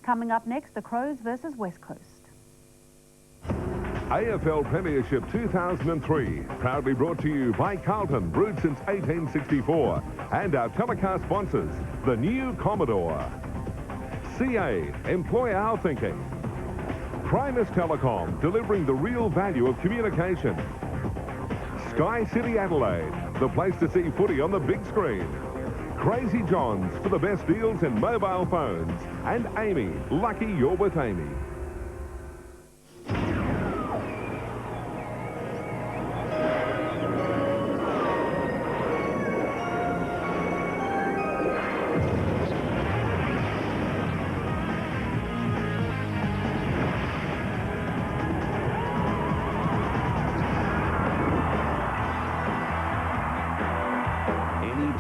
Coming up next, the Crows versus West Coast. AFL Premiership 2003, proudly brought to you by Carlton, brewed since 1864, and our telecast sponsors, the new Commodore. CA, employ our thinking. Primus Telecom, delivering the real value of communication. Sky City Adelaide, the place to see footy on the big screen. Crazy John's for the best deals in mobile phones. And Amy, lucky you're with Amy.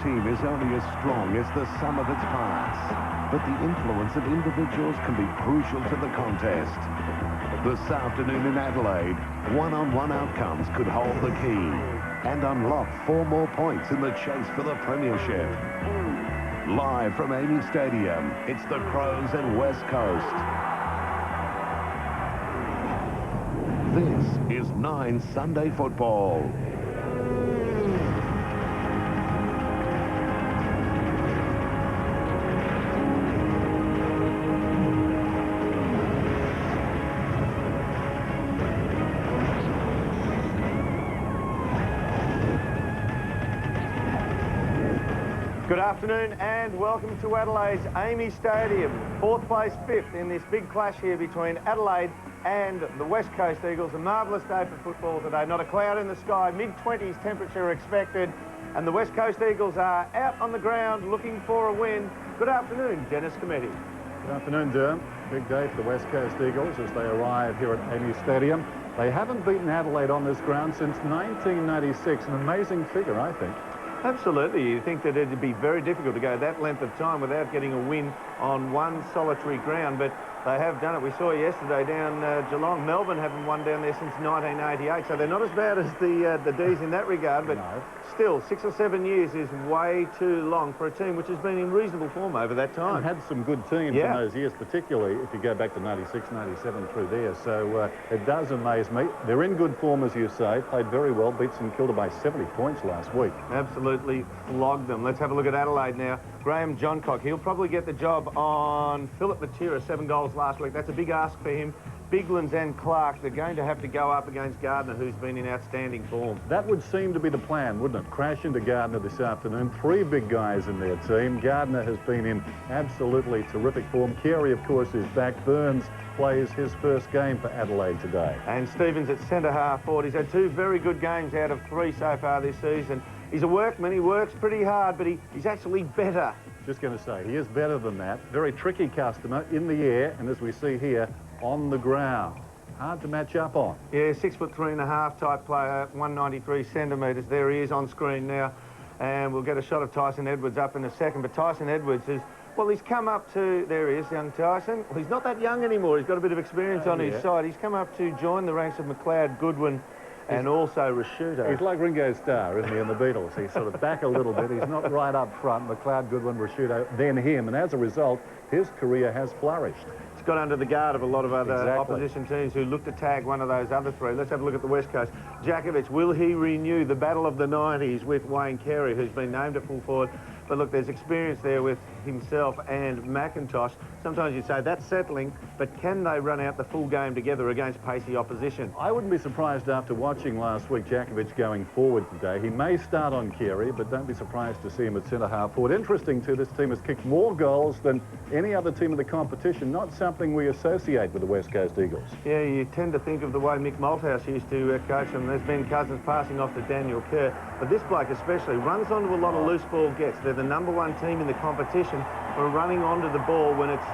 Team is only as strong as the sum of its parts, but the influence of individuals can be crucial to the contest. This afternoon in Adelaide, one-on-one outcomes could hold the key and unlock 4 more points in the chase for the premiership. Live from Amy Stadium, it's the Crows and West Coast. This is 9 Sunday football. Good afternoon and welcome to Adelaide's Amy Stadium. 4th place, 5th in this big clash here between Adelaide and the West Coast Eagles. A marvellous day for football today. Not a cloud in the sky, mid-20s temperature expected. And the West Coast Eagles are out on the ground looking for a win. Good afternoon, Dennis Cometti. Good afternoon, Derm. Big day for the West Coast Eagles as they arrive here at Amy Stadium. They haven't beaten Adelaide on this ground since 1996. An amazing figure, I think. Absolutely. You think that it'd be very difficult to go that length of time without getting a win on one solitary ground, but they have done it. We saw yesterday down Geelong. Melbourne haven't won down there since 1988, so they're not as bad as the D's in that regard, but no. Still, 6 or 7 years is way too long for a team which has been in reasonable form over that time. And had some good teams in those years, particularly if you go back to 96, 97 through there, so it does amaze me. They're in good form, as you say, played very well, beat St Kilda by 70 points last week. Absolutely flogged them. Let's have a look at Adelaide now. Graham Johncock, he'll probably get the job on Philip Matera, 7 goals last week. That's a big ask for him. Biglands and Clark, they're going to have to go up against Gardner, who's been in outstanding form. That would seem to be the plan, wouldn't it? Crash into Gardner this afternoon. 3 big guys in their team. Gardner has been in absolutely terrific form. Carey, of course, is back. Burns plays his first game for Adelaide today. And Stevens at centre-half forward. He's had 2 very good games out of 3 so far this season. He's a workman. He works pretty hard, but he's actually better. Just going to say, he is better than that. Very tricky customer in the air, and as we see here, on the ground. Hard to match up on. Yeah, 6'3.5" type player, 193 centimetres. There he is on screen now. And we'll get a shot of Tyson Edwards up in a second. But Tyson Edwards is, well, he's come up to, there he is, young Tyson. Well, he's not that young anymore. He's got a bit of experience on his side. He's come up to join the ranks of McLeod, Goodwin, and also Rashuto. He's like Ringo Starr, isn't he, in the Beatles? He's sort of back a little bit. He's not right up front. McLeod, Goodwin, Rashuto, then him. And as a result, his career has flourished. It's got under the guard of a lot of other opposition teams who look to tag one of those other 3. Let's have a look at the West Coast. Jakovich, will he renew the battle of the 90s with Wayne Carey, who's been named at full forward? But look, there's experience there with himself and McIntosh. Sometimes you say that's settling, but can they run out the full game together against pacey opposition? I wouldn't be surprised after watching last week Jakovich going forward today. He may start on Carey, but don't be surprised to see him at centre-half forward. Interesting, too, this team has kicked more goals than any other team in the competition, not something we associate with the West Coast Eagles. Yeah, you tend to think of the way Mick Malthouse used to coach them. There's Ben Cousins passing off to Daniel Kerr, but this bloke especially runs onto a lot of loose ball gets. They're the #1 team in the competition for running onto the ball when it's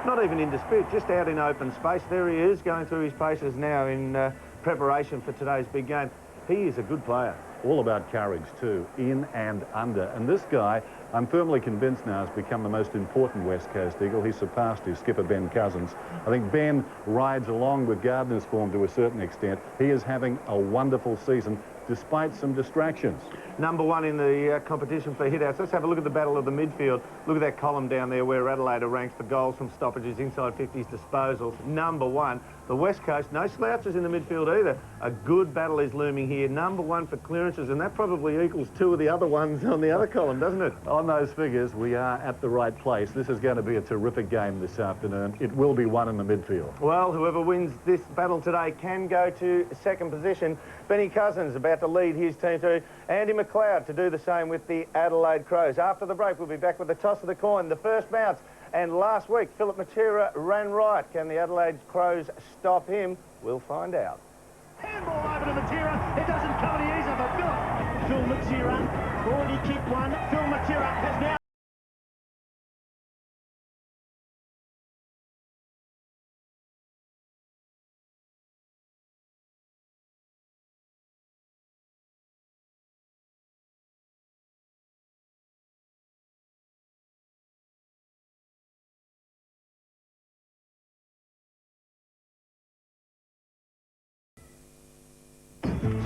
not even in dispute, just out in open space. There he is, going through his paces now in preparation for today's big game. He is a good player. All about courage, too, in and under. And this guy, I'm firmly convinced now, has become the most important West Coast Eagle. He surpassed his skipper, Ben Cousins. I think Ben rides along with Gardner's form to a certain extent. He is having a wonderful season. despite some distractions. Number one in the competition for hit-outs. Let's have a look at the battle of the midfield. Look at that column down there where Adelaide are ranked for goals from stoppages, inside 50s, disposals. Number one. The West Coast, no slouches in the midfield either. A good battle is looming here. Number one for clearances, and that probably equals two of the other ones on the other column, doesn't it? On those figures, we are at the right place. This is going to be a terrific game this afternoon. It will be one in the midfield. Well, whoever wins this battle today can go to second position. Benny Cousins about to lead his team through. Andy McLeod to do the same with the Adelaide Crows. After the break, we'll be back with the toss of the coin, the first bounce. And last week, Philip Matera ran right. Can the Adelaide Crows stop him? We'll find out. Handball over to Matera. It doesn't come any easier for Philip. Phil Matera already kicked one. Phil Matera has now...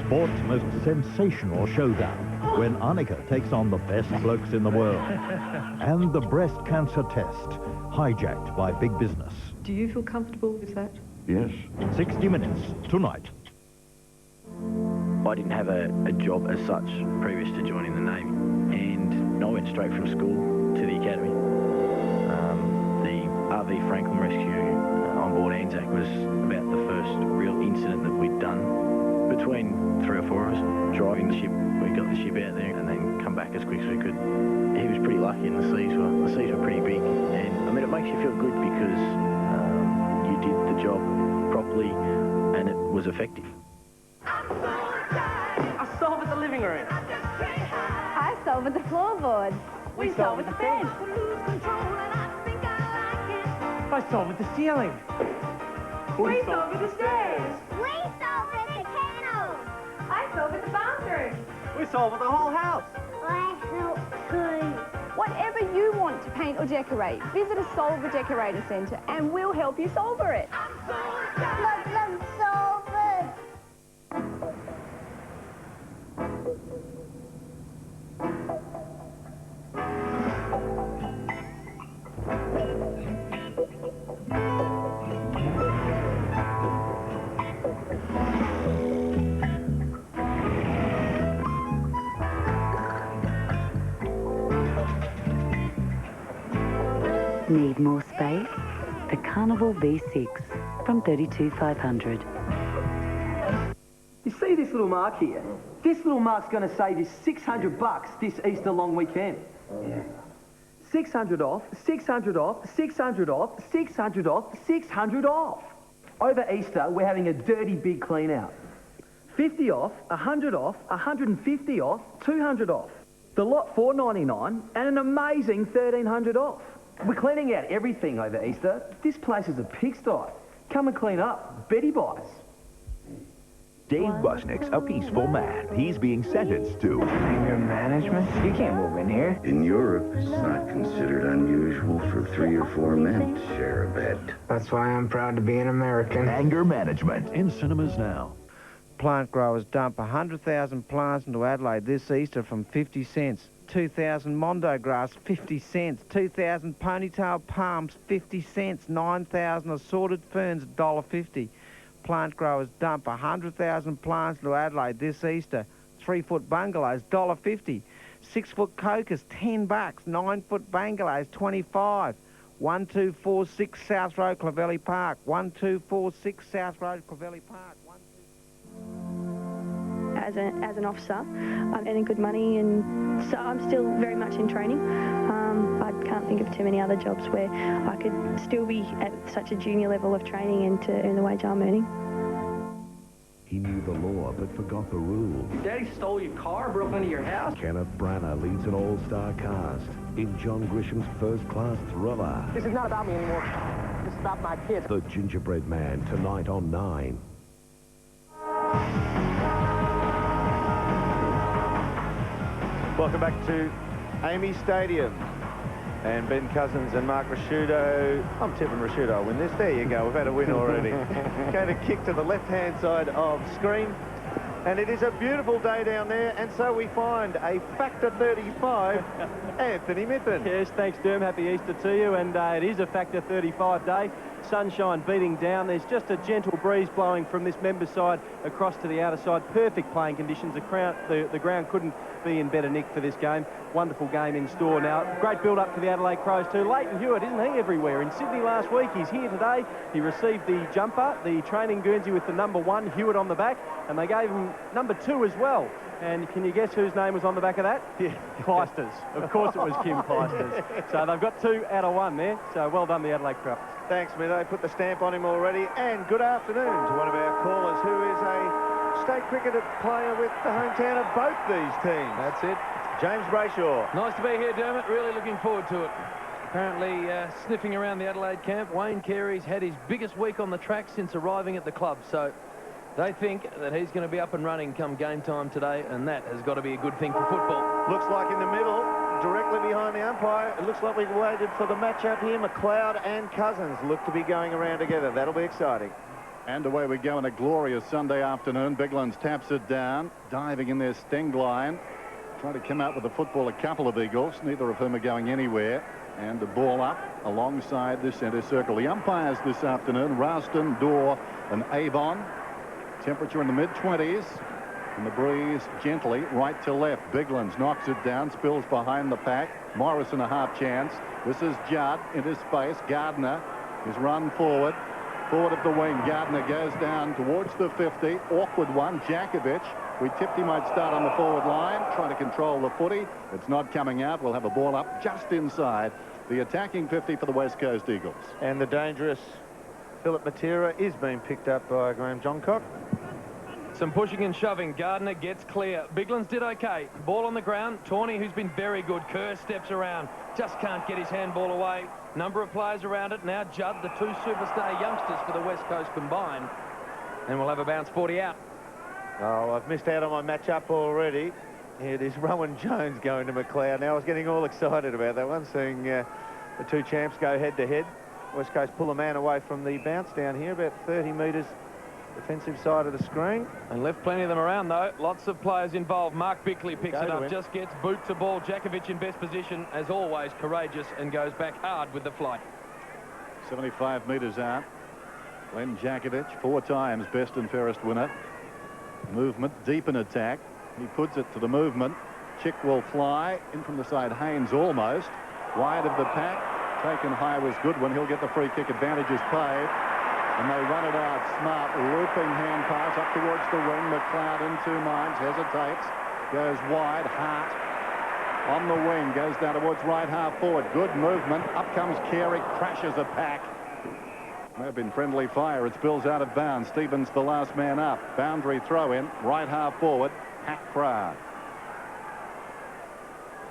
Sport's most sensational showdown when Annika takes on the best blokes in the world. And the breast cancer test, hijacked by big business. Do you feel comfortable with that? Yes. 60 Minutes, tonight. I didn't have a job as such previous to joining the Navy, and I went straight from school to the academy. The RV Franklin rescue on board Anzac was about the first real incident that we'd done. Between 3 or 4 of us driving the ship, we got the ship out there and then come back as quick as we could. He was pretty lucky, and the seas were pretty big. And I mean, it makes you feel good because you did the job properly and it was effective. I solve at the living room. I solve with the floorboards. We solve with the bed. I solve with the ceiling. We solve with the stairs. We solve with the candles. I solve with the bathroom. We solve with the whole house. I help too. Whatever you want to paint or decorate, visit a Solver Decorator Centre and we'll help you solver it. Let them solve it. Need more space? The Carnival V6 from 32,500. You see this little mark here? This little mark's going to save you $600 this Easter long weekend. 600 off, 600 off, 600 off, 600 off, 600 off. Over Easter, we're having a dirty big clean out. 50 off, 100 off, 150 off, 200 off. The lot $4.99 and an amazing 1,300 off. We're cleaning out everything over Easter. This place is a pigsty. Come and clean up. Betty buys. Dave Busnick's a peaceful man. He's being sentenced to anger management? You can't move in here. In Europe, it's not considered unusual for 3 or 4 men to share a bed. That's why I'm proud to be an American. Anger management in cinemas now. Plant growers dump 100,000 plants into Adelaide this Easter from 50 cents. 2,000 Mondo grass, 50 cents. 2,000 ponytail palms, 50 cents. 9,000 assorted ferns, $1.50. Plant growers dump 100,000 plants into Adelaide this Easter. 3-foot bungalows, $1.50. 6-foot cocos, $10. 9-foot bungalows, $25. 1246 South Road, Clovelly Park. 1246 South Road, Clovelly Park. As an officer, I'm earning good money, and so I'm still very much in training. I can't think of too many other jobs where I could still be at such a junior level of training and to earn the wage I'm earning. He knew the law but forgot the rules. Daddy stole your car, broke into your house. Kenneth Branagh leads an all-star cast in John Grisham's first-class thriller. This is not about me anymore. This is about my kids. The Gingerbread Man, tonight on 9. Welcome back to Amy Stadium. And Ben Cousins and Mark Rasciuto. I'm tipping Rasciuto will win this. There you go. We've had a win already. Going to kick to the left-hand side of screen. And it is a beautiful day down there, and so we find a factor 35, Anthony Mithen. Yes, thanks, Derm. Happy Easter to you. And it is a factor 35 day. Sunshine beating down. There's just a gentle breeze blowing from this member side across to the outer side. Perfect playing conditions. The ground couldn't be in better nick for this game. Wonderful game in store now. Great build-up for the Adelaide Crows too. Leighton Hewitt, isn't he everywhere? In Sydney last week, he's here today. He received the jumper, the training Guernsey with the number 1, Hewitt, on the back, and they gave him number 2 as well. And can you guess whose name was on the back of that? Yeah. Kleisters. Of course it was Kim Kleisters. So they've got 2 out of 1 there. So well done, the Adelaide Crows. Thanks, Mitho. They put the stamp on him already. And good afternoon to one of our callers who is a state cricket player with the hometown of both these teams. That's it. James Brayshaw. Nice to be here, Dermot. Really looking forward to it. Apparently sniffing around the Adelaide camp. Wayne Carey's had his biggest week on the track since arriving at the club. So they think that he's going to be up and running come game time today, and that has got to be a good thing for football. Looks like in the middle, directly behind the umpire, it looks like we've waited for the match-up here. McLeod and Cousins look to be going around together. That'll be exciting. And away we go on a glorious Sunday afternoon. Biglands taps it down, diving in their sting line. Trying to come out with the football, a couple of Eagles, neither of whom are going anywhere. And the ball up alongside the centre circle. The umpires this afternoon, Ralston, Dorr and Avon. Temperature in the mid-20s. And the breeze gently right to left. Biglands knocks it down, spills behind the pack. Morrison a half chance. This is Judd into space. Gardner is run forward. Forward of the wing. Gardner goes down towards the 50. Awkward one. Jakovic. We tipped he might start on the forward line, trying to control the footy. It's not coming out. We'll have a ball up just inside the attacking 50 for the West Coast Eagles. And the dangerous Philip Matera is being picked up by Graham Johncock. Some pushing and shoving. Gardner gets clear. Biglands did okay. Ball on the ground. Tawney, who's been very good. Kerr steps around. Just can't get his handball away. Number of players around it. Now Judd, the 2 superstar youngsters for the West Coast combined. And we'll have a bounce 40 out. Oh, I've missed out on my match-up already. Here it is, Rowan Jones going to McLeod. Now I was getting all excited about that one, seeing the 2 champs go head-to-head. West Coast pull a man away from the bounce down here, about 30 metres defensive side of the screen. And left plenty of them around, though. Lots of players involved. Mark Bickley picks it up, just gets boot to ball. Jakovic in best position, as always, courageous, and goes back hard with the flight. 75 metres out. Glenn Jakovic, 4 times best and fairest winner. Movement, deep in attack. He puts it to the movement. Chick will fly. In from the side, Haynes almost. Wide of the pack. Taken high was Goodwin. He'll get the free kick. Advantage is played. And they run it out. Smart looping hand pass up towards the wing. McLeod in 2 minds. Hesitates. Goes wide. Hart on the wing. Goes down towards right half forward. Good movement. Up comes Carey. Crashes a pack. May have been friendly fire. It spills out of bounds. Stevens the last man up. Boundary throw in. Right half forward. Hack crowd.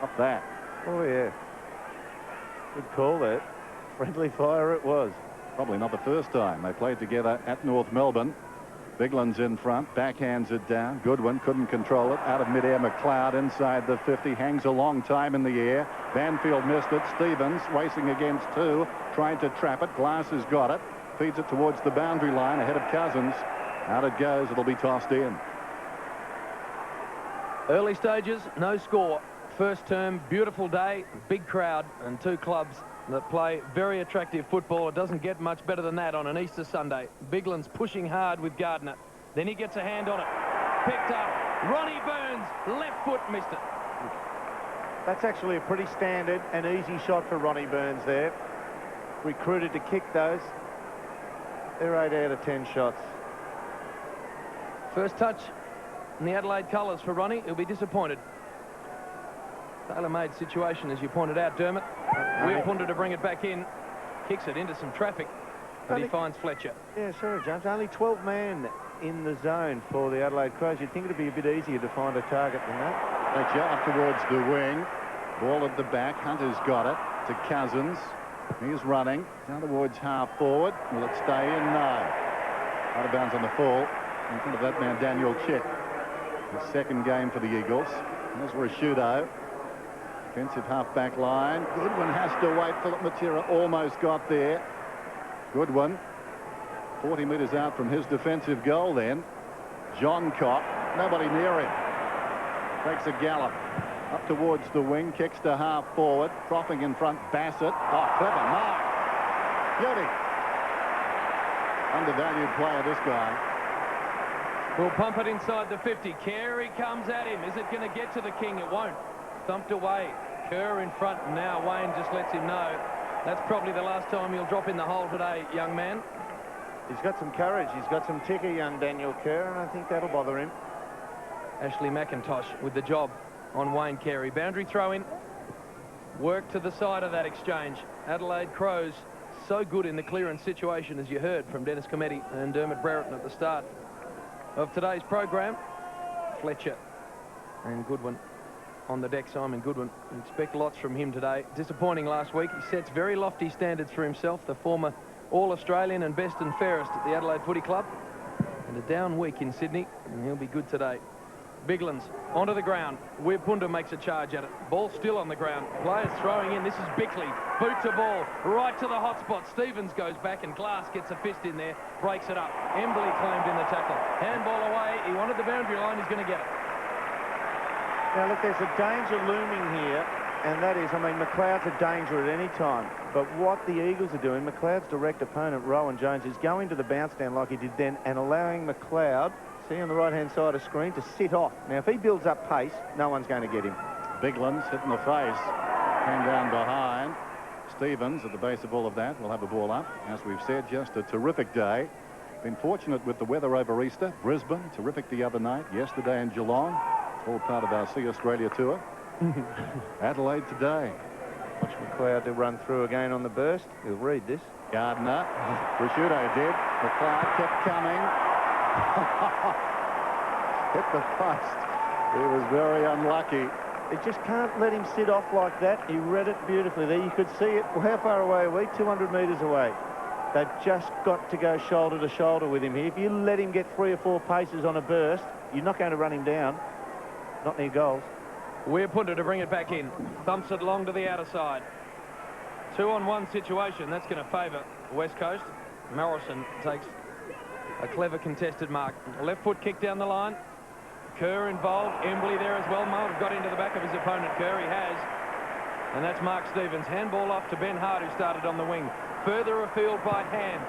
Up that. Oh, yeah. Good call there. Friendly fire it was. Probably not the first time they played together at North Melbourne. Biglands in front. Backhands it down. Goodwin couldn't control it. Out of midair, McLeod inside the 50. Hangs a long time in the air. Banfield missed it. Stevens racing against 2. Trying to trap it. Glass has got it. Feeds it towards the boundary line ahead of Cousins. Out it goes. It'll be tossed in. Early stages, no score. First term, beautiful day, big crowd, and 2 clubs that play very attractive football. It doesn't get much better than that on an Easter Sunday. Biglands pushing hard with Gardner. Then he gets a hand on it. Picked up. Ronnie Burns, left foot, missed it. That's actually a pretty standard and easy shot for Ronnie Burns there. Recruited to kick those. They're 8 out of 10 shots. First touch in the Adelaide colours for Ronnie. He'll be disappointed. Tailor-made situation, as you pointed out, Dermot. We've wanted to bring it back in. Kicks it into some traffic. But he finds Fletcher. Yeah, sorry, James. Only 12 man in the zone for the Adelaide Crows. You'd think it'd be a bit easier to find a target than that. Fletcher up towards the wing. Ball at the back. Hunter's got it to Cousins. He's running down towards half forward. Will it stay in? No. Out of bounds on the fall. In front of that man, Daniel Chick. His second game for the Eagles. There's Rashudo. Defensive half-back line. Goodwin has to wait. Philip Matera almost got there. Goodwin 40 metres out from his defensive goal then. John Cock Nobody near him. Takes a gallop up towards the wing, kicks to half forward, dropping in front, Bassett. Oh, clever mark. Beauty. Undervalued player, this guy. We'll pump it inside the 50. Carey comes at him. Is it going to get to the king? It won't. Thumped away. Kerr in front. Now Wayne just lets him know that's probably the last time you'll drop in the hole today, young man. He's got some courage. He's got some ticker, young Daniel Kerr, and I think that'll bother him. Ashley McIntosh with the job on Wayne Carey. Boundary throw in. Work to the side of that exchange. Adelaide Crows so good in the clearance situation, as you heard from Dennis Cometti and Dermot Brereton at the start of today's program. Fletcher and Goodwin on the deck. Simon Goodwin. Expect lots from him today. Disappointing last week. He sets very lofty standards for himself, the former All-Australian and best and fairest at the Adelaide Footy Club. And a down week in Sydney, and he'll be good today. Biglands onto the ground. Weirpunda makes a charge at it. Ball still on the ground. Players throwing in. This is Bickley. Boot to ball. Right to the hot spot. Stevens goes back and Glass gets a fist in there. Breaks it up. Embley claimed in the tackle. Handball away. He wanted the boundary line. He's going to get it. Now, look, there's a danger looming here, and that is, I mean, McLeod's a danger at any time. But what the Eagles are doing, McLeod's direct opponent, Rowan Jones, is going to the bounce down like he did then and allowing McLeod, see on the right-hand side of screen, to sit off. Now, if he builds up pace, no one's going to get him. Biglands hit in the face. Came down behind. Stevens at the base of all of that will have a ball up. As we've said, just a terrific day. Been fortunate with the weather over Easter. Brisbane, terrific the other night. Yesterday in Geelong. All part of our See Australia tour. Adelaide today. Watch McLeod to run through again on the burst. He'll read this. Gardner. Prosciutto did. McLeod kept coming. Hit the post. He was very unlucky. He just can't let him sit off like that. He read it beautifully there. You could see it. Well, how far away are we? 200 metres away. They've just got to go shoulder to shoulder with him here. If you let him get 3 or 4 paces on a burst, you're not going to run him down. Not near goals. Weirpunda to bring it back in. Thumps it long to the outer side. 2-on-1 situation. That's going to favour West Coast. Morrison takes a clever contested mark. Left foot kick down the line. Kerr involved. Embley there as well. Might have got into the back of his opponent. Kerr, he has. And that's Mark Stevens. Handball off to Ben Hart, who started on the wing. Further afield by hand.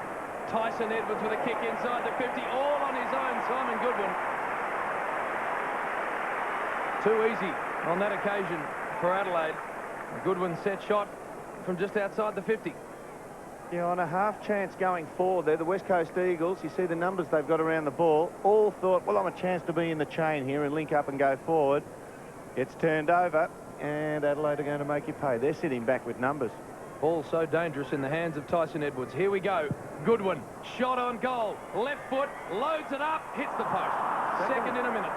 Tyson Edwards with a kick inside the 50. All on his own. Simon Goodwin. Too easy on that occasion for Adelaide. Goodwin set shot from just outside the 50. Yeah, on a half chance going forward there, the West Coast Eagles, you see the numbers they've got around the ball, all thought, well, I'm a chance to be in the chain here and link up and go forward. It's turned over, and Adelaide are going to make you pay. They're sitting back with numbers. Ball so dangerous in the hands of Tyson Edwards. Here we go. Goodwin, shot on goal. Left foot, loads it up, hits the post. Second in a minute.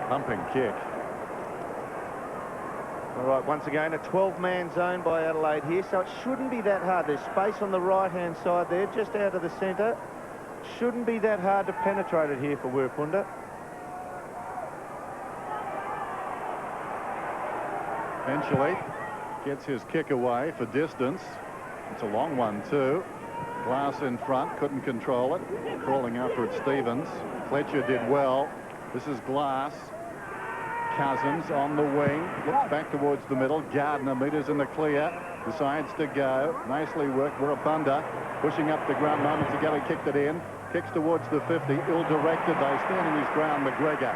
Pumping kick. All right, once again, a 12-man zone by Adelaide here, so it shouldn't be that hard. There's space on the right-hand side there, just out of the centre. Shouldn't be that hard to penetrate it here for Weirpunda. Eventually gets his kick away for distance. It's a long one, too. Glass in front, couldn't control it. Crawling after it, Stevens. Fletcher did well. This is Glass. Cousins on the wing, looks back towards the middle. Gardner meters in the clear, decides to go. Nicely worked. Weirpunda pushing up the ground. Moments ago, he kicked it in. Kicks towards the 50. Ill-directed, though. Standing his ground, McGregor.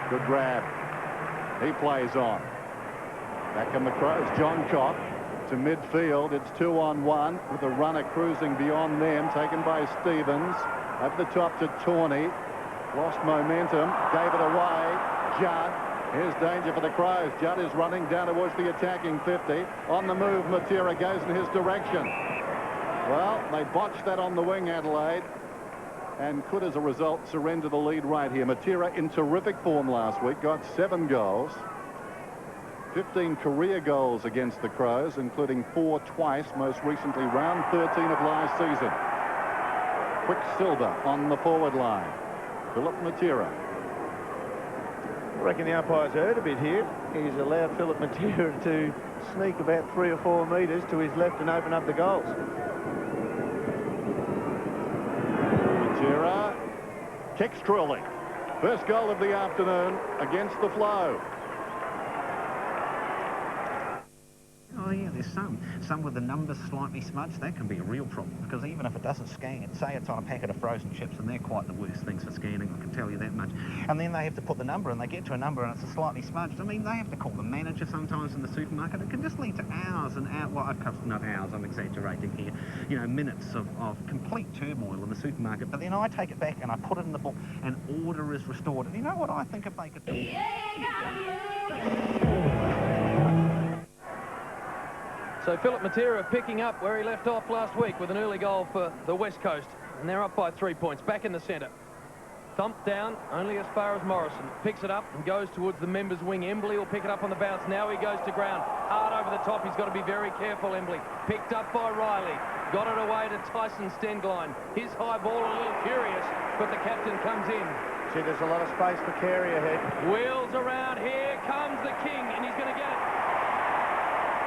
Good grab. He plays on. Back come the Crows. John Cock to midfield. It's 2-on-1 with a runner cruising beyond them, taken by Stevens. Over the top to Tawney. Lost momentum. Gave it away. Judd. Here's danger for the Crows. Judd is running down towards the attacking 50. On the move, Matera goes in his direction. Well, they botched that on the wing, Adelaide, and could, as a result, surrender the lead right here. Matera in terrific form last week, got 7 goals. 15 career goals against the Crows, including 4 twice, most recently round 13 of last season. Quicksilver on the forward line. Philip Matera. I reckon the umpire's heard a bit here. He's allowed Philip Matera to sneak about 3 or 4 metres to his left and open up the goals. Shearer kicks truly. First goal of the afternoon against the flow. Oh yeah, there's some with the numbers slightly smudged. That can be a real problem, because even if it doesn't scan, say it's on a packet of frozen chips, and they're quite the worst things for scanning, I can tell you that much. And then they have to put the number, and they get to a number and it's slightly smudged. I mean, they have to call the manager sometimes in the supermarket. It can just lead to hours and hours, well, not hours, I'm exaggerating here, you know, minutes of complete turmoil in the supermarket. But then I take it back and I put it in the book, and order is restored. And you know what I think if they could do? So Philip Matera picking up where he left off last week with an early goal for the West Coast. And they're up by 3 points. Back in the centre. Thumped down only as far as Morrison. Picks it up and goes towards the members' wing. Embley will pick it up on the bounce. Now he goes to ground. Hard over the top. He's got to be very careful, Embley. Picked up by Riley. Got it away to Tyson Stengline. His high ball a little curious, but the captain comes in. Gee, there's a lot of space for Carey ahead. Wheels around. Here comes the king, and he's going to get it.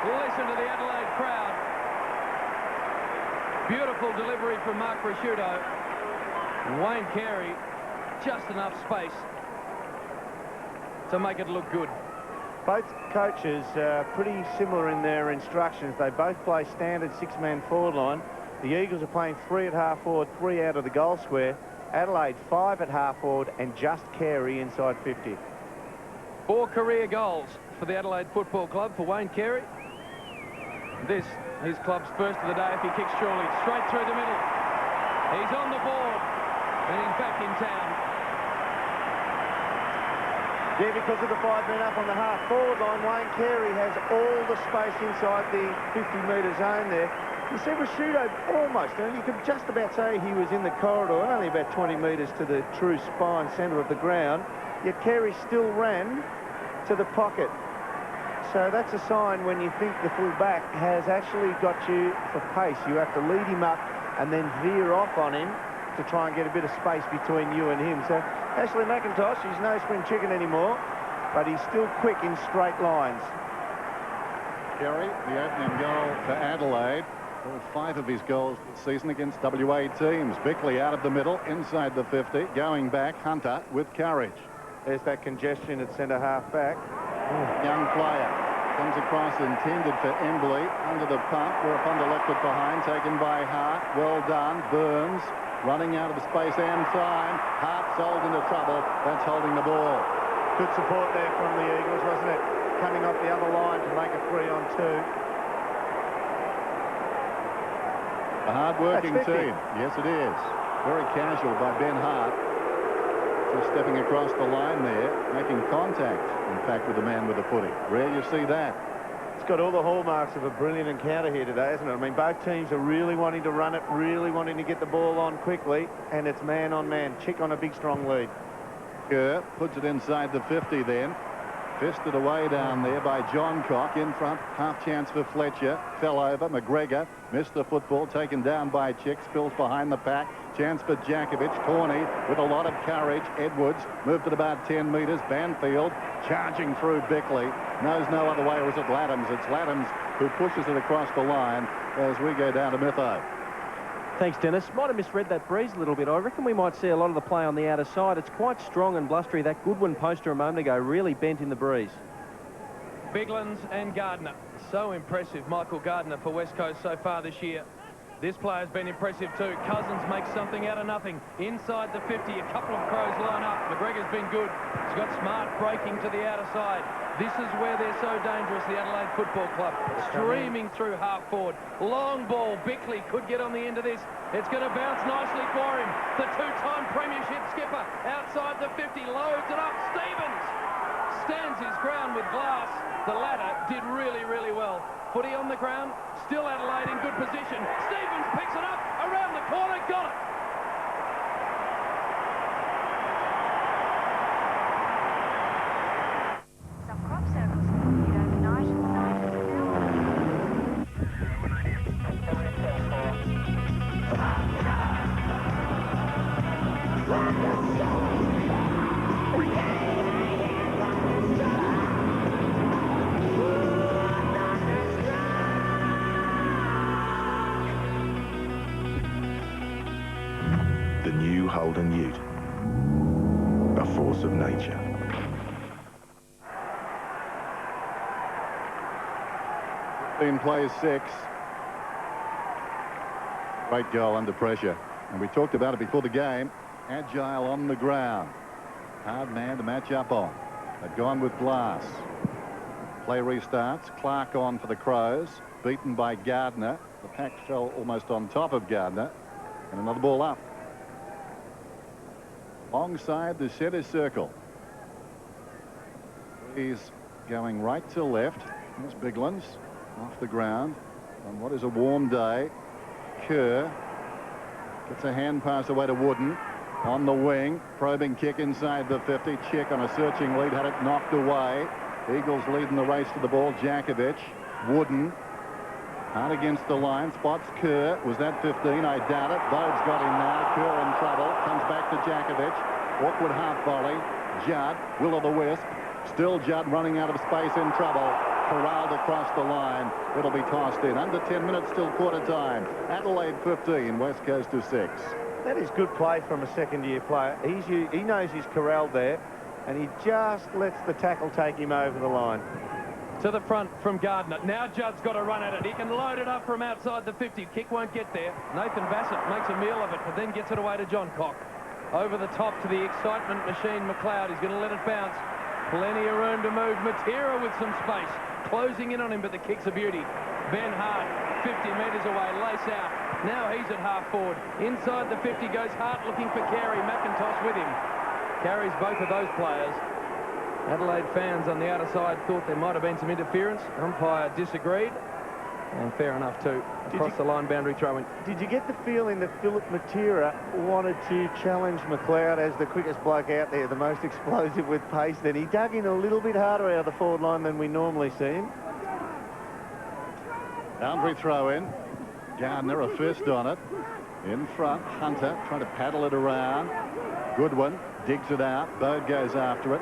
Listen to the Adelaide crowd. Beautiful delivery from Mark Prosciutto. Wayne Carey, just enough space to make it look good. Both coaches are pretty similar in their instructions. They both play standard six-man forward line. The Eagles are playing 3 at half forward, 3 out of the goal square. Adelaide 5 at half forward, and just Carey inside 50. 4 career goals for the Adelaide Football Club for Wayne Carey. This, his club's first of the day if he kicks surely. Straight through the middle. He's on the board, and he's back in town. Yeah, because of the 5 men up on the half-forward line, Wayne Carey has all the space inside the 50-metre zone there. You see, Prosciutto almost, and you could just about say he was in the corridor, only about 20 metres to the true spine centre of the ground, yet Carey still ran to the pocket. So that's a sign when you think the full-back has actually got you for pace. You have to lead him up and then veer off on him to try and get a bit of space between you and him. So Ashley McIntosh, he's no spring chicken anymore, but he's still quick in straight lines. Carey, the opening goal for Adelaide. All 5 of his goals this season against WA teams. Bickley out of the middle, inside the 50, going back, Hunter with courage. There's that congestion at centre half back. Young player comes across, intended for Embley, under the pump, whereupon left it behind, taken by Hart. Well done. Burns running out of the space and time. Hart sold into trouble. That's holding the ball. Good support there from the Eagles, wasn't it? Coming off the other line to make a 3-on-2. A hard-working team. Yes, it is. Very casual by Ben Hart. Just stepping across the line there, making contact, in fact, with the man with the footy. Rare you see that. It's got all the hallmarks of a brilliant encounter here today, isn't it? I mean, both teams are really wanting to run it, really wanting to get the ball on quickly, and it's man on man. Chick on a big, strong lead. Kerr puts it inside the 50 then. Fisted away down there by John Cock. In front, half chance for Fletcher. Fell over. McGregor missed the football. Taken down by Chick. Spills behind the pack. Chance for Jakovic. Corney with a lot of courage. Edwards moved it about 10 metres. Banfield charging through Bickley. Knows no other way, or is it Laddams? It's Laddams who pushes it across the line as we go down to Mytho. Thanks, Dennis. Might have misread that breeze a little bit. I reckon we might see a lot of the play on the outer side. It's quite strong and blustery. That Goodwin poster a moment ago really bent in the breeze. Biglands and Gardner. So impressive, Michael Gardner, for West Coast so far this year. This player's been impressive too. Cousins makes something out of nothing. Inside the 50, a couple of Crows line up. McGregor's been good. He's got Smart breaking to the outer side. This is where they're so dangerous, the Adelaide Football Club. Streaming through half forward. Long ball. Bickley could get on the end of this. It's going to bounce nicely for him. The 2-time premiership skipper outside the 50. Loads it up. Stevens stands his ground with Glass. The latter did really, really well. Footy on the ground. Still Adelaide in good position. Stevens picks it up. Around the corner. Got it. The new Holden Ute. A force of nature. Plays 6. Great goal under pressure. And we talked about it before the game. Agile on the ground. Hard man to match up on. They've gone with Glass. Play restarts. Clark on for the Crows. Beaten by Gardner. The pack fell almost on top of Gardner. And another ball up. Alongside the centre circle. He's going right to left. There's Biglands off the ground on what is a warm day. Kerr gets a hand pass away to Wooden on the wing. Probing kick inside the 50. Chick on a searching lead, had it knocked away. Eagles leading the race to the ball. Jakovic. Wooden hard against the line, spots Kerr. Was that 15? I doubt it. Bode's got him now. Kerr in trouble. Comes back to Jakovic. Awkward half volley. Judd, will-o'-the-wisp. Still Judd running out of space, in trouble. Corralled across the line. It'll be tossed in. Under 10 minutes, still quarter time. Adelaide 15, West Coast to 6. That is good play from a second-year player. He knows he's corralled there, and he just lets the tackle take him over the line. To the front from Gardner. Now Judd's got to run at it. He can load it up from outside the 50. Kick won't get there. Nathan Bassett makes a meal of it, but then gets it away to John Cock. Over the top to the excitement machine, McLeod. He's going to let it bounce. Plenty of room to move. Matera with some space. Closing in on him, but the kick's a beauty. Ben Hart, 50 metres away, lace out. Now he's at half forward. Inside the 50 goes Hart, looking for Carey. McIntosh with him. Carries both of those players. Adelaide fans on the outer side thought there might have been some interference. Umpire disagreed. And fair enough too. Across the line boundary throw-in. Did you get the feeling that Philip Matera wanted to challenge McLeod as the quickest bloke out there, the most explosive with pace? Then he dug in a little bit harder out of the forward line than we normally see him. Boundary throw-in. Gardner a fist on it. In front, Hunter trying to paddle it around. Goodwin digs it out. Bode goes after it.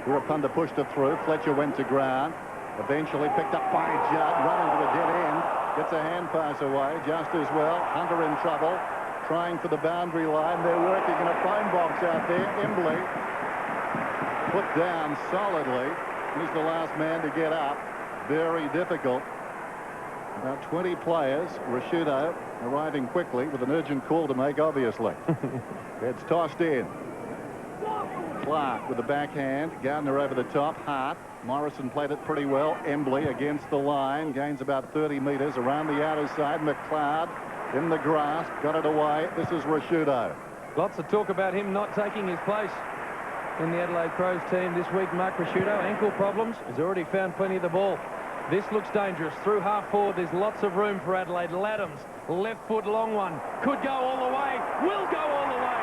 Wirapunda pushed it through. Fletcher went to ground. Eventually picked up by Judd. Run into a dead end. Gets a hand pass away just as well. Hunter in trouble. Trying for the boundary line. They're working in a phone box out there. Embley put down solidly. He's the last man to get up. Very difficult. About 20 players. Rashudo arriving quickly with an urgent call to make, obviously. It's tossed in. Clark with the backhand. Gardner over the top. Hart. Morrison played it pretty well. Embley against the line. Gains about 30 metres around the outer side. McLeod in the grasp. Got it away. This is Rashudo. Lots of talk about him not taking his place in the Adelaide Crows team this week. Mark Rashudo, ankle problems. He's already found plenty of the ball. This looks dangerous. Through half forward, there's lots of room for Adelaide. Laddams, left foot, long one. Could go all the way. Will go all the way.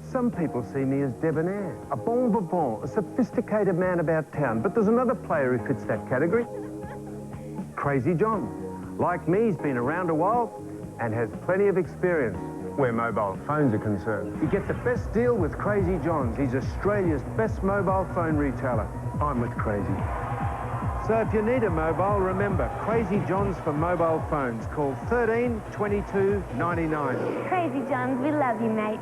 Some people see me as debonair, a bon vivant, a sophisticated man about town. But there's another player who fits that category. Crazy John. Like me, he's been around a while and has plenty of experience where mobile phones are concerned. You get the best deal with Crazy John's. He's Australia's best mobile phone retailer. I'm with Crazy. So if you need a mobile, remember, Crazy John's for mobile phones. Call 13 22 99. Crazy Johns, we love you, mate.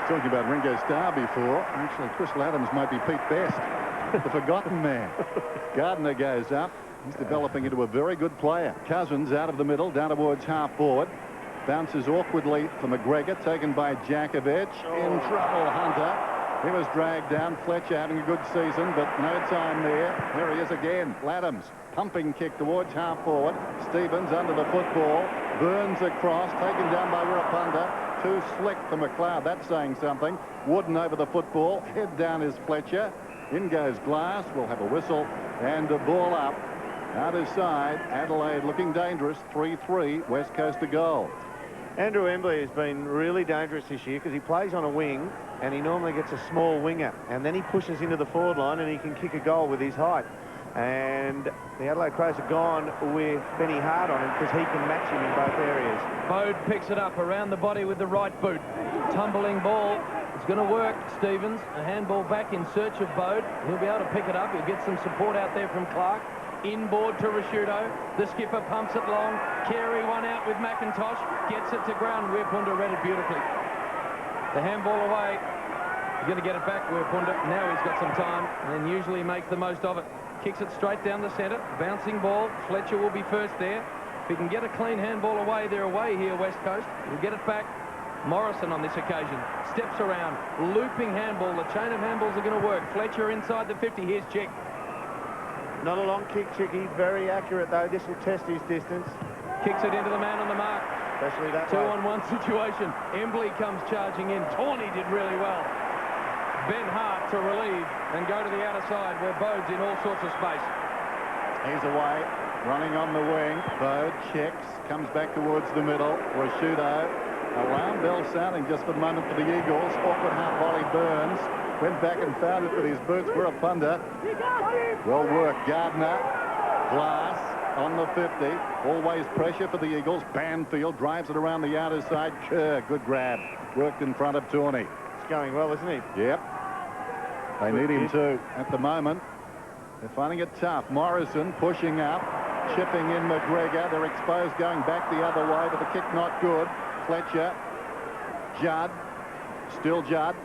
Talking about Ringo Starr before. Actually, Chris Laddams might be Pete Best, the forgotten man. Gardner goes up. He's developing into a very good player. Cousins out of the middle, down towards half forward. Bounces awkwardly for McGregor, taken by Jakovic. In trouble, Hunter. He was dragged down. Fletcher having a good season, but no time there. There he is again. Laddams, pumping kick towards half forward. Stevens under the football. Burns across, taken down by Wirapunda. Too slick for McLeod. That's saying something. Wooden over the football. Head down is Fletcher. In goes Glass. We'll have a whistle and a ball up. Out his side. Adelaide looking dangerous. 3-3. West Coast to goal. Andrew Embley has been really dangerous this year because he plays on a wing and he normally gets a small winger. And then he pushes into the forward line and he can kick a goal with his height. And the Adelaide Crows have gone with Benny Hart on him because he can match him in both areas. Bode picks it up around the body with the right boot. Tumbling ball. It's going to work, Stevens. A handball back in search of Bode. He'll be able to pick it up. He'll get some support out there from Clark. Inboard to Rashudo. The skipper pumps it long. Carey one out with McIntosh. Gets it to ground. Weirpunda read it beautifully. The handball away. He's going to get it back, Weirpunda. Now he's got some time and usually makes the most of it. Kicks it straight down the centre. Bouncing ball. Fletcher will be first there. If he can get a clean handball away, they're away here, West Coast. He'll get it back. Morrison on this occasion. Steps around. Looping handball. The chain of handballs are going to work. Fletcher inside the 50. Here's Chick. Not a long kick, Chicky. Very accurate, though. This will test his distance. Kicks it into the man on the mark. Especially that Two-on-one situation. Embley comes charging in. Tawney did really well. Ben Hart to relieve and go to the outer side where Bode's in all sorts of space. He's away, running on the wing. Bode checks, comes back towards the middle. Rashudo. Alarm bell sounding just for the moment for the Eagles. Awkward half volley Burns. Went back and found it with his boots. Weirapunda. Well worked. Gardner. Glass on the 50. Always pressure for the Eagles. Banfield drives it around the outer side. Kerr, good grab. Worked in front of Tawney. It's going well, isn't he? Yep. They need him too at the moment. They're finding it tough. Morrison pushing up. Chipping in McGregor. They're exposed going back the other way, but the kick not good. Fletcher. Judd. Still Judd.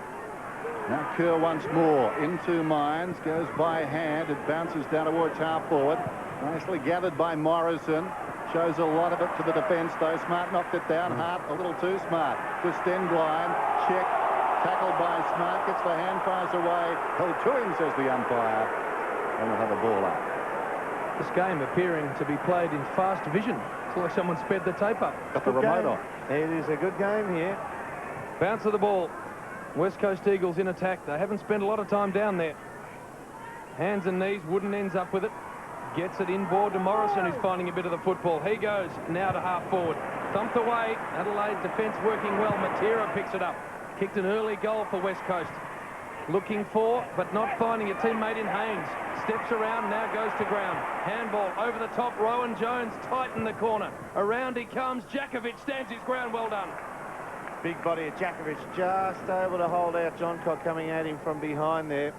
Now Kerr once more into Mines, goes by hand, it bounces down towards half forward. Nicely gathered by Morrison. Shows a lot of it to the defence though. Smart knocked it down. Hart a little too smart. To Stengline. Check. Tackled by Smart. Gets the hand pass away. Held to him, says the umpire. And we'll have a ball up. This game appearing to be played in fast vision. It's like someone sped the tape up. Got the remote on. It is a good game here. Bounce of the ball. West Coast Eagles in attack. They haven't spent a lot of time down there. Hands and knees. Wooden ends up with it. Gets it inboard to Morrison, who's finding a bit of the football. He goes now to half forward. Thumped away. Adelaide defence working well. Matera picks it up. Kicked an early goal for West Coast. Looking for, but not finding a teammate in Haynes. Steps around, now goes to ground. Handball over the top. Rowan Jones tight in the corner. Around he comes. Jakovic stands his ground. Well done. Big body of Jakovic just able to hold out Johncock coming at him from behind there.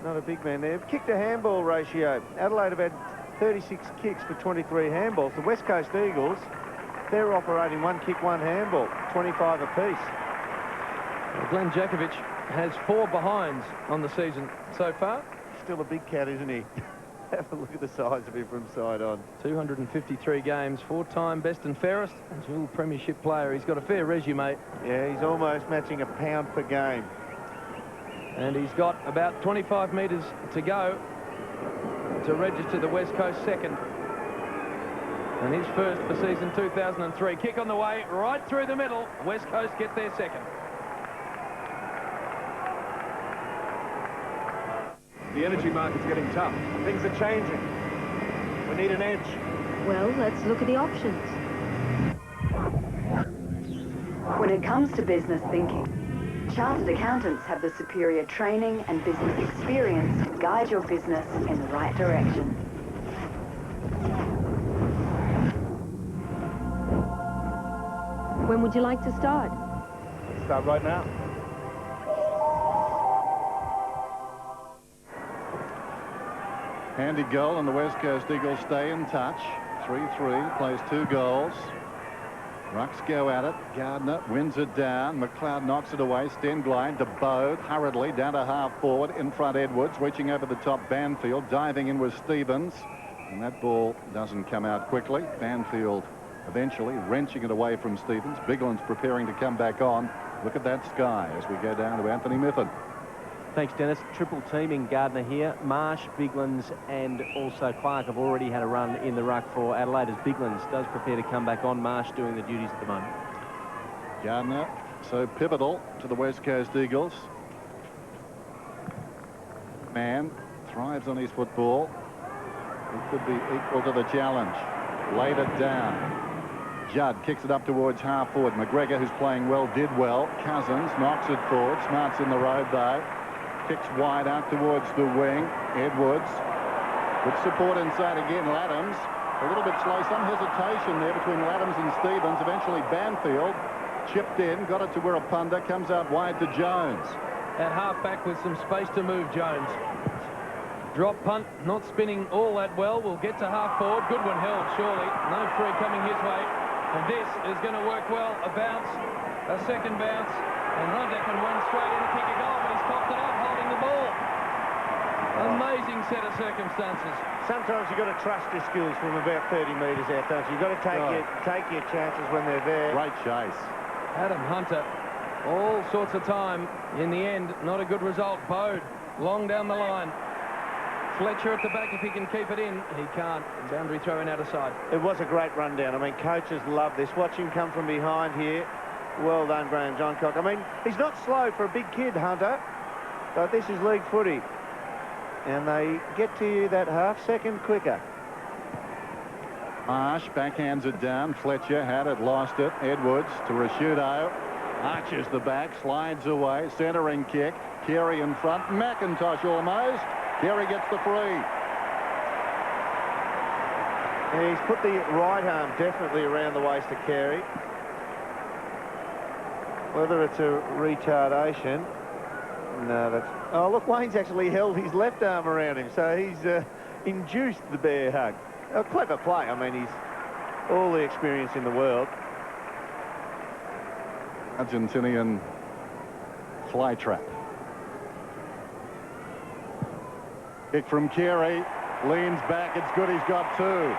Not a big man there. Kick to handball ratio. Adelaide have had 36 kicks for 23 handballs. The West Coast Eagles, they're operating one kick, one handball, 25 apiece. Well, Glenn Jakovic has 4 behinds on the season so far. Still a big cat, isn't he? Have a look at the size of him from side on. 253 games, 4-time best and fairest, and dual premiership player. He's got a fair resume. Yeah, he's almost matching a pound per game. And he's got about 25 metres to go to register the West Coast second. And his first for season 2003. Kick on the way, right through the middle. West Coast gets their second. The energy market's getting tough. Things are changing. We need an edge. Well, let's look at the options. When it comes to business thinking, chartered accountants have the superior training and business experience to guide your business in the right direction. When would you like to start? Start right now. Handy goal, and the West Coast Eagles stay in touch. 3-3, plays 2 goals. Rucks go at it. Gardner wins it down. McLeod knocks it away. Stengline to Bode, hurriedly down to half forward. In front Edwards, reaching over the top Banfield. Diving in with Stevens. And that ball doesn't come out quickly. Banfield eventually wrenching it away from Stevens. Bigland's preparing to come back on. Look at that sky as we go down to Anthony Miffin. Thanks, Dennis. Triple teaming Gardner here. Marsh, Biglands and also Clark have already had a run in the ruck for Adelaide as Biglands does prepare to come back on. Marsh doing the duties at the moment. Gardner so pivotal to the West Coast Eagles. Man thrives on his football. He could be equal to the challenge. Laid it down. Judd kicks it up towards half forward. McGregor, who's playing well, did well. Cousins knocks it forward. Smart's in the road though. Kicks wide out towards the wing. Edwards with support inside again. Laddams a little bit slow. Some hesitation there between Laddams and Stevens. Eventually Banfield chipped in, got it to Weirapunda, comes out wide to Jones. At half back with some space to move Jones. Drop punt, not spinning all that well. We'll get to half forward. Good one held, surely. No free coming his way. And this is going to work well. A bounce, a second bounce. And Hunter can run straight in and kick a goal, but he's coughed it up, holding the ball. Amazing set of circumstances. Sometimes you've got to trust your skills from about 30 metres out, don't you? You've got to take your chances when they're there. Great chase. Adam Hunter, all sorts of time. In the end, not a good result. Bode, long down the line. Fletcher at the back, if he can keep it in. He can't. Boundary throw in out of side. It was a great rundown. I mean, coaches love this. Watch him come from behind here. Well done, Graham Johncock. I mean, he's not slow for a big kid, Hunter, but this is league footy. And they get to you that half-second quicker. Marsh backhands it down. Fletcher had it, lost it. Edwards to Rashudo. Arches the back, slides away. Centering kick. Carey in front. McIntosh almost. Carey gets the free. And he's put the right arm definitely around the waist of Carey. Whether it's a retardation... No, that's... Oh, look, Wayne's actually held his left arm around him, so he's induced the bear hug. A clever play. I mean, he's all the experience in the world. Argentinian fly trap. Kick from Carey. Leans back. It's good. He's got two.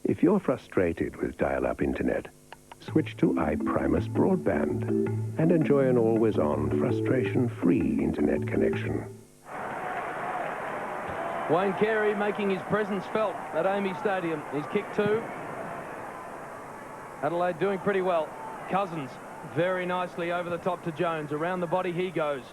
If you're frustrated with dial-up internet, switch to iPrimus Broadband and enjoy an always-on, frustration-free internet connection. Wayne Carey making his presence felt at Amy Stadium. He's kicked two. Adelaide doing pretty well. Cousins very nicely over the top to Jones. Around the body he goes.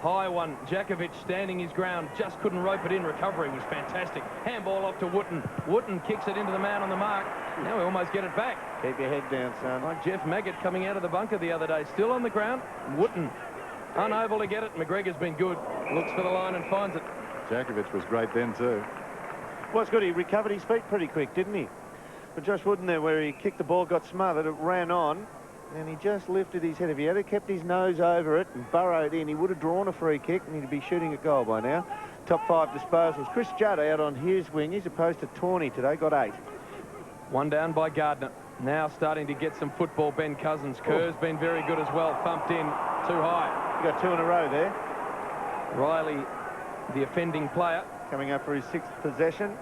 High one. Jakovic standing his ground. Just couldn't rope it in. Recovery was fantastic. Handball off to Wooten. Wooten kicks it into the man on the mark. Now we almost get it back. Keep your head down, son. Like Jeff Maggott coming out of the bunker the other day. Still on the ground. Wooten unable to get it. McGregor's been good. Looks for the line and finds it. Jakovic was great then too. Well, it's good. He recovered his feet pretty quick, didn't he? But Josh Wooden there, where he kicked the ball, got smothered, it ran on. And he just lifted his head. If he had kept his nose over it and burrowed in, he would have drawn a free kick and he'd be shooting a goal by now. Top 5 disposals. Chris Judd out on his wing. He's opposed to Tawney today. Got 8. One down by Gardner. Now starting to get some football, Ben Cousins. Kerr's been very good as well. Thumped in too high. You got 2 in a row there. Riley, the offending player. Coming up for his 6th possession.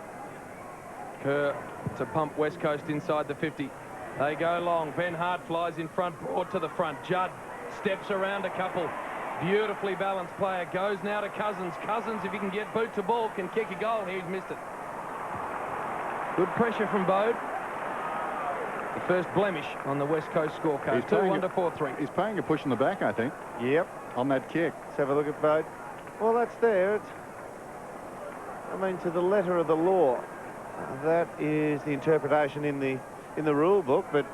Kerr to pump West Coast inside the 50. They go long. Ben Hart flies in front, broad to the front. Judd steps around a couple. Beautifully balanced player. Goes now to Cousins. Cousins, if he can get boot to ball, can kick a goal. He's missed it. Good pressure from Bode. The first blemish on the West Coast scorecard. He's 2-1 to 4-3. He's paying a push in the back, I think. Yep. On that kick. Let's have a look at Bode. Well, that's there. It's, I mean, to the letter of the law. That is the interpretation in the rule book, but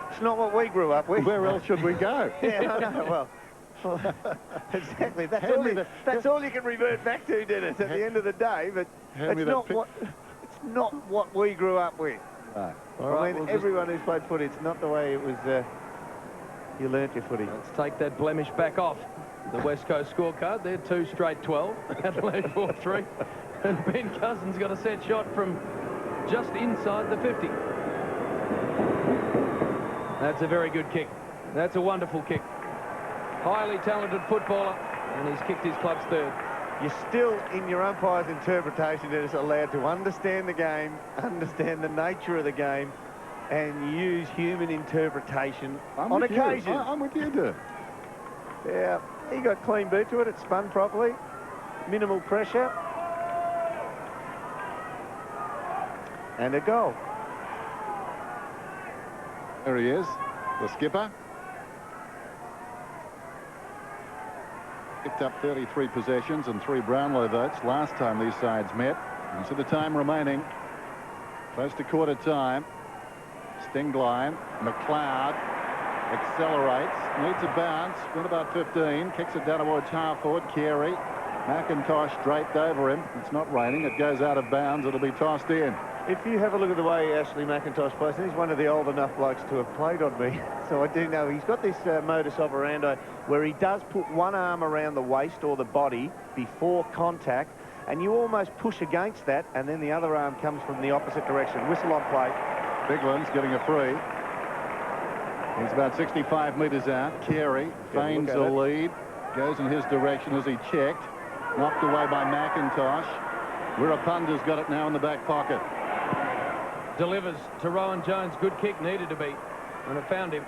it's not what we grew up with. Where else should we go? Yeah, I know. Well, exactly. That's all you can revert back to, Dennis, at the end of the day. But it's not what we grew up with. No. I mean, everyone who's played footy, it's not the way it was. You learnt your footy. Let's take that blemish back off the West Coast scorecard. They're 2 straight 12. Adelaide 4-3. And Ben Cousins got a set shot from just inside the 50. That's a very good kick. That's a wonderful kick. Highly talented footballer, and he's kicked his club's 3rd. You're still, in your umpire's interpretation, that is allowed to understand the game, understand the nature of the game, and use human interpretation on occasion. I'm with you, dude. Yeah, he got clean boot to it. It spun properly. Minimal pressure. And a goal. There he is, the skipper. Picked up 33 possessions and 3 Brownlow votes last time these sides met. And so the time remaining, close to quarter time. Stingline, McLeod accelerates, needs a bounce, went about 15, kicks it down towards half forward. Carey, McIntosh draped over him. It's not raining, it goes out of bounds, it'll be tossed in. If you have a look at the way Ashley McIntosh plays, he's one of the old enough blokes to have played on me. So I do know he's got this modus operandi where he does put one arm around the waist or the body before contact, and you almost push against that, and then the other arm comes from the opposite direction. Whistle on play. Bigland's getting a free. He's about 65 metres out. Carey feigns a lead, goes in his direction as he checked. Knocked away by McIntosh. Wirapunda's got it now in the back pocket. Delivers to Rowan Jones. Good kick, needed to be, and it found him.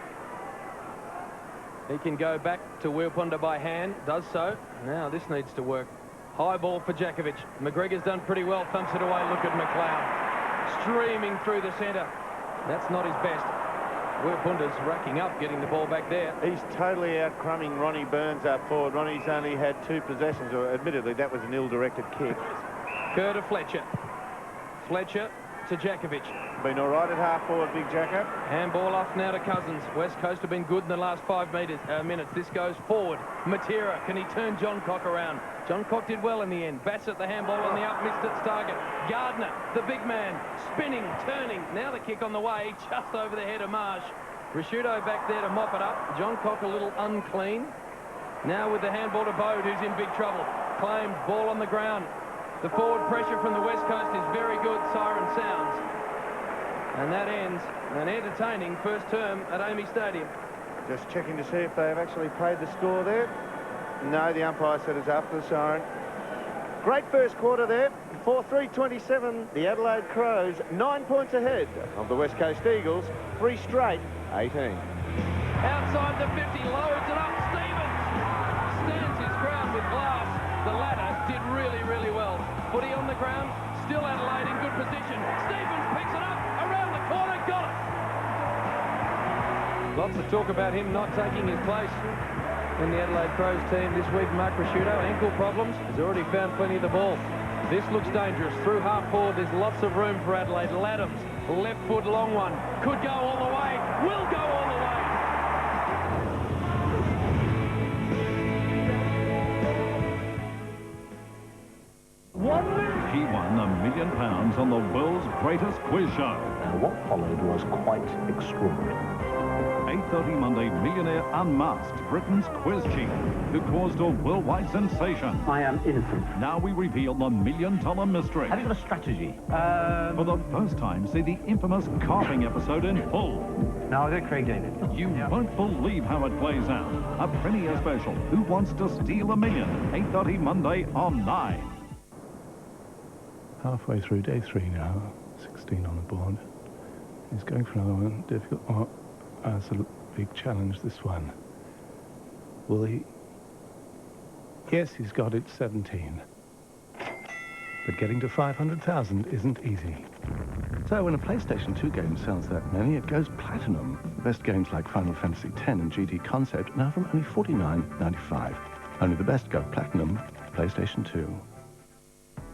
He can go back to Wirapunda by hand. Does so. Now this needs to work. High ball for Djakovic. McGregor's done pretty well. Thumps it away. Look at McLeod. Streaming through the centre. That's not his best. Wirapunda's racking up, getting the ball back there. He's totally out-crumbing Ronnie Burns up forward. Ronnie's only had 2 possessions, or admittedly, that was an ill-directed kick. Kerr to Fletcher. Fletcher to Djakovic. Been all right at half-forward, Big Jacko. Handball off now to Cousins. West Coast have been good in the last 5 minutes. This goes forward. Matera, can he turn John Cock around? John Cock did well in the end. Bassett, the handball on the up, missed its target. Gardner, the big man, spinning, turning. Now the kick on the way, just over the head of Marsh. Risciuto back there to mop it up. John Cock a little unclean. Now with the handball to Bode, who's in big trouble. Claimed, ball on the ground. The forward pressure from the West Coast is very good. Siren sounds. And that ends an entertaining first term at Amy Stadium. Just checking to see if they have actually paid the score there. No, the umpire said it's after the siren. Great first quarter there. 4-3-27, the Adelaide Crows 9 points ahead of the West Coast Eagles. 3 straight, 18. Outside the 50, lowers it up. Stevens stands his ground with Glass. The latter did really, really well. Footy on the ground, still Adelaide in good position. Stevens picks it up, around the corner, got it. Lots of talk about him not taking his place in the Adelaide Crows team this week. Mark Risciuto, ankle problems, has already found plenty of the ball. This looks dangerous. Through half forward, there's lots of room for Adelaide. Laddams, left foot, long one. Could go all the way, will go all the way. He won £1 million on the world's greatest quiz show. What followed was quite extraordinary. 8:30 Monday, Millionaire Unmasked, Britain's quiz chief, who caused a worldwide sensation. I am innocent. Now we reveal the $1 million mystery. Have you got a strategy? For the first time, see the infamous carving episode in full. No, I got Craig David. You won't believe how it plays out. A premiere special, Who Wants to Steal $1 Million? 8:30 Monday on 9. Halfway through day 3 now, 16 on the board. He's going for another one. Difficult. Oh, that's a big challenge, this one. Will he? Yes, he's got it, 17. But getting to 500,000 isn't easy. So when a PlayStation 2 game sells that many, it goes platinum. The best games like Final Fantasy X and GT Concept now from only $49.95. Only the best go platinum, PlayStation 2.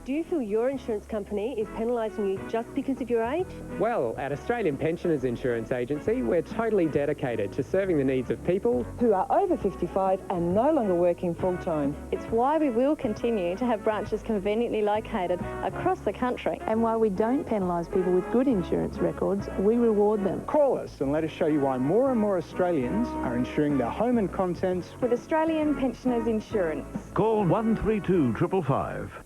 Do you feel your insurance company is penalising you just because of your age? Well, at Australian Pensioners Insurance Agency, we're totally dedicated to serving the needs of people who are over 55 and no longer working full-time. It's why we will continue to have branches conveniently located across the country. And while we don't penalise people with good insurance records, we reward them. Call us and let us show you why more and more Australians are insuring their home and contents with Australian Pensioners Insurance. Call 132 555.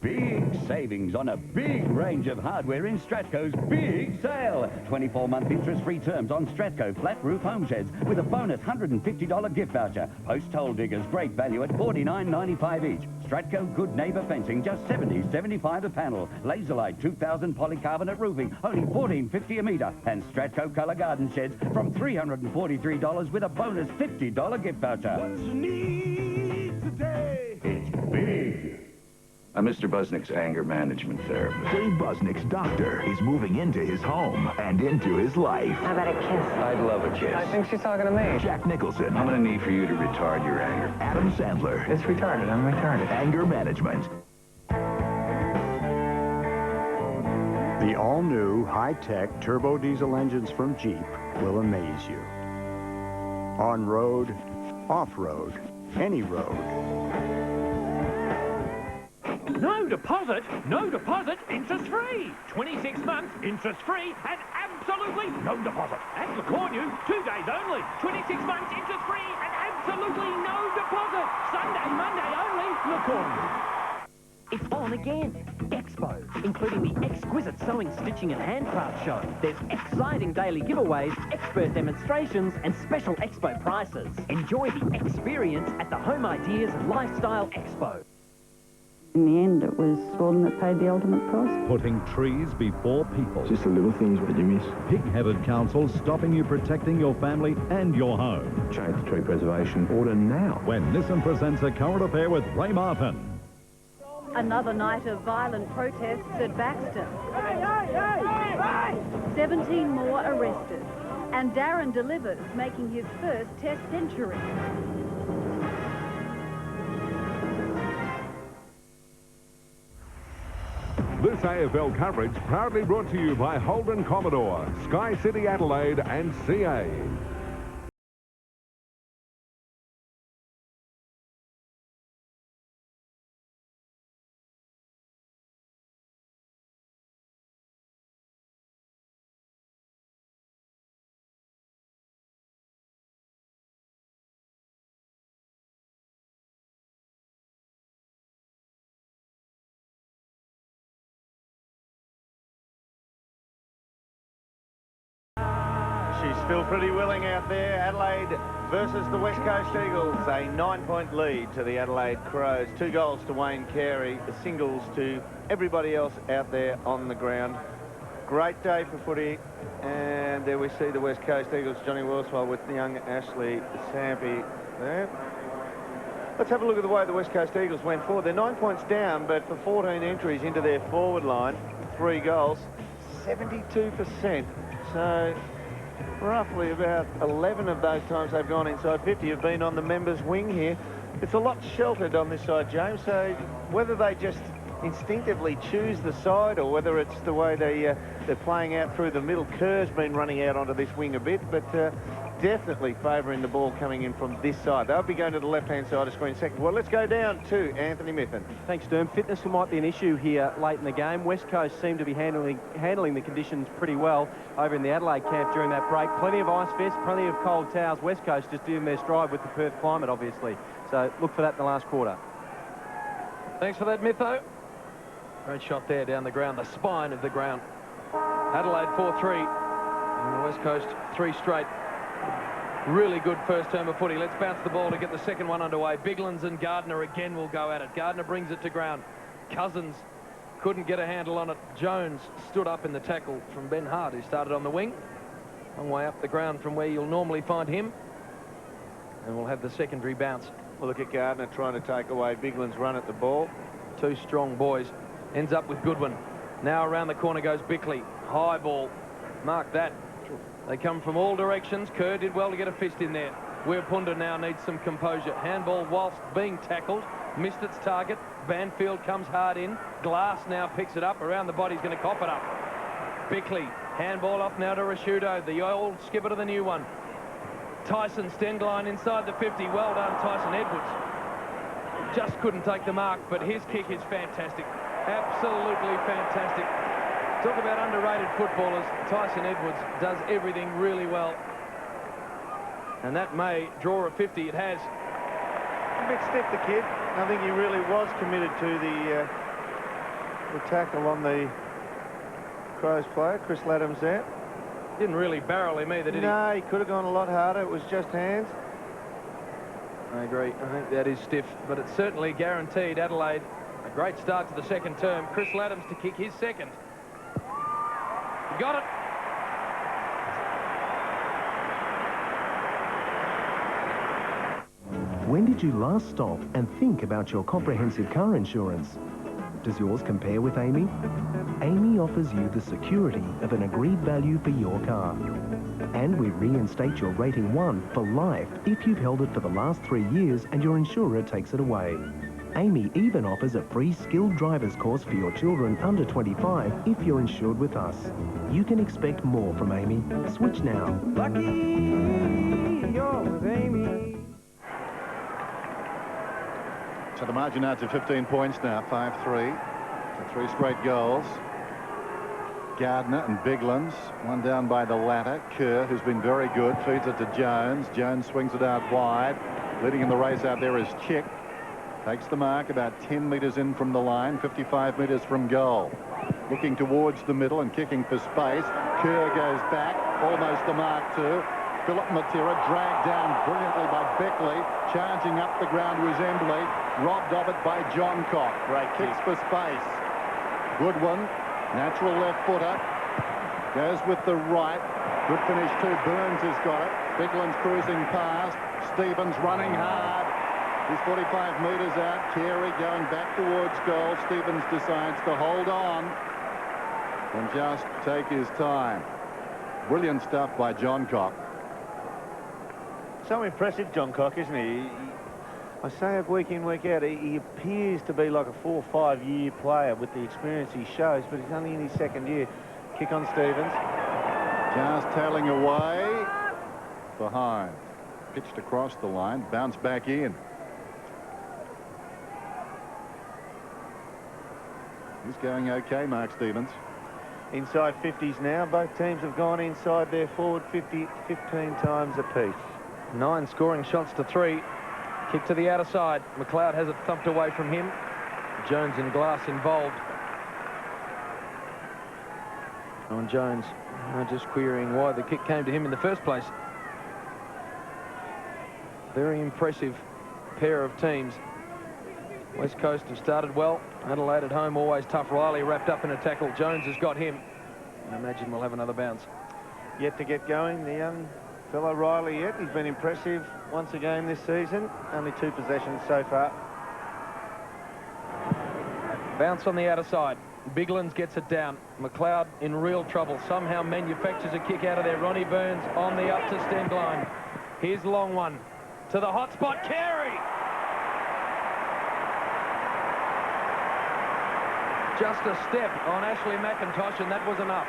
Big savings on a big range of hardware in Stratco's big sale. 24-month interest-free terms on Stratco flat roof home sheds with a bonus $150 gift voucher. Post hole diggers, great value at $49.95 each. Stratco Good Neighbour fencing, just $70.75 a panel. Laserlight 2000 polycarbonate roofing, only $14.50 a metre. And Stratco Colour Garden sheds from $343 with a bonus $50 gift voucher. What you need today? It's big. I'm Mr. Busnick's anger management therapist. Dave Busnick's doctor is moving into his home and into his life. How about a kiss? I'd love a kiss. I think she's talking to me. Jack Nicholson. I'm going to need for you to retard your anger. Adam Sandler. It's retarded. I'm retarded. Anger management. The The all-new, high-tech turbo diesel engines from Jeep will amaze you. On-road, off-road, any road. No deposit, interest-free. 26 months, interest-free, and absolutely no deposit. At LeCornu, 2 days only. 26 months, interest-free, and absolutely no deposit. Sunday, Monday only, LeCornu. It's on again. Expo, including the exquisite sewing, stitching and handcraft show. There's exciting daily giveaways, expert demonstrations and special Expo prices. Enjoy the experience at the Home Ideas and Lifestyle Expo. In the end, it was Walden that paid the ultimate price. Putting trees before people. Just the little things that you miss. Pig-headed council stopping you protecting your family and your home. Change the tree preservation order now. When Nissan presents A Current Affair with Ray Martin. Another night of violent protests at Baxter. 17 more arrested. And Darren delivers, making his first Test century. This AFL coverage proudly brought to you by Holden Commodore, Sky City Adelaide and CA. She's still pretty willing out there. Adelaide versus the West Coast Eagles. A 9-point lead to the Adelaide Crows. 2 goals to Wayne Carey. Singles to everybody else out there on the ground. Great day for footy. And there we see the West Coast Eagles. Johnny Worsfold with the young Ashley Sampi there. Let's have a look at the way the West Coast Eagles went forward. They're 9 points down, but for 14 entries into their forward line, 3 goals, 72%. So roughly about 11 of those times they've gone inside 50 have been on the members' wing here. It's a lot sheltered on this side, James, so whether they just instinctively choose the side or whether it's the way they're playing out through the middle. Kerr's been running out onto this wing a bit, but definitely favouring the ball coming in from this side. They'll be going to the left-hand side of screen second. Well, let's go down to Anthony Miffin. Thanks, Derm. Fitness might be an issue here late in the game. West Coast seem to be handling the conditions pretty well over in the Adelaide camp during that break. Plenty of ice vests, plenty of cold towels. West Coast just doing their stride with the Perth climate, obviously. So look for that in the last quarter. Thanks for that, Mitho. Great shot there down the ground, the spine of the ground. Adelaide 4-3, and the West Coast 3 straight. Really good first term of footy. Let's bounce the ball to get the second one underway. Biglands and Gardner again will go at it. Gardner brings it to ground. Cousins couldn't get a handle on it. Jones stood up in the tackle from Ben Hart, who started on the wing. Long way up the ground from where you'll normally find him. And we'll have the secondary bounce. We'll look at Gardner trying to take away Bigland's run at the ball. 2 strong boys. Ends up with Goodwin. Now around the corner goes Bickley. High ball. Mark that. They come from all directions. Kerr did well to get a fist in there. Weirpunda now needs some composure. Handball whilst being tackled. Missed its target. Banfield comes hard in. Glass now picks it up. Around the body's going to cop it up. Bickley. Handball off now to Rashudo, the old skipper to the new one. Tyson Stengline inside the 50. Well done, Tyson Edwards. Just couldn't take the mark, but his kick is fantastic. Absolutely fantastic. Talk about underrated footballers. Tyson Edwards does everything really well. And that may draw a 50. It has. A bit stiff, the kid. I think he really was committed to the tackle on the Crows player, Chris Laddams there. Didn't really barrel him either, did he? No, he could have gone a lot harder. It was just hands. I agree. I think that is stiff, but it's certainly guaranteed Adelaide a great start to the second term. Chris Laddams to kick his second. He got it. When did you last stop and think about your comprehensive car insurance? Does yours compare with Amy? Amy offers you the security of an agreed value for your car. And we reinstate your rating 1 for life if you've held it for the last 3 years and your insurer takes it away. Amy even offers a free skilled driver's course for your children under 25 if you're insured with us. You can expect more from Amy. Switch now. Lucky you're with Amy. So the margin out to 15 points now, 5-3. So 3 straight goals. Gardner and Biglands, one down by the latter. Kerr, who's been very good, feeds it to Jones. Jones swings it out wide. Leading in the race out there is Chick. Takes the mark about 10 metres in from the line, 55 metres from goal. Looking towards the middle and kicking for space. Kerr goes back, almost the mark too. Philip Matera dragged down brilliantly by Beckley. Charging up the ground was Embley. Robbed of it by Johncock. Great kicks for space. Good one. Natural left footer. Goes with the right. Good finish too. Burns has got it. Bigland's cruising past. Stevens running hard. He's 45 metres out. Carey going back towards goal. Stevens decides to hold on and just take his time. Brilliant stuff by Johncock. So impressive, Johncock, isn't he? I say it week in, week out, he appears to be like a 4 or 5 year player with the experience he shows, but he's only in his second year. Kick on Stevens. Just tailing away. Behind. Pitched across the line. Bounced back in. He's going okay, Mark Stevens. Inside 50s now. Both teams have gone inside their forward 50 15 times apiece. 9 scoring shots to 3. Kick to the outer side. McLeod has it thumped away from him. Jones and Glass involved. And Jones just querying why the kick came to him in the first place. Very impressive pair of teams. West Coast have started well. Adelaide at home always tough. Riley wrapped up in a tackle. Jones has got him. I imagine we'll have another bounce. Yet to get going, the young fellow Riley yet. He's been impressive once again this season. Only 2 possessions so far. Bounce on the outer side. Biglands gets it down. McLeod in real trouble. Somehow manufactures a kick out of there. Ronnie Burns on the up to stem line. Here's long one. To the hot spot. Carey! Just a step on Ashley McIntosh, and that was enough.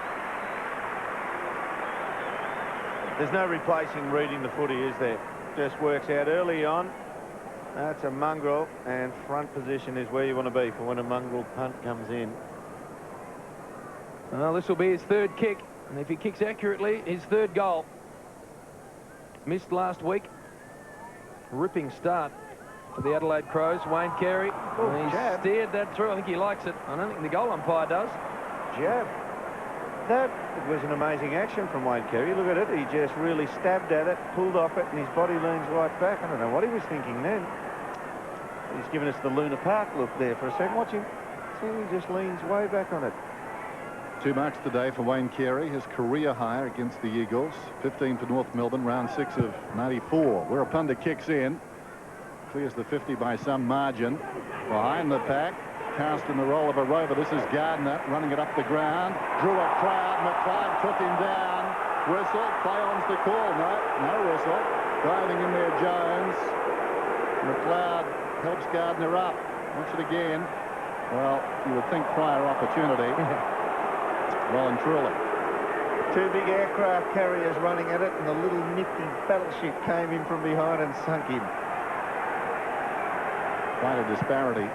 There's no replacing reading the footy, is there? Just works out early on. That's a mongrel, and front position is where you want to be for when a mongrel punt comes in. Well, this will be his 3rd kick, and if he kicks accurately, his 3rd goal. Missed last week. Ripping start for the Adelaide Crows. Wayne Carey. He steered that through. I think he likes it. I don't think the goal umpire does. Jab. That was an amazing action from Wayne Carey. Look at it. He just really stabbed at it, pulled off it, and his body leans right back. I don't know what he was thinking then. He's given us the Luna Park look there for a second. Watch him. See, he just leans way back on it. 2 marks today for Wayne Carey, his career high against the Eagles. 15 for North Melbourne, round 6 of 94. Whereupon kicks in. Clears the 50 by some margin. Behind the pack. Cast in the role of a rover. This is Gardner running it up the ground. Drew a crowd. McLeod took him down. Whistle. Play on's the call. No whistle. Diving in there, Jones. McLeod helps Gardner up. Watch it again. Well, you would think prior opportunity. Well and truly. 2 big aircraft carriers running at it, and the little nifty battleship came in from behind and sunk him. Quite a disparity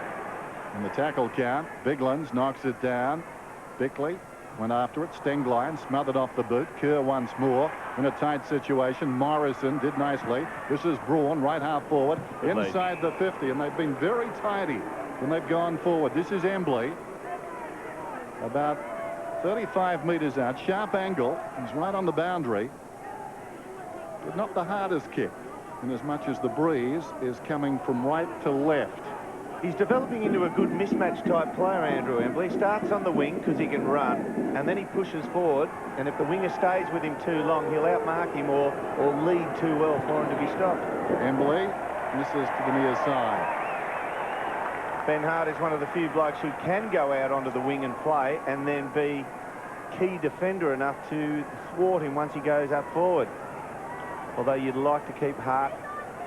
in the tackle count. Biglands knocks it down. Bickley went after it. Stengline smothered off the boot. Kerr once more in a tight situation. Morrison did nicely. This is Braun, right half forward, inside the 50, and they've been very tidy when they've gone forward. This is Embley, about 35 metres out. Sharp angle. He's right on the boundary, but not the hardest kick, in as much as the breeze is coming from right to left. He's developing into a good mismatch type player, Andrew Embley. Starts on the wing because he can run, and then he pushes forward, and if the winger stays with him too long, he'll outmark him or lead too well for him to be stopped. Embley misses to the near side. Ben Hart is one of the few blokes who can go out onto the wing and play and then be key defender enough to thwart him once he goes up forward. Although you'd like to keep Hart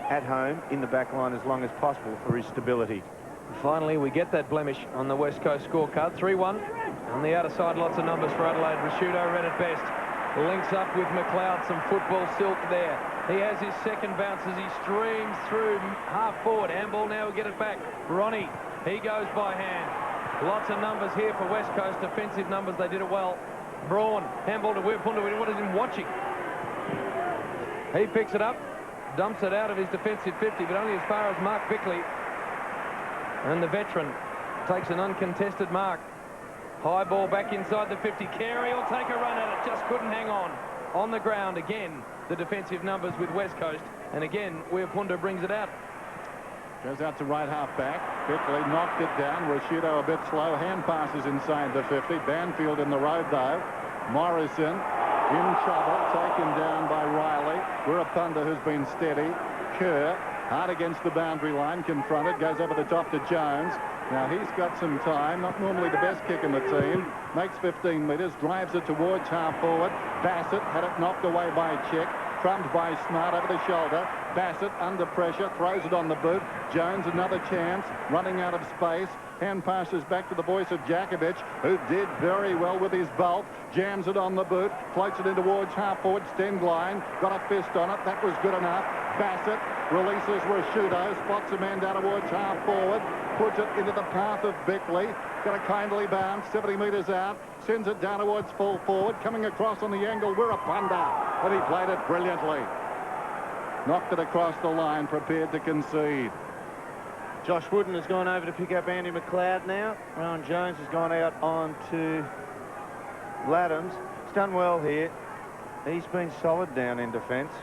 at home in the back line as long as possible for his stability. Finally, we get that blemish on the West Coast scorecard. 3-1. On the outer side, lots of numbers for Adelaide. Rashudo red at best. Links up with McLeod. Some football silk there. He has his second bounce as he streams through half forward. Handball now will get it back. Ronnie, he goes by hand. Lots of numbers here for West Coast. Defensive numbers, they did it well. Braun, handball to Wirpunda. What is him watching? He picks it up, dumps it out of his defensive 50, but only as far as Mark Bickley. And the veteran takes an uncontested mark. High ball back inside the 50. Carey will take a run at it, just couldn't hang on. On the ground again, the defensive numbers with West Coast, and again, Wirpunda brings it out. Goes out to right half back. Bickley knocked it down. Rashudo a bit slow. Hand passes inside the 50. Banfield in the road though. Morrison in trouble. Taken down by Riley. Wirpunda, who's been steady. Kerr hard against the boundary line. Confronted. Goes over the top to Jones. Now he's got some time. Not normally the best kick in the team. Makes 15 metres. Drives it towards half forward. Bassett had it knocked away by Chick. Trumped by Smart over the shoulder. Bassett under pressure, throws it on the boot. Jones another chance, running out of space. Hand passes back to the voice of Jakovic, who did very well with his bulk. Jams it on the boot, floats it in towards half forward. Stenglein got a fist on it. That was good enough. Bassett releases Rashudo, spots a man down towards half forward, puts it into the path of Bickley. Got a kindly bounce, 70 metres out, sends it down towards full forward, coming across on the angle, Wirpunda, and he played it brilliantly. Knocked it across the line, prepared to concede. Josh Wooden has gone over to pick up Andy McLeod now. Rowan Jones has gone out on to Laddams. He's done well here. He's been solid down in defence.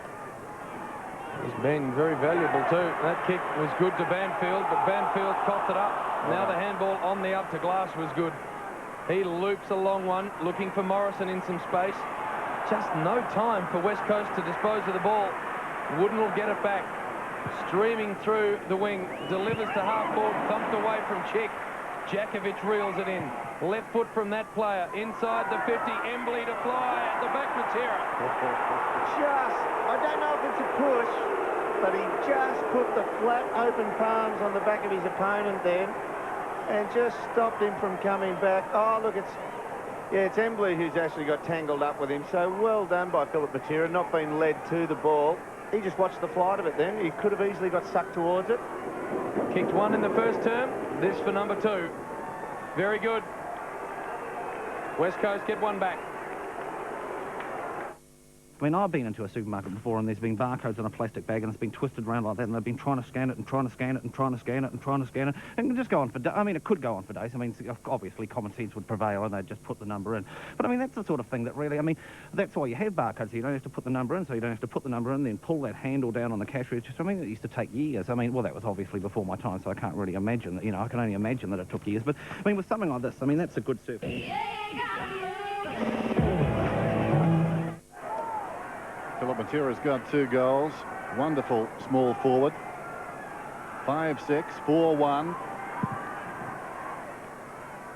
He's been very valuable too. That kick was good to Banfield, but Banfield coughed it up. Now the handball on the up to Glass was good. He loops a long one, looking for Morrison in some space. Just no time for West Coast to dispose of the ball. Wooden will get it back. Streaming through the wing, delivers to half forward, thumped away from Chick. Jakovic reels it in. Left foot from that player, inside the 50, Embley to fly at the back to Tierra. I don't know if it's a push, but he just put the flat open palms on the back of his opponent then and just stopped him from coming back. Oh, look, it's Embley who's actually got tangled up with him. So well done by Philip Matera, not being led to the ball. He just watched the flight of it then. He could have easily got sucked towards it. Kicked one in the first term. This for number 2. Very good. West Coast get one back. I mean, I've been into a supermarket before and there's been barcodes on a plastic bag and it's been twisted around like that and they've been trying to scan it and trying to scan it and trying to scan it and trying to scan it. And it can just go on for days. I mean, it could go on for days. I mean, obviously common sense would prevail and they'd just put the number in. But I mean, that's the sort of thing that really, I mean, that's why you have barcodes. So you don't have to put the number in, so you don't have to put the number in, then pull that handle down on the cash register. I mean, it used to take years. I mean, well, that was obviously before my time, so I can't really imagine that, you know, I can only imagine that it took years. But I mean, with something like this, I mean, that's a good surface. Philip Matera's got 2 goals. Wonderful small forward. 5-6, 4-1.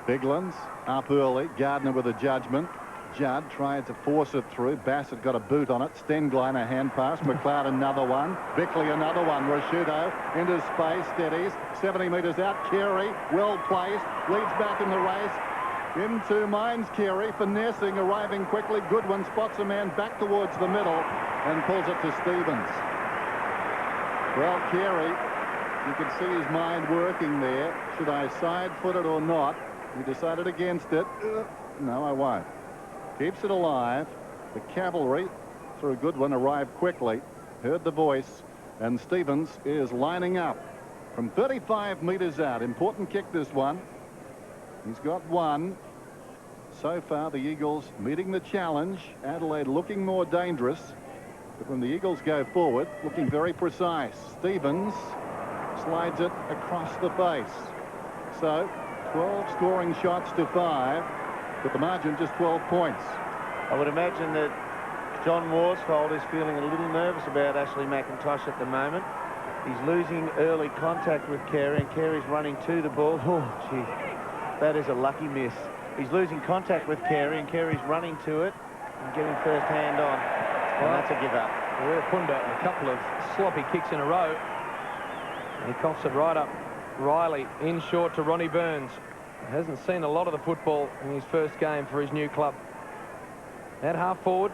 Biglands up early. Gardner with a judgment. Judd tried to force it through. Bassett got a boot on it. Stenglein a hand pass. McLeod another one. Bickley another one. Rashudo into space. Steadies. 70 metres out. Carey well placed. Leads back in the race. Into Mines Carey, finessing, arriving quickly. Goodwin spots a man back towards the middle and pulls it to Stevens. Well, Carey, you can see his mind working there. Should I side-foot it or not? He decided against it. No, I won't. Keeps it alive. The cavalry, through Goodwin, arrived quickly. Heard the voice, and Stevens is lining up from 35 metres out. Important kick, this one. He's got one. So far, the Eagles meeting the challenge. Adelaide looking more dangerous. But when the Eagles go forward, looking very precise. Stevens slides it across the face. So, 12 scoring shots to 5. But the margin just 12 points. I would imagine that John Worsfold is feeling a little nervous about Ashley McIntosh at the moment. He's losing early contact with Carey, and Carey's running to the ball. Oh, gee. That is a lucky miss. He's losing contact with Carey, and Carey's running to it and getting first hand on. Well, that's a give up. Wirpunda, a couple of sloppy kicks in a row. And he coughs it right up. Riley in short to Ronnie Burns. Hasn't seen a lot of the football in his first game for his new club. At half forward.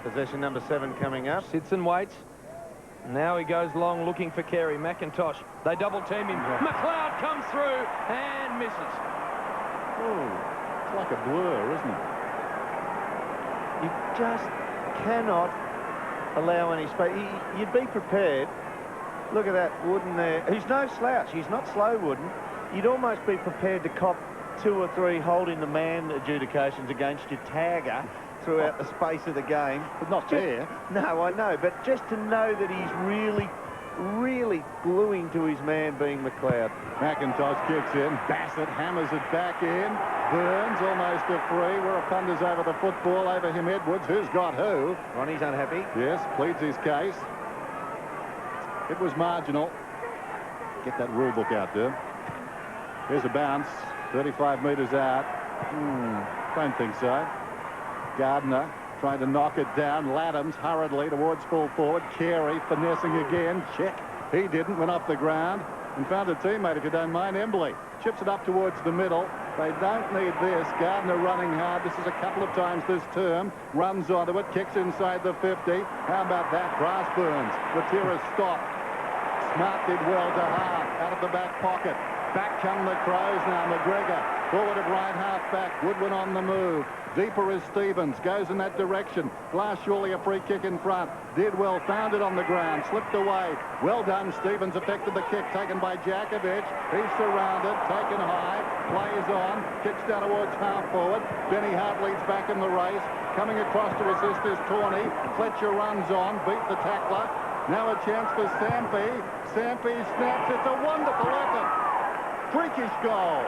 Possession number 7 coming up. Sits and waits. Now he goes long looking for Carey. McIntosh. They double team him. McLeod comes through and misses. Oh, it's like a blur, isn't it? You just cannot allow any space. You'd be prepared. Look at that Wooden there. He's no slouch. He's not slow, Wooden. You'd almost be prepared to cop 2 or 3 holding the man adjudications against your tagger throughout the space of the game. But not fair. No, I know. But just to know that he's really gluing to his man being McLeod. McIntosh kicks in. Bassett hammers it back in. Burns almost a free. Wirrapunda's over the football. Over him Edwards. Who's got who? Ronnie's unhappy. Yes, pleads his case. It was marginal. Get that rule book out there. Here's a bounce. 35 metres out. Don't think so. Gardner trying to knock it down. Laddams hurriedly towards full forward. Carey finessing again. Check. He didn't. Went off the ground and found a teammate, if you don't mind. Embley chips it up towards the middle. They don't need this. Gardner running hard. This is a couple of times this term. Runs onto it. Kicks inside the 50. How about that? Brass Burns. Latira stopped. Smart did well to half. Out of the back pocket. Back come the Crows now. McGregor forward at right half back. Goodwin on the move. Deeper is Stevens. Goes in that direction. Glass surely a free kick in front. Did well. Found it on the ground. Slipped away. Well done. Stevens affected the kick taken by Jakovic. He's surrounded. Taken high. Plays on. Kicks down towards half forward. Benny Hart leads back in the race. Coming across to assist is Tawney. Fletcher runs on. Beat the tackler. Now a chance for Sampi. Sampi snaps. It's a wonderful effort. Freakish goal.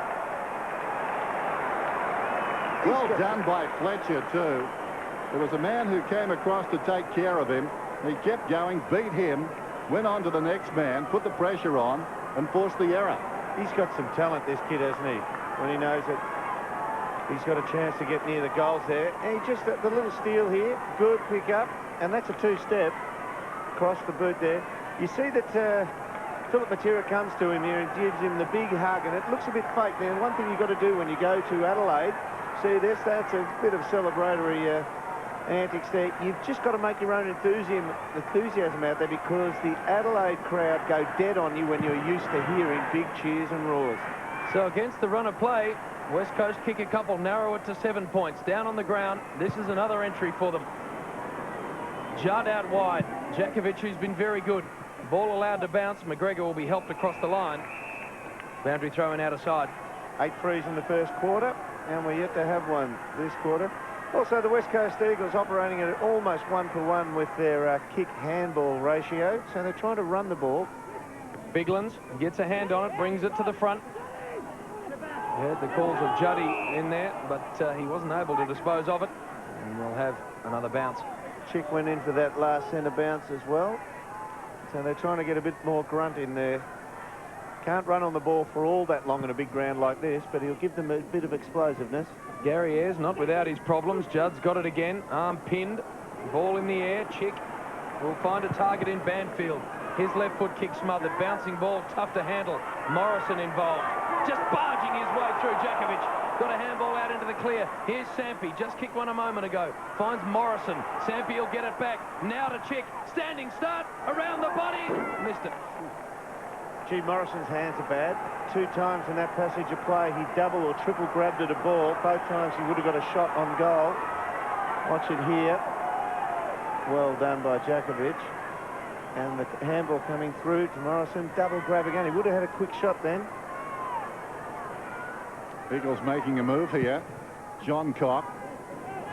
Well done by Fletcher, too. There was a man who came across to take care of him. He kept going, beat him, went on to the next man, put the pressure on, and forced the error. He's got some talent, this kid, hasn't he? When he knows that he's got a chance to get near the goals there. And he just, the little steal here, good pick up, and that's a 2-step across the boot there. You see that Philip Matera comes to him here and gives him the big hug, and it looks a bit fake. Now, one thing you've got to do when you go to Adelaide, see this, that's a bit of celebratory antics there. You've just got to make your own enthusiasm out there, because the Adelaide crowd go dead on you when you're used to hearing big cheers and roars. So against the run of play, West Coast kick a couple, narrow it to 7 points. Down on the ground, this is another entry for them. Judd out wide. Jakovic, who's been very good. Ball allowed to bounce. McGregor will be helped across the line. Boundary throw in out of side. 8 frees in the first quarter, and we're yet to have one this quarter. Also, the West Coast Eagles operating at almost 1-for-1 with their kick-handball ratio, so they're trying to run the ball. Biglands gets a hand on it, brings it to the front. You heard the calls of Juddy in there, but he wasn't able to dispose of it. And we'll have another bounce. Chick went in for that last centre bounce as well. So they're trying to get a bit more grunt in there. Can't run on the ball for all that long in a big ground like this, but he'll give them a bit of explosiveness. Gary Ayres not without his problems. Judd's got it again. Arm pinned. Ball in the air. Chick will find a target in Banfield. His left foot kick smothered. Bouncing ball, tough to handle. Morrison involved. Just barging his way through Jakovic. Got a handball out into the clear. Here's Sampi. Just kicked one a moment ago. Finds Morrison. Sampi will get it back. Now to Chick. Standing start. Around the body. Missed it. Gee, Morrison's hands are bad. 2 times in that passage of play, he double or triple grabbed at a ball. Both times he would have got a shot on goal. Watch it here. Well done by Jakovic. And the handball coming through to Morrison. Double grab again. He would have had a quick shot then. Eagles making a move here. John Cock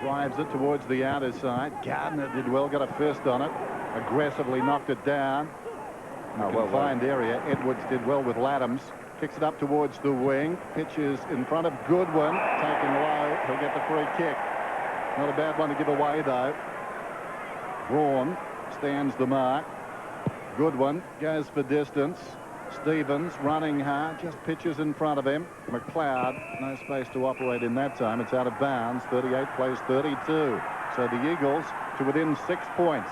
drives it towards the outer side. Gardner did well, got a fist on it. Aggressively knocked it down. Confined area. Edwards did well with Laddams. Kicks it up towards the wing. Pitches in front of Goodwin. Taken low. He'll get the free kick. Not a bad one to give away, though. Braun stands the mark. Goodwin goes for distance. Stevens running hard. Just pitches in front of him. McLeod, no space to operate in that time. It's out of bounds. 38 plays 32. So the Eagles to within 6 points.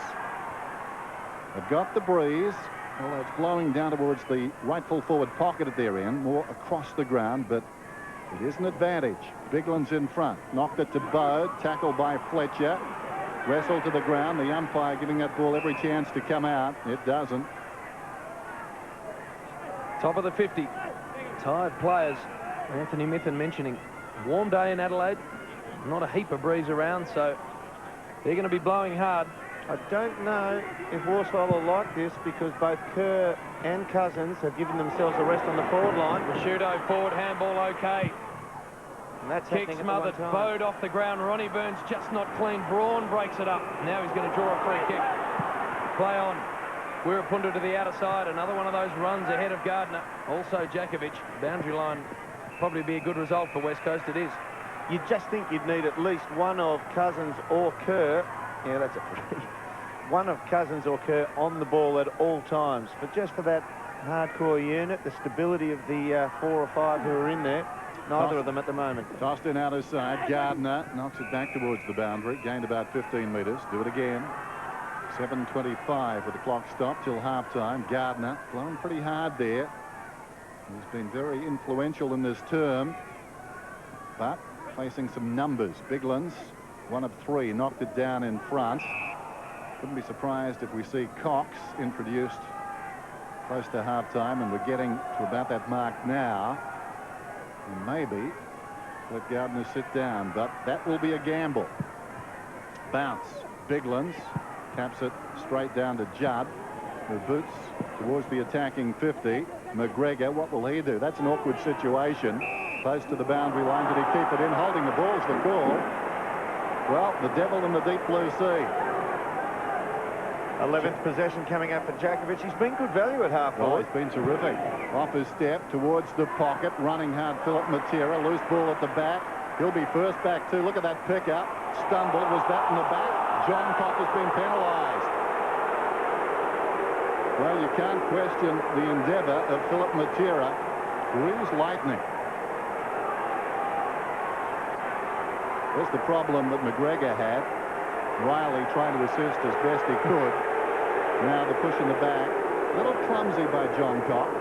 They've got the breeze. Although it's blowing down towards the right full forward pocket at their end, more across the ground, but it is an advantage. Bigland's in front. Knocked it to Bode. Tackled by Fletcher. Wrestled to the ground. The umpire giving that ball every chance to come out. It doesn't. Top of the 50. Tired players. Anthony Mithen mentioning warm day in Adelaide. Not a heap of breeze around, so they're going to be blowing hard. I don't know if Worsfold will like this because both Kerr and Cousins have given themselves a rest on the forward line. Rashudo forward, handball okay. And that's Kick smothered, Bode off the ground. Ronnie Burns just not clean. Braun breaks it up. Now he's going to draw a free kick. Play on. Wirapunda to the outer side. Another one of those runs ahead of Gardner. Also Jakovic. Boundary line probably be a good result for West Coast. It is. You just think you'd need at least one of Cousins or Kerr. Yeah, that's it. One of Cousins or Kerr on the ball at all times. But just for that hardcore unit, the stability of the 4 or 5 who are in there, neither of them at the moment. Tossed in outer side. Gardner knocks it back towards the boundary. Gained about 15 metres. Do it again. 7:25 with the clock stopped till half-time. Gardner blowing pretty hard there. He's been very influential in this term, but facing some numbers. Bigland's 1 of 3, knocked it down in front. Wouldn't be surprised if we see Cox introduced close to half-time, and we're getting to about that mark now. And maybe let Gardner sit down, but that will be a gamble. Bounce. Bigland's taps it straight down to Judd, who boots towards the attacking 50. McGregor, what will he do? That's an awkward situation. Close to the boundary line. Did he keep it in? Holding the ball's the call. Well, the devil in the deep blue sea. 11th possession coming up for Jakovic. He's been good value at half Oh, forward. he's been terrific. Off his step towards the pocket. Running hard, Philip Matera. Loose ball at the back. He'll be first back too. Look at that pickup. Stumbled. Was that in the back? John Cock has been penalised. Well, you can't question the endeavour of Philip Matera. Grease lightning. There's the problem that McGregor had. Riley trying to assist as best he could. Now the push in the back. A little clumsy by John Cock.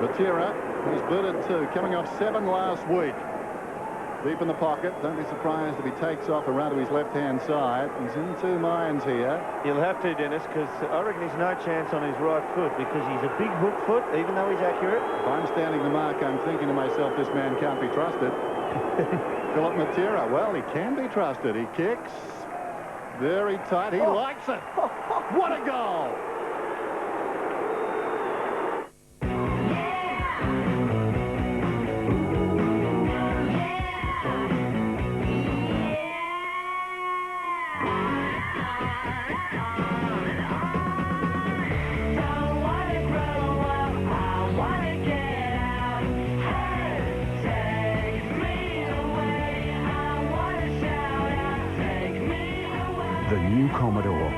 Matera, he's booted too. Coming off 7 last week. Deep in the pocket. Don't be surprised if he takes off around to his left-hand side. He's in 2 minds here. He'll have to, Dennis, because I reckon he's no chance on his right foot because he's a big hook foot, even though he's accurate. If I'm standing the mark, I'm thinking to myself, this man can't be trusted. Philip Matera, well, he can be trusted. He kicks very tight. He likes it. What a goal! The new Commodore.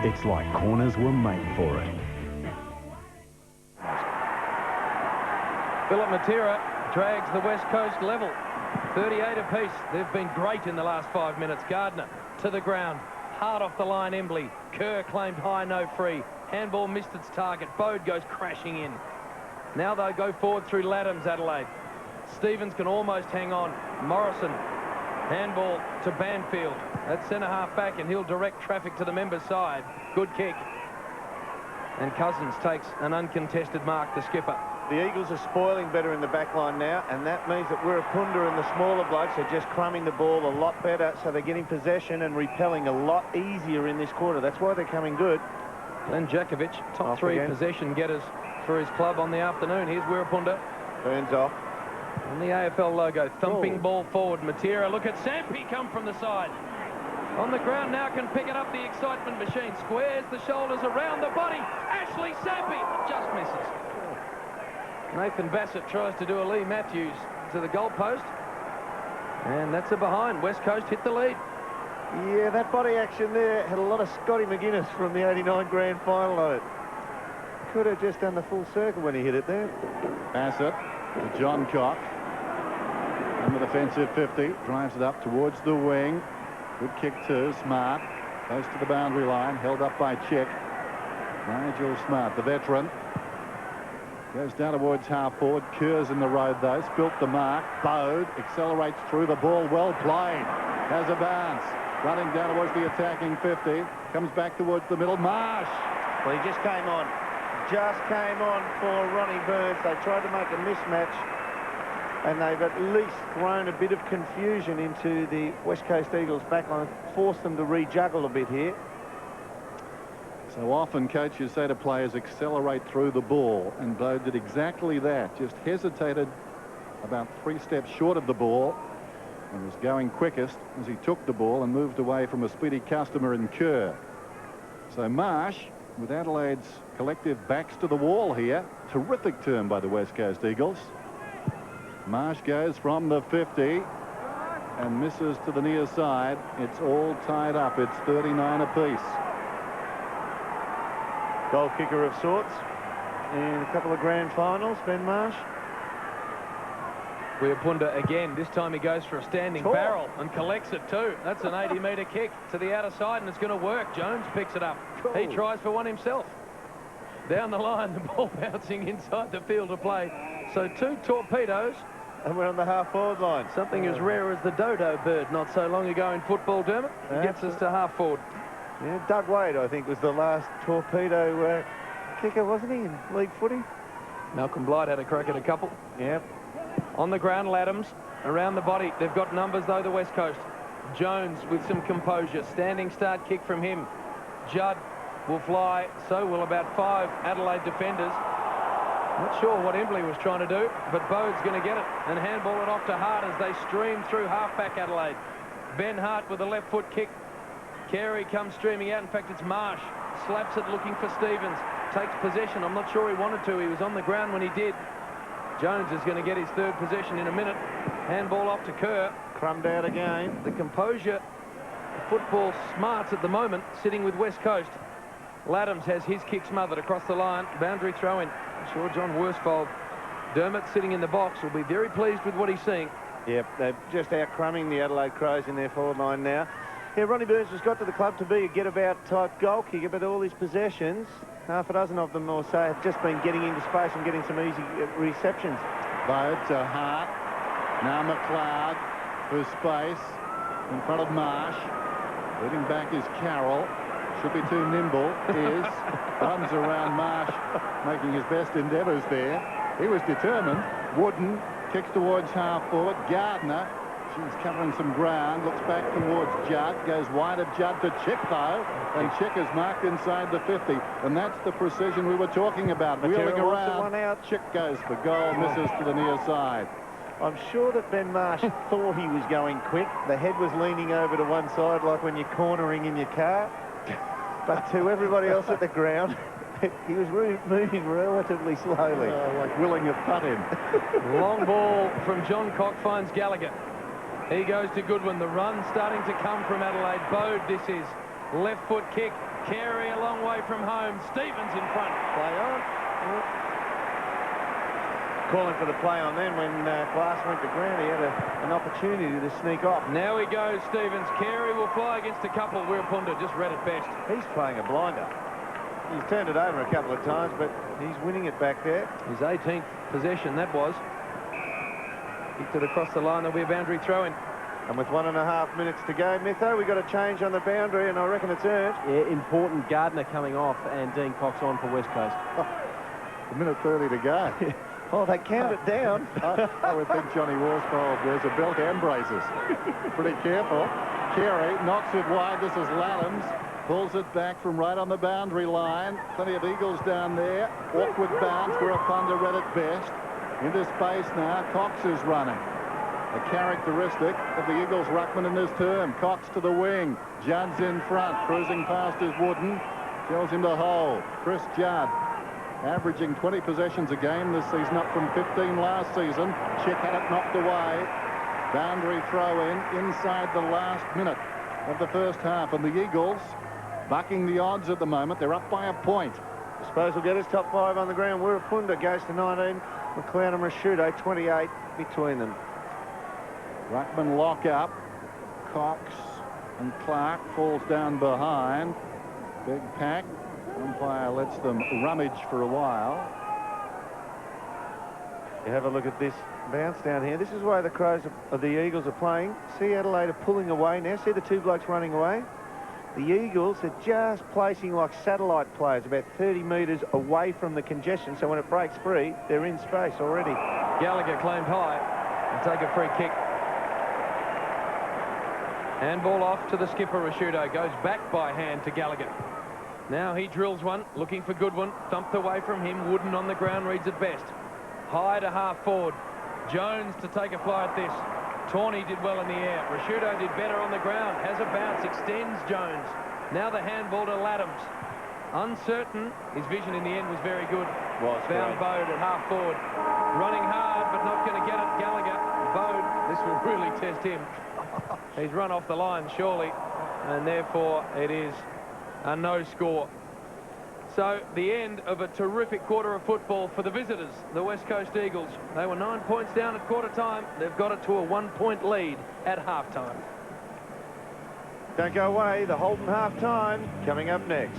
It's like corners were made for it. Philip Matera drags the West Coast level. 38 apiece. They've been great in the last 5 minutes. Gardner to the ground. Hard off the line, Embley. Kerr claimed high, no free. Handball missed its target. Bode goes crashing in. Now they'll go forward through Laddams, Adelaide. Stevens can almost hang on. Morrison. Handball to Banfield. That's centre-half back, and he'll direct traffic to the member's side. Good kick. And Cousins takes an uncontested mark, the skipper. The Eagles are spoiling better in the back line now, and that means that Wirapunda and the smaller blokes are just crumbing the ball a lot better, so they're getting possession and repelling a lot easier in this quarter. That's why they're coming good. Glenn Jakovic, top 3 possession getters for his club on the afternoon. Here's Wirapunda. Burns off. And the AFL logo, thumping ball forward. Matera, look at Sampi come from the side. On the ground now, can pick it up, the excitement machine. Squares the shoulders around the body. Ashley Sampi just misses. Nathan Bassett tries to do a Lee Matthews to the goalpost. And that's a behind. West Coast hit the lead. Yeah, that body action there had a lot of Scotty McGuinness from the 89 grand final on it. Could have just done the full circle when he hit it there. Bassett to John Cock. On the defensive 50. Drives it up towards the wing. Good kick too. Smart. Close to the boundary line. Held up by Chick. Nigel Smart, the veteran, goes down towards half forward. Kerr's in the road, though. Spilt the mark. Bode accelerates through the ball. Well played. Has a bounce. Running down towards the attacking 50. Comes back towards the middle. Marsh. Well, he just came on. Just came on for Ronnie Burns. They tried to make a mismatch, and they've at least thrown a bit of confusion into the West Coast Eagles backline, forced them to rejuggle a bit here. So often coaches say to players, accelerate through the ball, and Bode did exactly that. Just hesitated about 3 steps short of the ball and was going quickest as he took the ball and moved away from a speedy customer in Kerr. So Marsh, with Adelaide's collective backs to the wall here. Terrific turn by the West Coast Eagles. Marsh goes from the 50 and misses to the near side. It's all tied up. It's 39 apiece. Goal kicker of sorts in a couple of grand finals, Ben Marsh. Weapunda again. This time he goes for a standing barrel and collects it too. That's an 80-metre kick to the outer side, and it's going to work. Jones picks it up. He tries for one himself. Down the line, the ball bouncing inside the field of play. So 2 torpedoes. And we're on the half-forward line. Something as rare as the dodo bird not so long ago in football, Dermot. He gets us to half-forward. Yeah, Doug Wade, I think, was the last torpedo kicker, wasn't he, in league footy? Malcolm Blight had a crack at a couple. Yep. On the ground, Laddams around the body. They've got numbers, though, the West Coast. Jones with some composure. Standing start kick from him. Judd will fly. So will about 5 Adelaide defenders. Not sure what Embley was trying to do, but Bode's going to get it and handball it off to Hart as they stream through halfback Adelaide. Ben Hart with a left foot kick. Carey comes streaming out. In fact, it's Marsh. Slaps it looking for Stevens. Takes possession. I'm not sure he wanted to. He was on the ground when he did. Jones is going to get his 3rd possession in a minute. Handball off to Kerr. Crumbed out again. The composure, football smarts at the moment, sitting with West Coast. Laddams has his kick smothered across the line. Boundary throw in. I'm sure John Worsfold. Dermot sitting in the box will be very pleased with what he's seeing. Yep, they're just out crumbing the Adelaide Crows in their forward line now. Yeah, Ronnie Burns has got to the club to be a get-about type goal kicker, but all his possessions, half a dozen of them or so, have just been getting into space and getting some easy receptions. Bode to Hart. Now McLeod for space in front of Marsh. Leading back is Carroll. Should be too nimble. Is. Runs around Marsh, making his best endeavours there. He was determined. Wooden kicks towards half forward. Gardner. She's covering some ground, looks back towards Judd, goes wide of Judd to Chick, though, and Chick is marked inside the 50, and that's the precision we were talking about. Wheeling around, one out. Chick goes for goal, misses to the near side. I'm sure that Ben Marsh thought he was going quick. The head was leaning over to one side like when you're cornering in your car, but to everybody else at the ground, he was moving relatively slowly. Like willing a putt in. Long ball from John Cock finds Gallagher. He goes to Goodwin. The run starting to come from Adelaide. Bode, this is. Left foot kick. Carey a long way from home. Stevens in front. Play on. Calling for the play on then when Glass went to ground. He had an opportunity to sneak off. Now he goes, Stevens. Carey will fly against a couple. Weapunda just read it best. He's playing a blinder. He's turned it over a couple of times, but he's winning it back there. His 18th possession, that was. Kicked it across the line. There'll be a boundary throw-in. And with 1.5 minutes to go, Mitho, we've got a change on the boundary, and I reckon it's earned. Yeah, important. Gardner coming off, and Dean Cox on for West Coast. A minute 30 to go. Oh, they count it down. I would think Johnny Worsfold wears a belt and braces. Pretty careful. Carey knocks it wide. This is Laddams. Pulls it back from right on the boundary line. Plenty of Eagles down there. Awkward bounce. Weapunda read it best. Into space now. Cox is running. A characteristic of the Eagles ruckman in this term. Cox to the wing. Judd's in front. Cruising past his Wooden. Tells him to hold. Chris Judd averaging 20 possessions a game this season, up from 15 last season. Chick had it knocked away. Boundary throw in inside the last minute of the first half. And the Eagles bucking the odds at the moment. They're up by a point. I suppose we'll get his top 5 on the ground. Weapunda goes to 19. McLeod and Rashudo, 28 between them. Ruckman lock up. Cox and Clark falls down behind. Big pack. Umpire lets them rummage for a while. You have a look at this bounce down here. This is why the the Eagles are playing. See Adelaide are pulling away now. See the two blokes running away. The Eagles are just placing like satellite players about 30 metres away from the congestion, so when it breaks free, they're in space already. Gallagher claimed high and take a free kick. Handball off to the skipper, Rashudo. Goes back by hand to Gallagher. Now he drills one, looking for Goodwin. Thumped away from him. Wooden on the ground reads it best. High to half forward. Jones to take a fly at this. Tawney did well in the air. Rashudo did better on the ground. Has a bounce, extends Jones. Now the handball to Laddams. Uncertain. His vision in the end was very good. Found Bode at half forward. Running hard, but not going to get it. Gallagher. Bode, this will really test him. He's run off the line, surely. And therefore, it is a no score. So, the end of a terrific quarter of football for the visitors, the West Coast Eagles. They were 9 points down at quarter time. They've got it to a 1-point lead at half-time. Don't go away. The Holden half-time coming up next.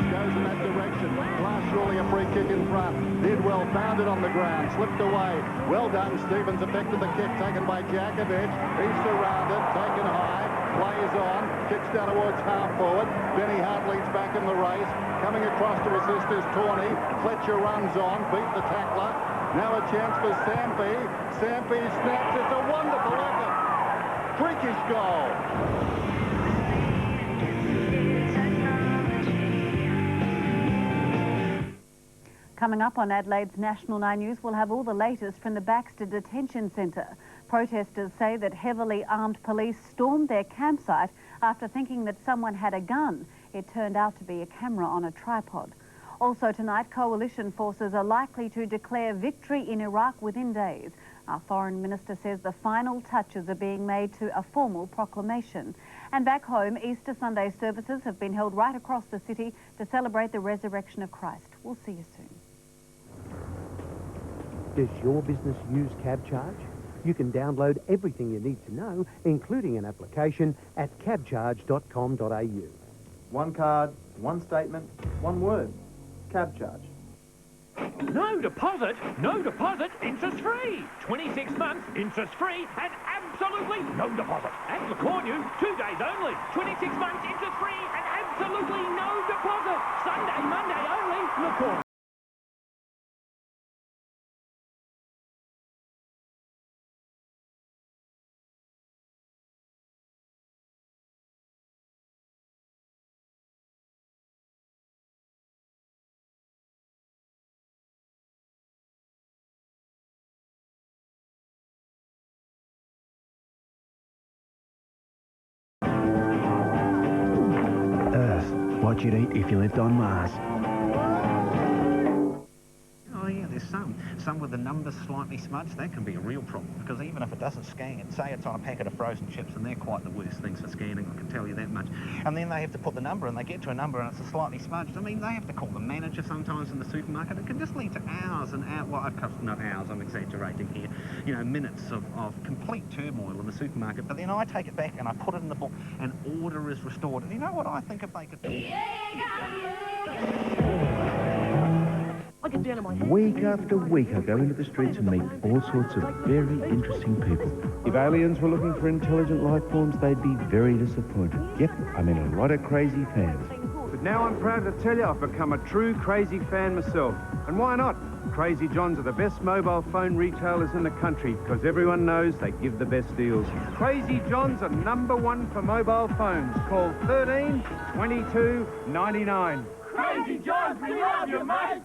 Goes in that direction. Glass surely a free kick in front. Did well, found it on the ground, slipped away. Well done, Stevens effected the kick taken by Jakovic. He's surrounded, taken high, plays on, kicks down towards half forward. Benny Hartley's back in the race. Coming across to assist is Tawney. Fletcher runs on, beat the tackler. Now a chance for Sampi. Sampi snaps. It's a wonderful effort. Freakish goal. Coming up on Adelaide's National 9 News, we'll have all the latest from the Baxter Detention Centre. Protesters say that heavily armed police stormed their campsite after thinking that someone had a gun. It turned out to be a camera on a tripod. Also tonight, coalition forces are likely to declare victory in Iraq within days. Our Foreign Minister says the final touches are being made to a formal proclamation. And back home, Easter Sunday services have been held right across the city to celebrate the resurrection of Christ. We'll see you soon. Does your business use CabCharge? You can download everything you need to know, including an application, at cabcharge.com.au. One card, one statement, one word. CabCharge. No deposit, interest-free. 26 months, interest-free, and absolutely no deposit. At Lacornu, 2 days only. 26 months, interest-free, and absolutely no deposit. Sunday, Monday only, Lacornu. What you'd eat if you lived on Mars. Oh yeah, there's some with the numbers slightly smudged. That can be a real problem, because even if it doesn't scan it, say it's on a packet of frozen chips, and they're quite the worst things for scanning, I can tell you that much. And then they have to put the number, and they get to a number and it's slightly smudged. I mean, they have to call the manager sometimes in the supermarket. It can just lead to hours and hours, well, not hours, I'm exaggerating here, you know, minutes of complete turmoil in the supermarket. But then I take it back and I put it in the book, and order is restored. And you know what I think if they could... Week after week, I go into the streets and meet all sorts of very interesting people. If aliens were looking for intelligent life forms, they'd be very disappointed. Yep, I'm in a lot of crazy fans. But now I'm proud to tell you I've become a true crazy fan myself. And why not? Crazy Johns are the best mobile phone retailers in the country, because everyone knows they give the best deals. Crazy Johns are #1 for mobile phones. Call 13 22 99. Crazy Johns, we love you, mate!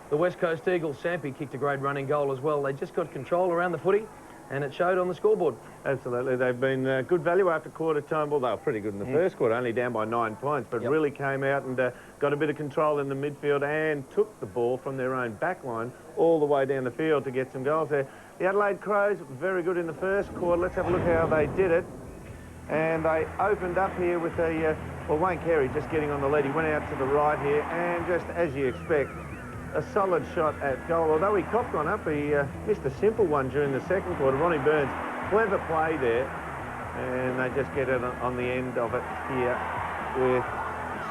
The West Coast Eagles, Sampi kicked a great running goal as well. They just got control around the footy, and it showed on the scoreboard. Absolutely. They've been good value after quarter time. Well, they were pretty good in the first quarter, only down by 9 points, but really came out and got a bit of control in the midfield and took the ball from their own back line all the way down the field to get some goals there. The Adelaide Crows, very good in the first quarter. Let's have a look how they did it. And they opened up here with well, Wayne Carey just getting on the lead. He went out to the right here, and just as you expect, a solid shot at goal. Although he copped one up, he missed a simple one during the second quarter. Ronnie Burns, clever play there, and they just get it on the end of it here with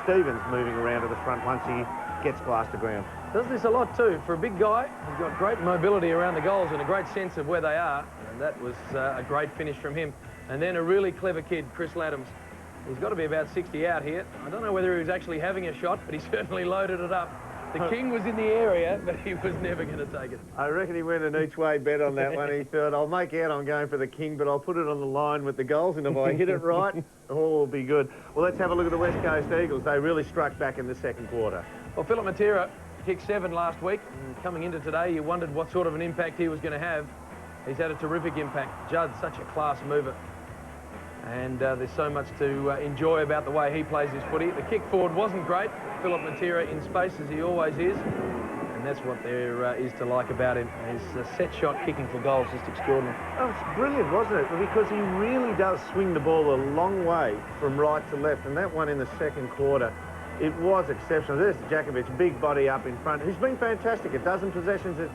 Stevens moving around to the front once he gets glass to ground. Does this a lot too. For a big guy, he's got great mobility around the goals and a great sense of where they are, and that was a great finish from him. And then a really clever kid, Chris Laddams. He's got to be about 60 out here. I don't know whether he was actually having a shot, but he certainly loaded it up. The king was in the area, but he was never going to take it. I reckon he went an each-way bet on that one. He thought, I'll make out I'm going for the king, but I'll put it on the line with the goals, and if I hit it right, all will be good. Well, let's have a look at the West Coast Eagles. They really struck back in the second quarter. Well, Philip Matera kicked 7 last week, and coming into today, you wondered what sort of an impact he was going to have. He's had a terrific impact. Judd's such a class mover. And there's so much to enjoy about the way he plays his footy. The kick forward wasn't great. Philip Matera in space, as he always is. And that's what there is to like about him. His set shot kicking for goals, just extraordinary. Oh, it's brilliant, wasn't it? Because he really does swing the ball a long way from right to left. And that one in the second quarter, it was exceptional. There's Jakovic, big body up in front, who's been fantastic. A dozen possessions at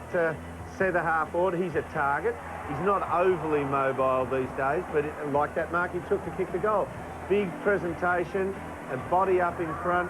centre half forward. He's a target. He's not overly mobile these days, but like that mark he took to kick the goal. Big presentation, a body up in front,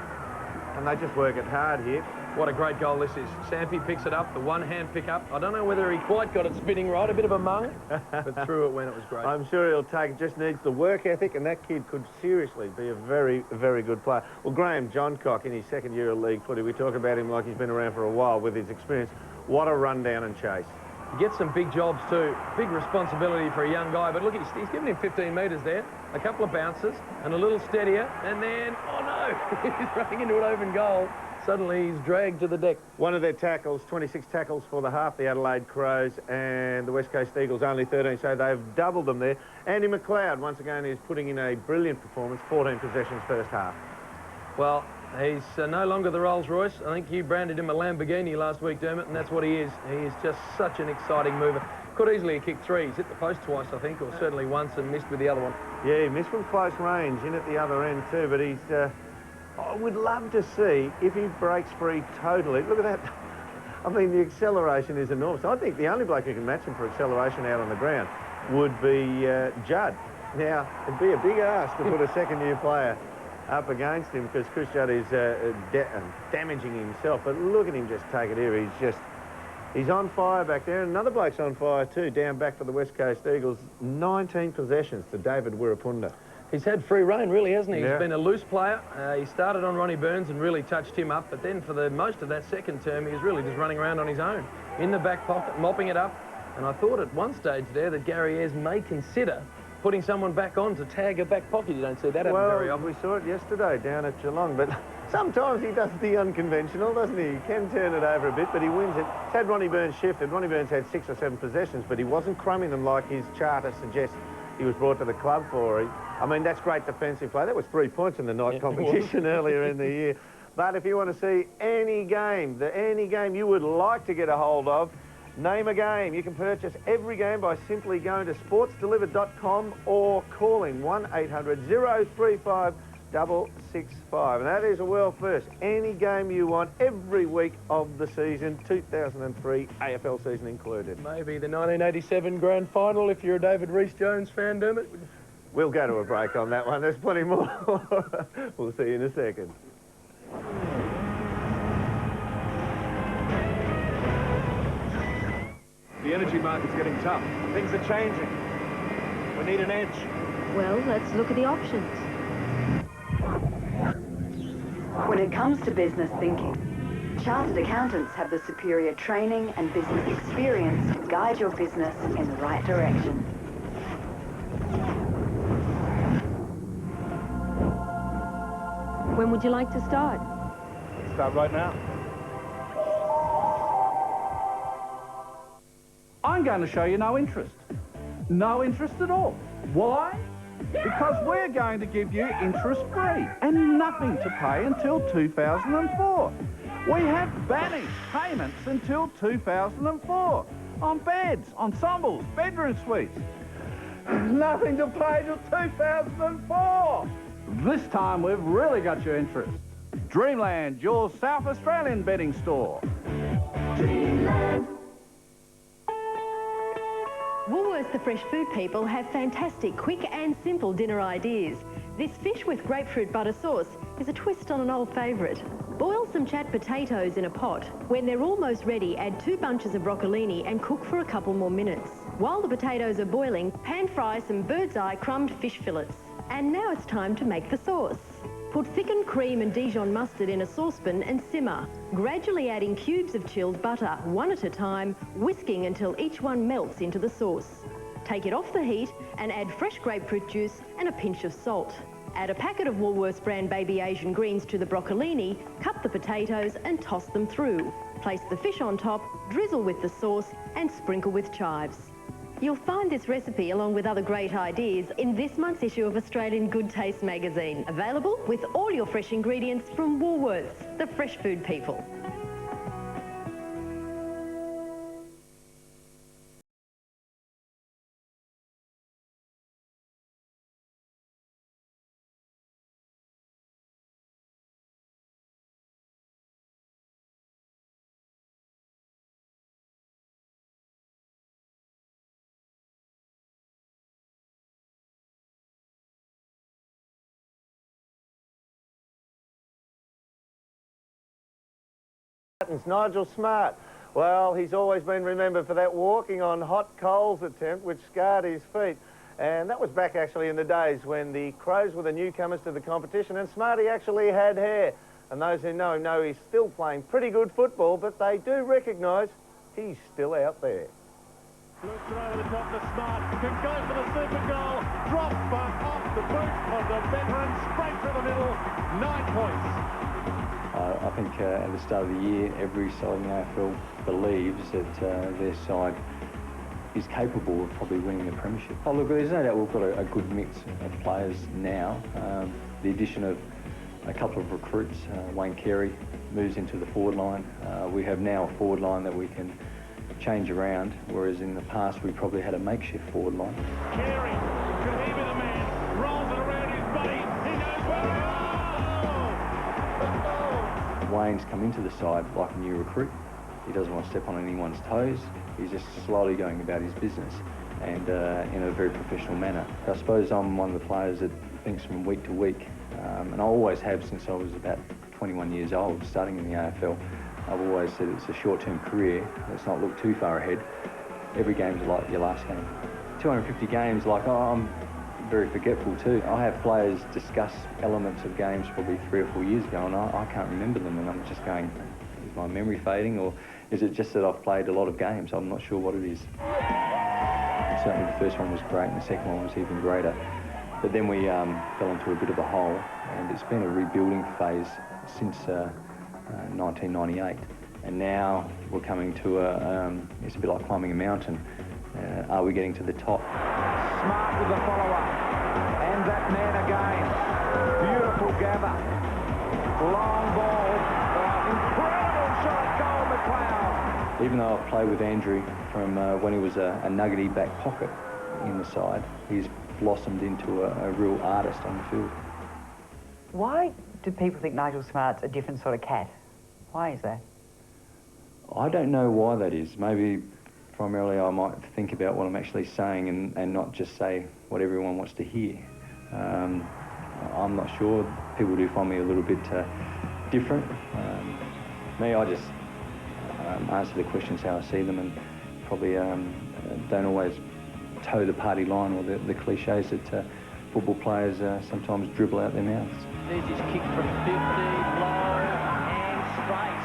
and they just work it hard here. What a great goal this is. Sampi picks it up, the one-hand pick-up. I don't know whether he quite got it spinning right, a bit of a mung, but through it when it was great. I'm sure he'll take it, just needs the work ethic, and that kid could seriously be a very, very good player. Well, Graham Johncock in his second year of league footy, we talk about him like he's been around for a while with his experience. What a run down and chase. He gets some big jobs too. Big responsibility for a young guy. But look, he's given him 15 metres there. A couple of bounces and a little steadier. And then, oh no, he's running into an open goal. Suddenly he's dragged to the deck. One of their tackles, 26 tackles for the half, the Adelaide Crows, and the West Coast Eagles only 13, so they've doubled them there. Andy McLeod, once again, is putting in a brilliant performance, 14 possessions first half. Well, he's no longer the Rolls Royce. I think you branded him a Lamborghini last week, Dermot, and that's what he is. He is just such an exciting mover. Could easily have kicked 3. He's hit the post twice, I think, or certainly once and missed with the other one. Yeah, he missed from close range in at the other end too, but he's... I would love to see if he breaks free totally. Look at that. I mean, the acceleration is enormous. I think the only bloke who can match him for acceleration out on the ground would be Judd. Now, it'd be a big ask to put a second-year player up against him because Chris Judd is damaging himself. But look at him just take it here. He's on fire back there. And another bloke's on fire too, down back for the West Coast Eagles. 19 possessions to David Wirapunda. He's had free rein, really, hasn't he? Yeah. He's been a loose player. He started on Ronnie Burns and really touched him up, but then for the most of that second term, he was really just running around on his own, in the back pocket, mopping it up. And I thought at one stage there that Gary Ayres may consider putting someone back on to tag a back pocket. You don't see that happen very often. We saw it yesterday down at Geelong, but sometimes he does the unconventional, doesn't he? He can turn it over a bit, but he wins it. It's had Ronnie Burns shifted. Ronnie Burns had 6 or 7 possessions, but he wasn't crumbing them like his charter suggests he was brought to the club for. I mean, that's great defensive play. That was 3 points in the night competition earlier in the year. But if you want to see any game you would like to get a hold of, name a game. You can purchase every game by simply going to sportsdelivered.com or calling 1-800-035-665. And that is a world first. Any game you want every week of the season, 2003 AFL season included. Maybe the 1987 grand final if you're a David Rhys-Jones fan, Dermot. We'll go to a break on that one. There's plenty more. We'll see you in a second. The energy market's getting tough. Things are changing. We need an edge. Well, let's look at the options. When it comes to business thinking, chartered accountants have the superior training and business experience to guide your business in the right direction. When would you like to start? Start right now. I'm going to show you no interest. No interest at all. Why? Because we're going to give you interest-free and nothing to pay until 2004. We have banished payments until 2004 on beds, ensembles, bedroom suites. Nothing to pay till 2004. This time we've really got your interest. Dreamland, your South Australian bedding store. Dreamland. Woolworths, the fresh food people, have fantastic, quick and simple dinner ideas. This fish with grapefruit butter sauce is a twist on an old favourite. Boil some chat potatoes in a pot. When they're almost ready, add 2 bunches of broccolini and cook for a couple more minutes. While the potatoes are boiling, pan fry some bird's eye crumbed fish fillets. And now it's time to make the sauce. Put thickened cream and Dijon mustard in a saucepan and simmer, gradually adding cubes of chilled butter, one at a time, whisking until each one melts into the sauce. Take it off the heat and add fresh grapefruit juice and a pinch of salt. Add a packet of Woolworths brand baby Asian greens to the broccolini, cut the potatoes and toss them through. Place the fish on top, drizzle with the sauce and sprinkle with chives. You'll find this recipe along with other great ideas in this month's issue of Australian Good Taste magazine, available with all your fresh ingredients from Woolworths, the fresh food people. Nigel Smart. Well, he's always been remembered for that walking on hot coals attempt which scarred his feet. And that was back actually in the days when the Crows were the newcomers to the competition and Smarty actually had hair. And those who know him know he's still playing pretty good football, but they do recognise he's still out there. Looks it over the top to Smart, can go for the super goal, drops but off the boot of the veteran, straight through the middle, 9 points. I think at the start of the year, every side in the AFL believes that their side is capable of probably winning the premiership. Oh look, there's no doubt we've got a good mix of players now. The addition of a couple of recruits, Wayne Carey moves into the forward line. We have now a forward line that we can change around, whereas in the past we probably had a makeshift forward line. Carey, could he be the man? Rolls it around his body, he knows where Wayne's come into the side like a new recruit. He doesn't want to step on anyone's toes. He's just slowly going about his business and in a very professional manner. I suppose I'm one of the players that thinks from week to week, and I always have since I was about 21 years old, starting in the AFL. I've always said it's a short-term career. Let's not look too far ahead. Every game's like your last game. 250 games, like I'm very forgetful too. I have players discuss elements of games probably 3 or 4 years ago and I can't remember them, and I'm just going, is my memory fading or is it just that I've played a lot of games? I'm not sure what it is. Certainly the first one was great and the second one was even greater. But then we fell into a bit of a hole and it's been a rebuilding phase since 1998. And now we're coming to it's a bit like climbing a mountain. Are we getting to the top? Smart with the follow-up. And that man again. Beautiful gather. Long ball. Incredible shot, goal McLeod. Even though I've played with Andrew from when he was a nuggety back pocket in the side, he's blossomed into a real artist on the field. Why do people think Nigel Smart's a different sort of cat? Why is that? I don't know why that is. Maybe primarily I might think about what I'm actually saying and not just say what everyone wants to hear. I'm not sure. People do find me a little bit different. Me, I just answer the questions how I see them and probably don't always toe the party line or the cliches that football players sometimes dribble out their mouths. There's his kick from 50, low and straight.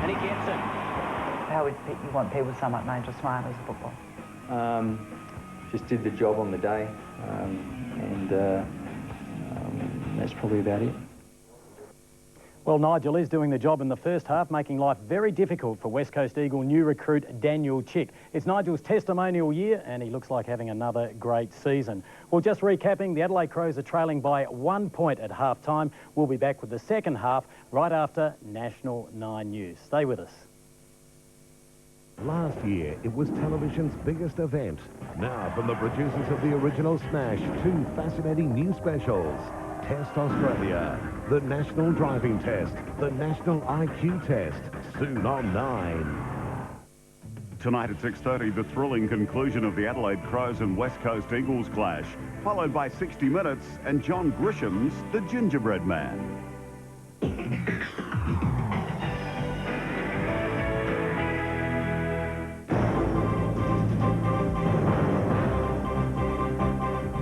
And he gets it. How would you want people to sum up Nigel Smart as a footballer? Just did the job on the day, and that's probably about it. Well, Nigel is doing the job in the first half, making life very difficult for West Coast Eagle new recruit Daniel Chick. It's Nigel's testimonial year and he looks like having another great season. Well, just recapping, the Adelaide Crows are trailing by 1 point at half-time. We'll be back with the second half right after National 9 News. Stay with us. Last year, it was television's biggest event. Now, from the producers of the original Smash, 2 fascinating new specials. Test Australia, the National Driving Test, the National IQ Test, soon on 9. Tonight at 6:30, the thrilling conclusion of the Adelaide Crows and West Coast Eagles clash, followed by 60 Minutes and John Grisham's The Gingerbread Man.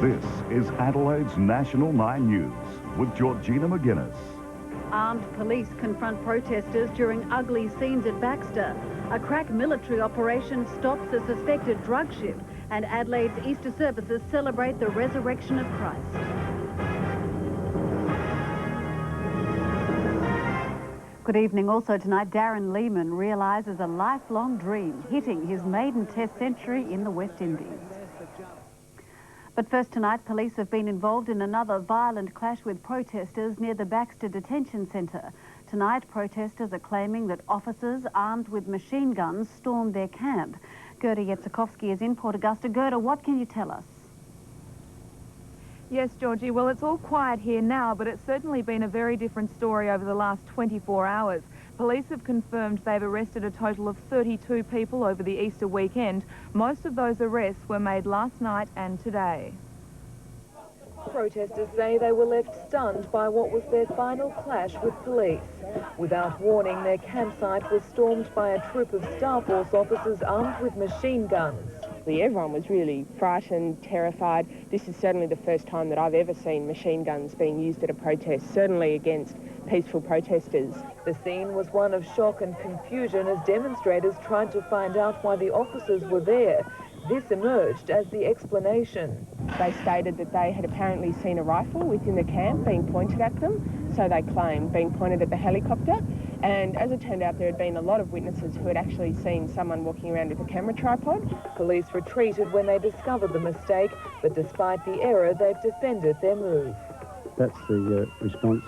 This is Adelaide's National 9 News with Georgina McGuinness. Armed police confront protesters during ugly scenes at Baxter. A crack military operation stops a suspected drug ship. And Adelaide's Easter services celebrate the resurrection of Christ. Good evening. Also tonight, Darren Lehman realises a lifelong dream, hitting his maiden Test century in the West Indies. But first tonight, police have been involved in another violent clash with protesters near the Baxter Detention Centre. Tonight, protesters are claiming that officers armed with machine guns stormed their camp. Gerda Yetsakovsky is in Port Augusta. Gerda, what can you tell us? Yes, Georgie, well, it's all quiet here now, but it's certainly been a very different story over the last 24 hours. Police have confirmed they've arrested a total of 32 people over the Easter weekend. Most of those arrests were made last night and today. Protesters say they were left stunned by what was their final clash with police. Without warning, their campsite was stormed by a troop of Star Force officers armed with machine guns. Everyone was really frightened, terrified. This is certainly the first time that I've ever seen machine guns being used at a protest, certainly against peaceful protesters. The scene was one of shock and confusion as demonstrators tried to find out why the officers were there. This emerged as the explanation. They stated that they had apparently seen a rifle within the camp being pointed at them, so they claimed, being pointed at the helicopter. And as it turned out, there had been a lot of witnesses who had actually seen someone walking around with a camera tripod. Police retreated when they discovered the mistake, but despite the error, they've defended their move. That's the response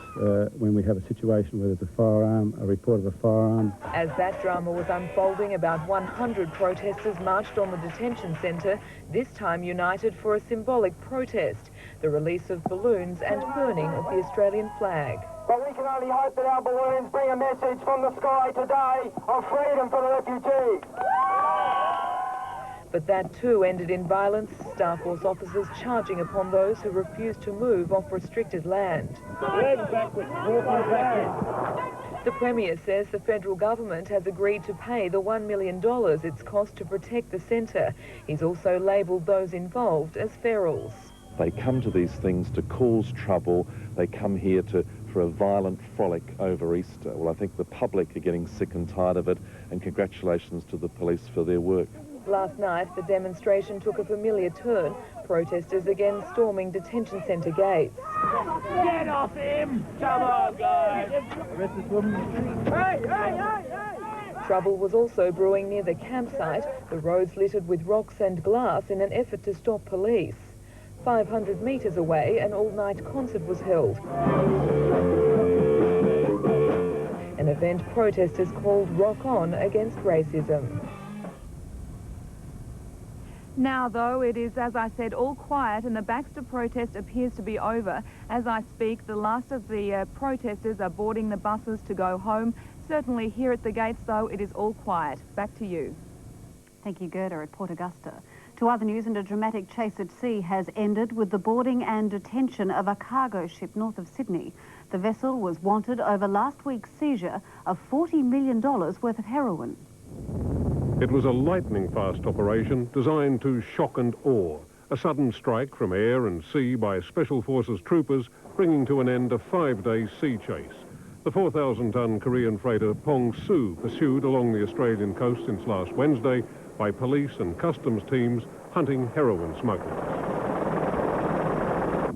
when we have a situation where there's a firearm, a report of a firearm. As that drama was unfolding, about 100 protesters marched on the detention centre, this time united for a symbolic protest, the release of balloons and burning of the Australian flag. But we can only hope that our balloons bring a message from the sky today of freedom for the refugees. But that too ended in violence, Star Force officers charging upon those who refused to move off restricted land. The Premier says the federal government has agreed to pay the $1 million it's cost to protect the centre. He's also labelled those involved as ferals. They come to these things to cause trouble. They come here for a violent frolic over Easter. Well, I think the public are getting sick and tired of it, and congratulations to the police for their work. Last night, the demonstration took a familiar turn. Protesters again storming detention centre gates. Get off him! Come on, guys! Arrest this woman. Hey! Trouble was also brewing near the campsite, the roads littered with rocks and glass in an effort to stop police. 500 metres away, an all-night concert was held. An event protesters called Rock On against racism. Now, though, it is, as I said, all quiet and the Baxter protest appears to be over. As I speak, the last of the protesters are boarding the buses to go home. Certainly here at the gates, though, it is all quiet. Back to you. Thank you, Gerda, at Port Augusta. To other news, and a dramatic chase at sea has ended with the boarding and detention of a cargo ship north of Sydney. The vessel was wanted over last week's seizure of $40 million worth of heroin. It was a lightning-fast operation designed to shock and awe. A sudden strike from air and sea by Special Forces troopers, bringing to an end a 5-day sea chase. The 4,000-ton Korean freighter Pong Su pursued along the Australian coast since last Wednesday by police and customs teams hunting heroin smugglers.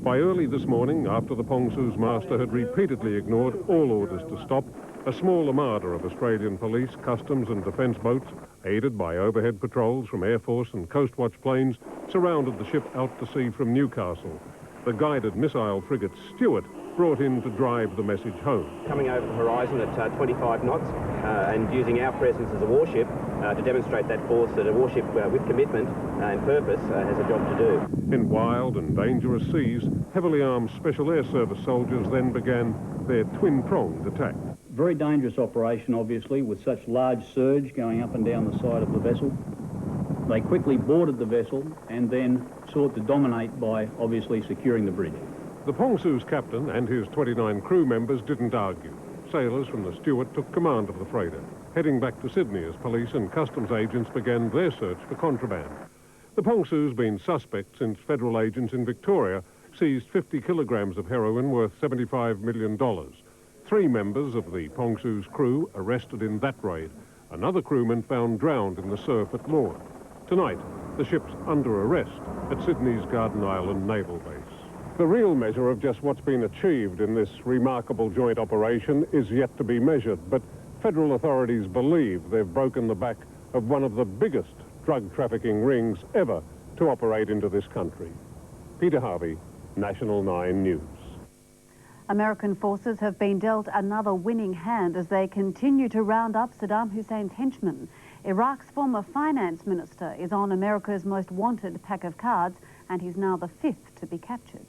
By early this morning, after the Pongsu's master had repeatedly ignored all orders to stop, a small armada of Australian police, customs and defence boats, aided by overhead patrols from Air Force and Coast Watch planes, surrounded the ship out to sea from Newcastle. The guided missile frigate Stuart brought in to drive the message home. Coming over the horizon at 25 knots and using our presence as a warship to demonstrate that force that a warship with commitment and purpose has a job to do. In wild and dangerous seas, heavily armed Special Air Service soldiers then began their twin-pronged attack. Very dangerous operation, obviously, with such large surge going up and down the side of the vessel. They quickly boarded the vessel and then sought to dominate by, obviously, securing the bridge. The Pongsu's captain and his 29 crew members didn't argue. Sailors from the Stuart took command of the freighter, heading back to Sydney as police and customs agents began their search for contraband. The Pongsu's been suspect since federal agents in Victoria seized 50 kilograms of heroin worth $75 million. 3 members of the Pongsu's crew arrested in that raid. Another crewman found drowned in the surf at Lorne. Tonight, the ship's under arrest at Sydney's Garden Island Naval Base. The real measure of just what's been achieved in this remarkable joint operation is yet to be measured, but federal authorities believe they've broken the back of one of the biggest drug trafficking rings ever to operate into this country. Peter Harvey, National 9 News. American forces have been dealt another winning hand as they continue to round up Saddam Hussein's henchmen. Iraq's former finance minister is on America's most wanted pack of cards, and he's now the 5th to be captured.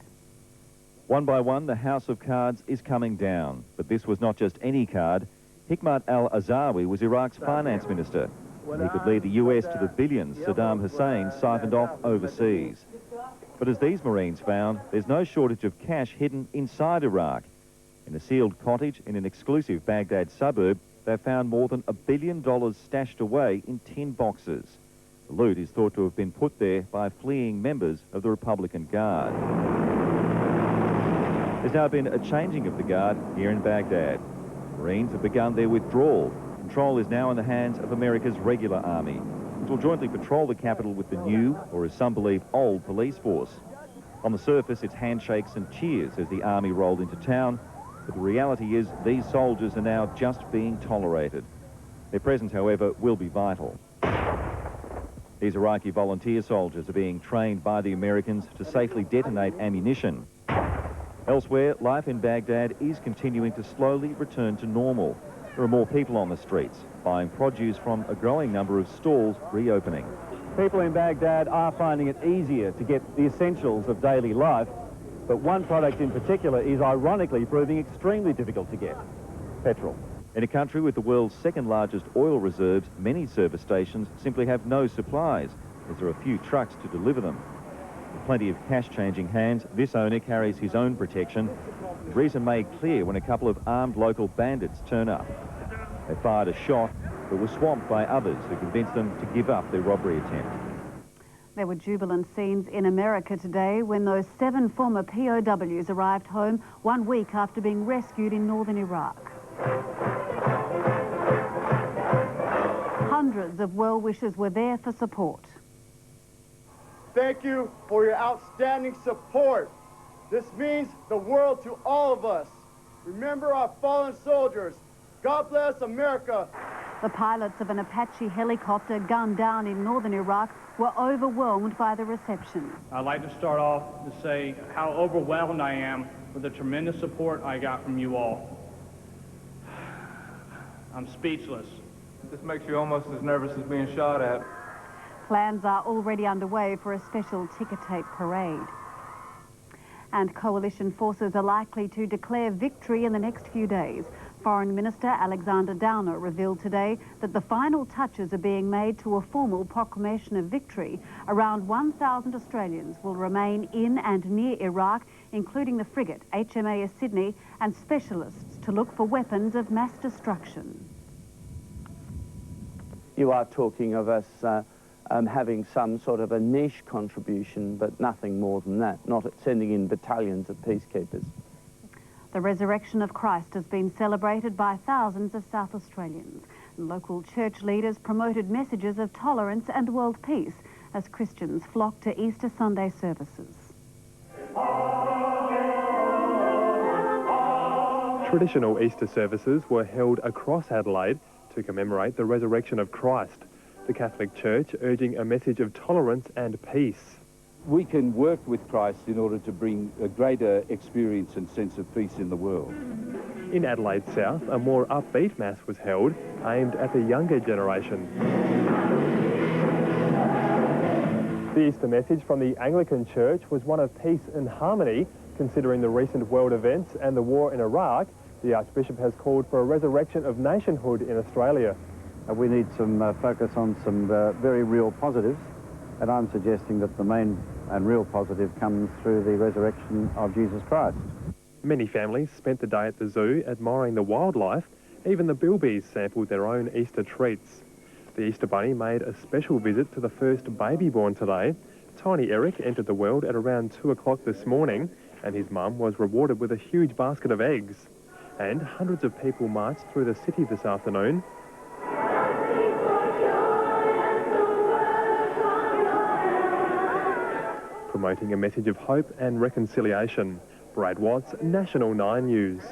One by one, the house of cards is coming down. But this was not just any card. Hikmat al-Azawi was Iraq's finance minister. He could lead the US to the billions Saddam Hussein siphoned off overseas. But as these Marines found, there's no shortage of cash hidden inside Iraq. In a sealed cottage in an exclusive Baghdad suburb, they found more than $1 billion stashed away in tin boxes. The loot is thought to have been put there by fleeing members of the Republican Guard. There's now been a changing of the Guard here in Baghdad. Marines have begun their withdrawal. Control is now in the hands of America's regular army, which will jointly patrol the capital with the new, or as some believe, old police force. On the surface, it's handshakes and cheers as the army rolled into town, but the reality is these soldiers are now just being tolerated. Their presence, however, will be vital. These Iraqi volunteer soldiers are being trained by the Americans to safely detonate ammunition. Elsewhere, life in Baghdad is continuing to slowly return to normal. There are more people on the streets, buying produce from a growing number of stalls reopening. People in Baghdad are finding it easier to get the essentials of daily life, but one product in particular is ironically proving extremely difficult to get: petrol. In a country with the world's second largest oil reserves, many service stations simply have no supplies, as there are few trucks to deliver them. With plenty of cash changing hands, this owner carries his own protection. The reason made clear when a couple of armed local bandits turn up. They fired a shot, but were swamped by others who convinced them to give up their robbery attempt. There were jubilant scenes in America today when those 7 former POWs arrived home 1 week after being rescued in northern Iraq. Hundreds of well-wishers were there for support. Thank you for your outstanding support. This means the world to all of us. Remember our fallen soldiers. God bless America. The pilots of an Apache helicopter gunned down in northern Iraq were overwhelmed by the reception. I'd like to start off to say how overwhelmed I am with the tremendous support I got from you all. I'm speechless. This makes you almost as nervous as being shot at. Plans are already underway for a special ticker tape parade. And coalition forces are likely to declare victory in the next few days. Foreign Minister Alexander Downer revealed today that the final touches are being made to a formal proclamation of victory. Around 1,000 Australians will remain in and near Iraq, including the frigate HMAS Sydney and specialists to look for weapons of mass destruction. You are talking of us having some sort of a niche contribution, but nothing more than that, not sending in battalions of peacekeepers. The resurrection of Christ has been celebrated by thousands of South Australians. Local church leaders promoted messages of tolerance and world peace as Christians flocked to Easter Sunday services. Traditional Easter services were held across Adelaide to commemorate the resurrection of Christ, the Catholic Church urging a message of tolerance and peace. We can work with Christ in order to bring a greater experience and sense of peace in the world. In Adelaide South, a more upbeat Mass was held, aimed at the younger generation. The Easter message from the Anglican Church was one of peace and harmony. Considering the recent world events and the war in Iraq, the Archbishop has called for a resurrection of nationhood in Australia. We need some focus on some very real positives, and I'm suggesting that the main and real positive comes through the resurrection of Jesus Christ. Many families spent the day at the zoo admiring the wildlife. Even the bilbies sampled their own Easter treats. The Easter Bunny made a special visit to the first baby born today. Tiny Eric entered the world at around 2 o'clock this morning, and his mum was rewarded with a huge basket of eggs. And hundreds of people marched through the city this afternoon. Promoting a message of hope and reconciliation. Brad Watts, National 9 News.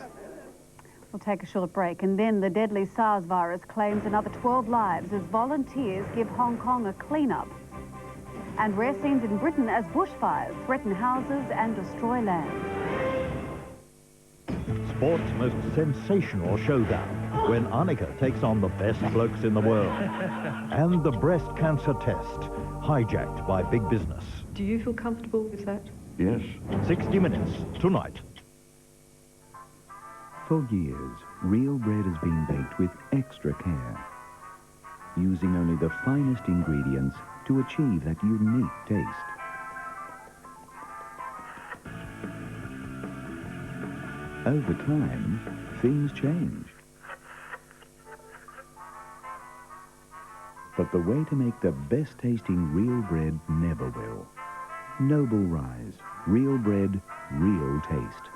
We'll take a short break, and then the deadly SARS virus claims another 12 lives as volunteers give Hong Kong a clean-up. And rare scenes in Britain as bushfires threaten houses and destroy land. Sport's most sensational showdown when Annika takes on the best blokes in the world. And the breast cancer test, hijacked by big business. Do you feel comfortable with that? Yes. 60 Minutes, tonight. For years, real bread has been baked with extra care, using only the finest ingredients to achieve that unique taste. Over time, things change. But the way to make the best tasting real bread never will. Noble Rise. Real bread, real taste.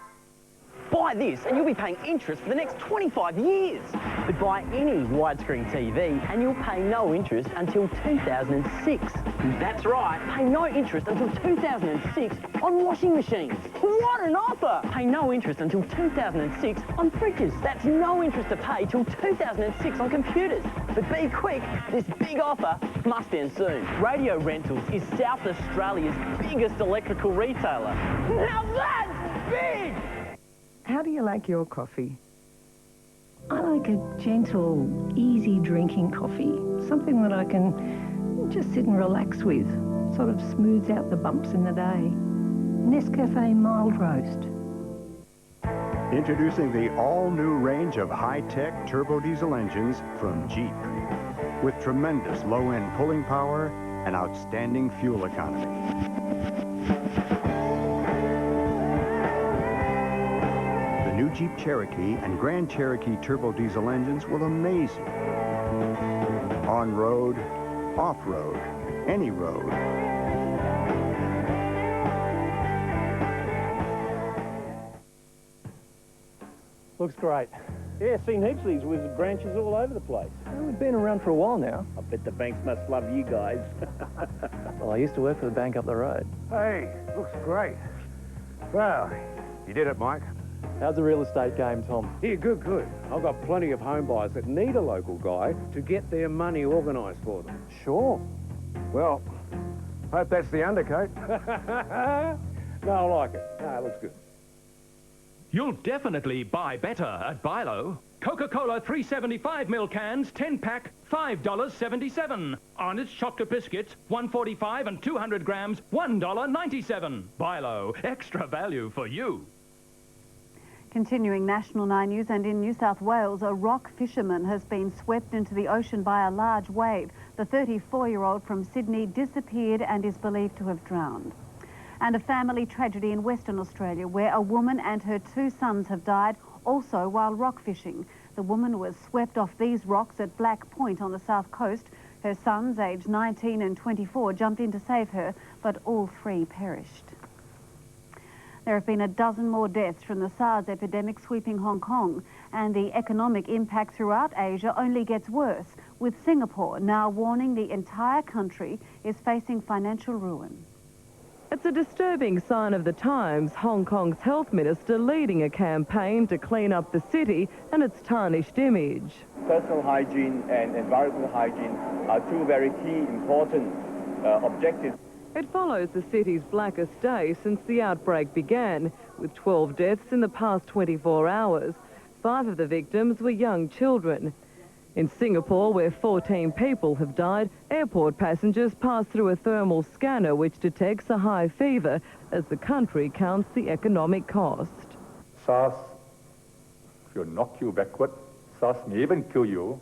Buy this and you'll be paying interest for the next 25 years. But buy any widescreen TV and you'll pay no interest until 2006. That's right, pay no interest until 2006 on washing machines. What an offer! Pay no interest until 2006 on fridges. That's no interest to pay till 2006 on computers. But be quick, this big offer must end soon. Radio Rentals is South Australia's biggest electrical retailer. Now that's big! How do you like your coffee? I like a gentle, easy drinking coffee. Something that I can just sit and relax with. Sort of smooths out the bumps in the day. Nescafe Mild Roast. Introducing the all-new range of high-tech turbo diesel engines from Jeep. With tremendous low-end pulling power and outstanding fuel economy. The new Jeep Cherokee and Grand Cherokee turbo diesel engines will amaze you. On-road, off-road, any road. Looks great. Yeah, seen heaps of these with branches all over the place. Well, we've been around for a while now. I bet the banks must love you guys. Well, I used to work for the bank up the road. Hey, looks great. Well, you did it, Mike. How's the real estate game, Tom? Yeah, good. I've got plenty of home buyers that need a local guy to get their money organised for them. Sure. Well, hope that's the undercoat. No, I like it. No, it looks good. You'll definitely buy better at Bilo. Coca-Cola 375ml cans, 10-pack, $5.77. Honest chocolate biscuits, 145 and 200 grams, $1.97. Bilo, extra value for you. Continuing National 9 News, and in New South Wales, a rock fisherman has been swept into the ocean by a large wave. The 34-year-old from Sydney disappeared and is believed to have drowned. And a family tragedy in Western Australia where a woman and her 2 sons have died, also while rock fishing. The woman was swept off these rocks at Black Point on the south coast. Her sons, aged 19 and 24, jumped in to save her, but all 3 perished. There have been a dozen more deaths from the SARS epidemic sweeping Hong Kong, and the economic impact throughout Asia only gets worse, with Singapore now warning the entire country is facing financial ruin. It's a disturbing sign of the times, Hong Kong's health minister leading a campaign to clean up the city and its tarnished image. Personal hygiene and environmental hygiene are two very key important objectives. It follows the city's blackest day since the outbreak began, with 12 deaths in the past 24 hours. 5 of the victims were young children. In Singapore, where 14 people have died, airport passengers pass through a thermal scanner which detects a high fever as the country counts the economic cost. SARS will knock you backward. SARS may even kill you,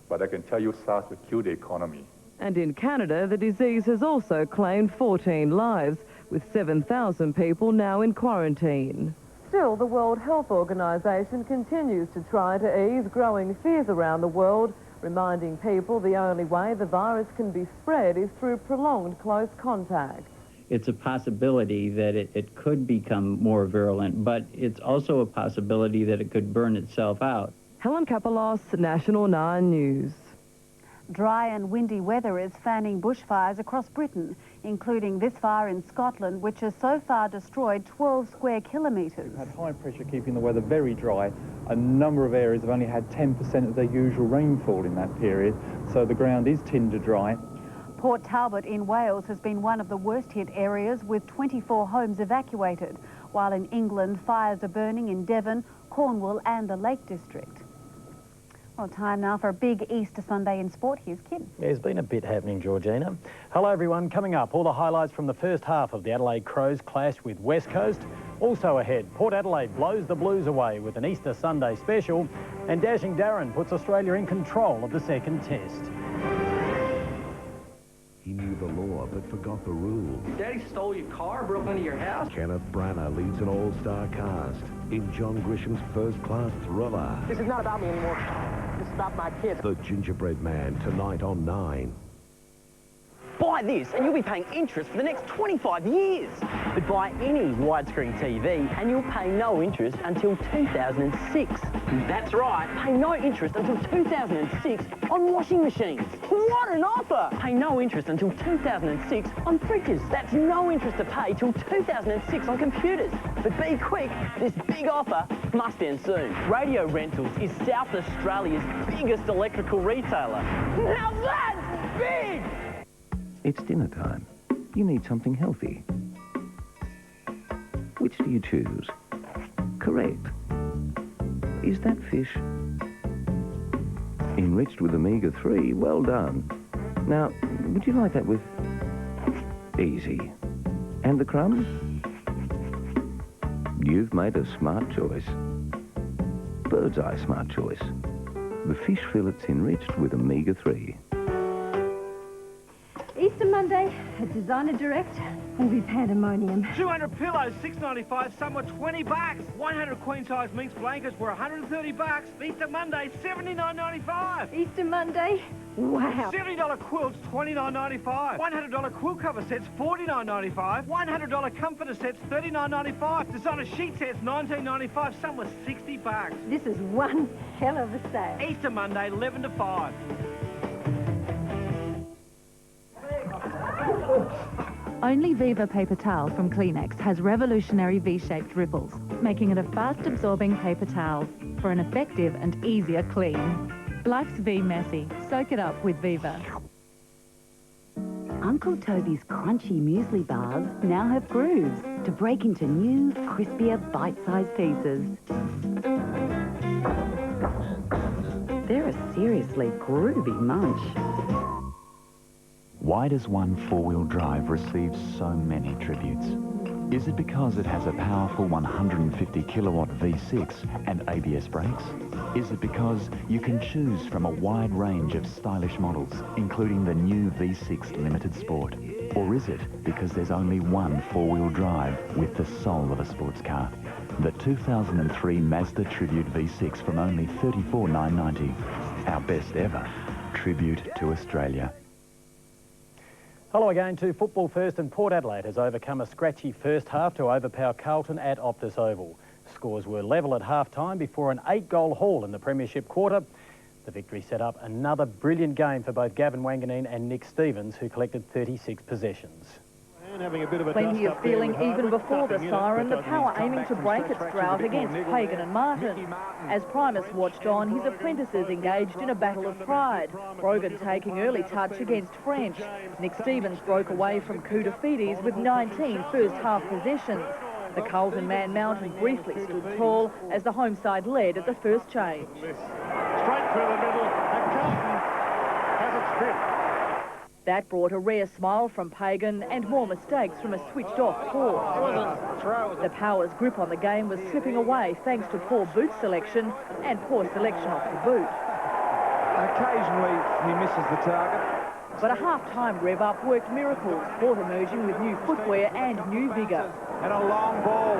but I can tell you SARS will kill the economy. And in Canada, the disease has also claimed 14 lives, with 7,000 people now in quarantine. Still, the World Health Organization continues to try to ease growing fears around the world, reminding people the only way the virus can be spread is through prolonged close contact. It's a possibility that it could become more virulent, but it's also a possibility that it could burn itself out. Helen Kapelos, National 9 News. Dry and windy weather is fanning bushfires across Britain, including this fire in Scotland, which has so far destroyed 12 square kilometres. We've had high pressure keeping the weather very dry. A number of areas have only had 10% of their usual rainfall in that period, so the ground is tinder dry. Port Talbot in Wales has been one of the worst hit areas, with 24 homes evacuated, while in England fires are burning in Devon, Cornwall and the Lake District. Well, time now for a big Easter Sunday in sport. Here's Kim. There's been a bit happening, Georgina. Hello, everyone. Coming up, all the highlights from the first half of the Adelaide Crows clash with West Coast. Also ahead, Port Adelaide blows the Blues away with an Easter Sunday special, and Dashing Darren puts Australia in control of the second test. He knew the law, but forgot the rules. Daddy stole your car, broke into your house. Kenneth Branagh leads an all-star cast in John Grisham's first-class thriller. This is not about me anymore. This is about my kids. The Gingerbread Man, tonight on 9. Buy this and you'll be paying interest for the next 25 years. But buy any widescreen TV and you'll pay no interest until 2006. That's right, pay no interest until 2006 on washing machines. What an offer! Pay no interest until 2006 on fridges. That's no interest to pay till 2006 on computers. But be quick, this big offer must end soon. Radio Rentals is South Australia's biggest electrical retailer. Now that's big! It's dinner time. You need something healthy. Which do you choose? Correct. Is that fish enriched with omega-3? Well done. Now, would you like that with... Easy. And the crumbs? You've made a smart choice. Bird's Eye Smart Choice. The fish fillets enriched with omega-3. Easter Monday at Designer Direct will be pandemonium. 200 pillows, $6.95. Some were $20. 100 queen-size minx blankets were $130. Easter Monday, $79.95. Easter Monday? Wow. $70 quilts, $29.95. $100 quilt cover sets, $49.95. $100 comforter sets, $39.95. Designer sheet sets, $19.95. Some were $60. This is one hell of a sale. Easter Monday, 11 to 5. Only Viva paper towel from Kleenex has revolutionary V-shaped ripples, making it a fast-absorbing paper towel for an effective and easier clean. Life's V messy. Soak it up with Viva. Uncle Toby's crunchy muesli bars now have grooves to break into new, crispier, bite-sized pieces. They're a seriously groovy munch. Why does one four-wheel drive receive so many tributes? Is it because it has a powerful 150 kilowatt V6 and ABS brakes? Is it because you can choose from a wide range of stylish models, including the new V6 Limited Sport? Or is it because there's only one four-wheel drive with the soul of a sports car? The 2003 Mazda Tribute V6 from only $34,990. Our best ever tribute to Australia. Hello again to Football First, and Port Adelaide has overcome a scratchy first half to overpower Carlton at Optus Oval. Scores were level at half-time before an 8-goal haul in the Premiership quarter. The victory set up another brilliant game for both Gavin Wanganeen and Nick Stevens, who collected 36 possessions. Plenty of feeling even before the siren, the Power aiming to break its drought against Pagan and Martin. As Primus watched on, his apprentices engaged in a battle of pride. Brogan taking early touch against French. Nick Stevens broke away from Koutafidis with 19 first-half possessions. The Carlton man mounted briefly stood tall as the home side led at the first change. Straight through the middle, and Carlton has its fifth. That brought a rare smile from Pagan and more mistakes from a switched-off Paul. The Power's grip on the game was slipping away thanks to poor boot selection and poor selection off the boot. Occasionally he misses the target. But a half-time rev-up worked miracles, Port emerging with new footwear and new vigour. And a long ball.